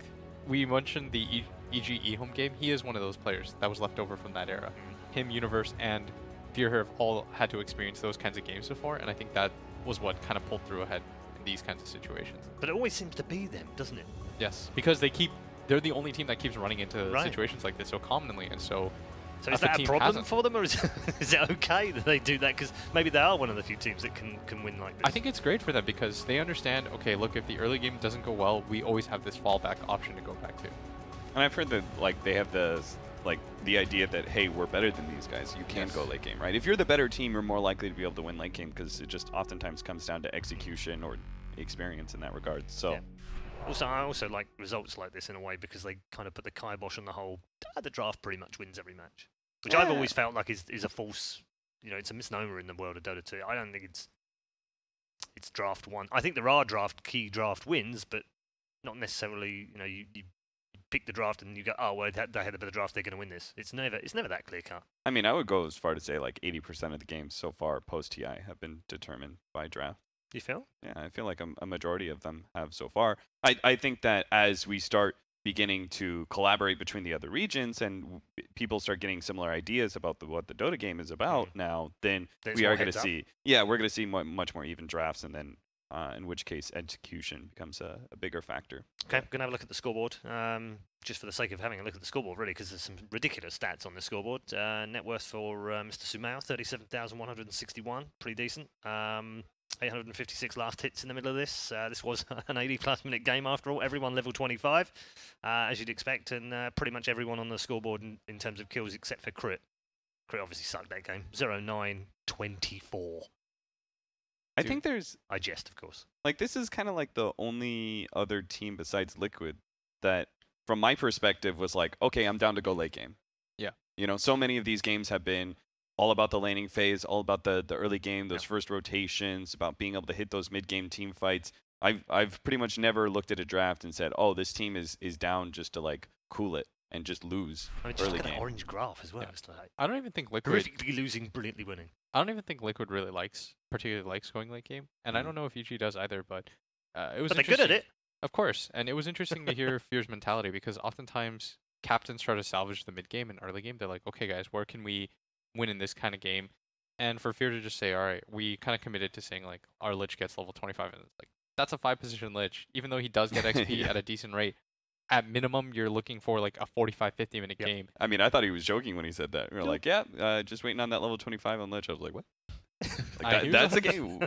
we mentioned the EG home game. He is one of those players that was left over from that era. Him, Universe, and Fear have all had to experience those kinds of games before, and I think that was what kind of pulled through ahead in these kinds of situations. But it always seems to be them, doesn't it? Yes, because they're the only team that keeps running into situations like this so commonly, and so. So is that a problem for them, or is it okay that they do that? Because maybe they are one of the few teams that can win like this. I think it's great for them because they understand, okay, look, if the early game doesn't go well, we always have this fallback option to go back to. And I've heard that like they have the idea that, hey, we're better than these guys. You can go late game, right? If you're the better team, you're more likely to be able to win late game because it just oftentimes comes down to execution or experience in that regard. So. Yeah. Also, I also like results like this in a way because they kind of put the kibosh on the whole, the draft pretty much wins every match. Which I've always felt like is a false, it's a misnomer in the world of Dota 2. I don't think it's draft one. I think there are key draft wins, but not necessarily, you pick the draft and you go, oh, well, they had a better draft, they're going to win this. It's never that clear cut. I mean, I would go as far to say like 80% of the games so far post-TI have been determined by draft. You feel? Yeah, I feel like a majority of them have so far. I think that as we start beginning to collaborate between the other regions and people start getting similar ideas about what the Dota game is about now, then we are going to see, we're going to see much more even drafts, and then in which case execution becomes a bigger factor. Okay, I'm going to have a look at the scoreboard, just for the sake of having a look at the scoreboard, really, because there's some ridiculous stats on the scoreboard. Net worth for Mr. Sumao, 37,161, pretty decent. 856 last hits in the middle of this. This was an 80-plus minute game after all. Everyone level 25, as you'd expect, and pretty much everyone on the scoreboard in terms of kills except for Crit. Crit obviously sucked that game. 0-9, 24. I think there's... I jest, of course. Like, this is kind of like the only other team besides Liquid that, from my perspective, was like, okay, I'm down to go late game. Yeah. So many of these games have been all about the laning phase, all about the early game, those first rotations, about being able to hit those mid-game team fights. I've pretty much never looked at a draft and said, oh, this team is down just to like cool it and just lose just early look game. At an orange graph as well. It's like I don't even think Liquid horrifically losing, brilliantly winning. I don't even think Liquid really particularly likes going late game, and I don't know if EG does either. But it was. But they're good at it, of course, and it was interesting to hear Fear's mentality because oftentimes captains try to salvage the mid game and early game. They're like, okay, guys, where can we win in this kind of game? And for Fear to just say, all right, we kind of committed to saying like our Lich gets level 25, and it's like that's a 5-position Lich, even though he does get XP at a decent rate. At minimum, you're looking for like a 45-50 minute game. I mean, I thought he was joking when he said that. We were like, just waiting on that level 25 on Lich. I was like, what? That's a game.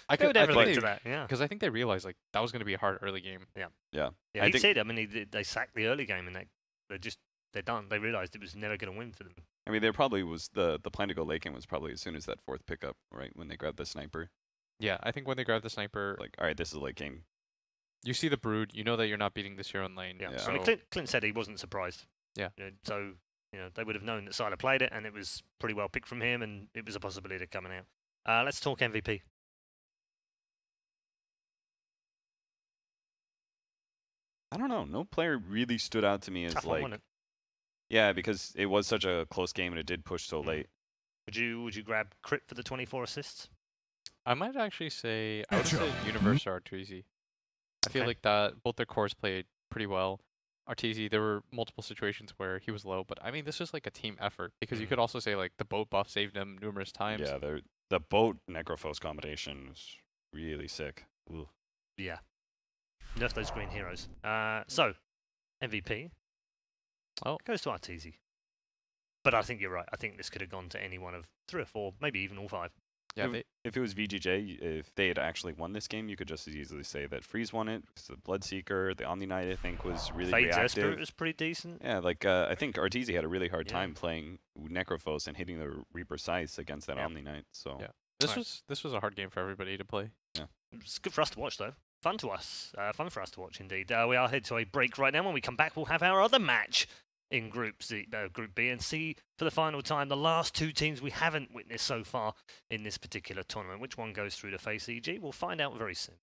I could never think to that, because I think they realized like that was going to be a hard early game. Yeah. He said. I mean, they sacked the early game and they're done. They realized it was never going to win for them. I mean, there probably was the plan to go late game was probably as soon as that fourth pickup, right? When they grabbed the sniper. Yeah, I think when they grabbed the sniper, like, all right, this is a late game. You see the Brood, you know that you're not beating this hero in lane. Yeah. So, I mean, Clint said he wasn't surprised. Yeah. So they would have known that Sylar played it, and it was pretty well picked from him, and it was a possibility of coming out. Let's talk MVP. I don't know. No player really stood out to me as Tough like. One, yeah, because it was such a close game and it did push so late. Would you grab Crit for the 24 assists? I might actually say I would say Universe or Arteezy. I feel like that both their cores played pretty well. Arteezy, there were multiple situations where he was low, but I mean this was like a team effort because you could also say like the boat buff saved him numerous times. Yeah, the boat Necrophos combination was really sick. Ooh. Yeah. Nerf those green heroes. So MVP. Oh. It goes to Arteezy. But I think you're right. I think this could have gone to any one of 3 or 4, maybe even all 5. Yeah, if it was VG.J, if they had actually won this game, you could just as easily say that Freeze won it. Because the Bloodseeker, the Omni Knight, I think, was really Fade's reactive. Spirit was pretty decent. Yeah, like I think Arteezy had a really hard time playing Necrophos and hitting the Reaper Scythe against that Omni Knight. So yeah, this was a hard game for everybody to play. Yeah, it's good for us to watch though. Fun for us to watch indeed. We are headed to a break right now. When we come back, we'll have our other match in Group B, and see for the final time the last 2 teams we haven't witnessed so far in this particular tournament. Which one goes through to face EG? We'll find out very soon.